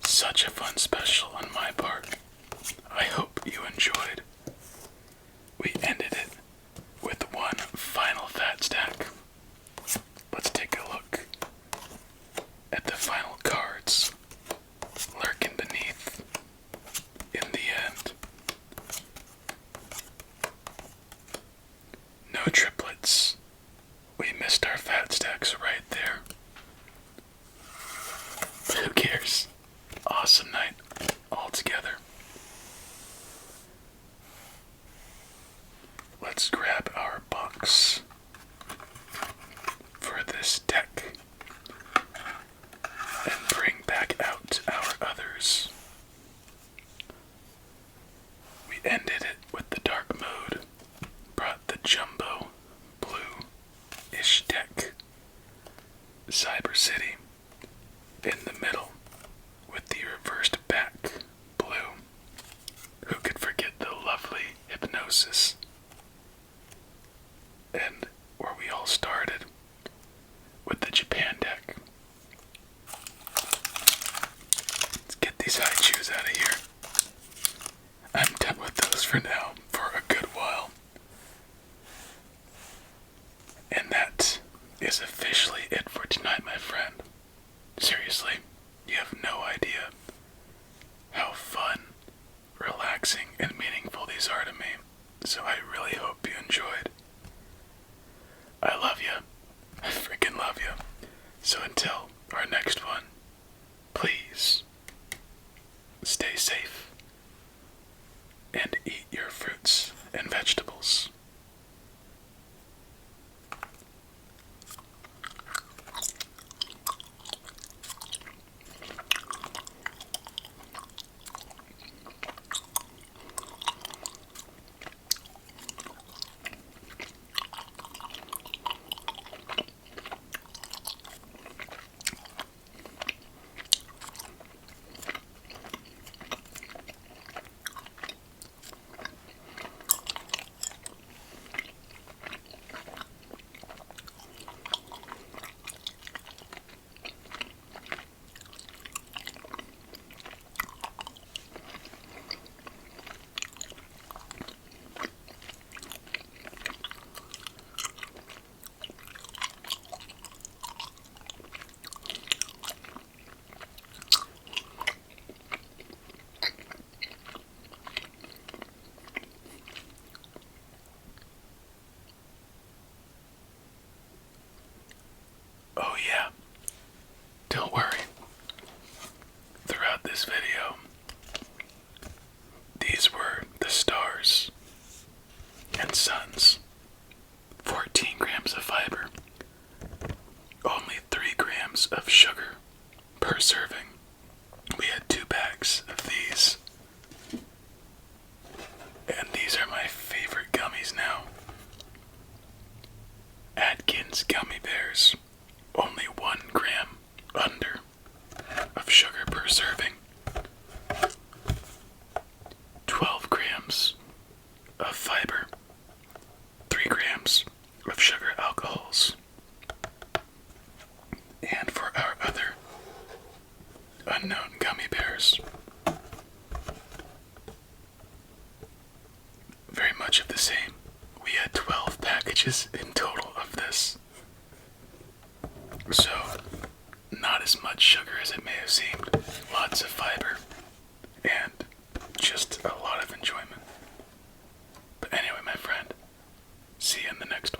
such a fun special on my part. I hope you enjoyed. We ended it with one final fat stack. Let's take a look at the final cards lurking beneath in the end. No triplets. We missed our fat stacks right there. But who cares? Awesome night all together. Let's grab our box for this deck and bring back out our others. We ended it with the dark mode, brought the jumbo blue-ish deck, Cyber City in the middle with the reversed back blue. Who could forget the lovely hypnosis? And where we all started with the Japan deck. Let's get these high chews out of here. I'm done with those for now, for a good while. And that is officially it for tonight, my friend. Seriously, you have no idea how fun, relaxing, and meaningful these are to me. So I really hope you enjoyed. I love you. I freaking love you. So until our next one, please stay safe and eat your fruits and vegetables. daughters and sons. 14 grams of fiber. Only 3 grams of sugar per serving. We had 2 bags of these. And these are my favorite gummies now. Atkins Gummy Bears. Only 1 gram under of sugar per serving. 12 grams of fiber. 3 grams of sugar alcohols. And for our other unknown gummy bears, very much of the same. We had 12 packages in total of this. So, not as much sugar as it may have seemed. Lots of fiber. And just a lot of enjoyment. But anyway, my friend, see you in the next one.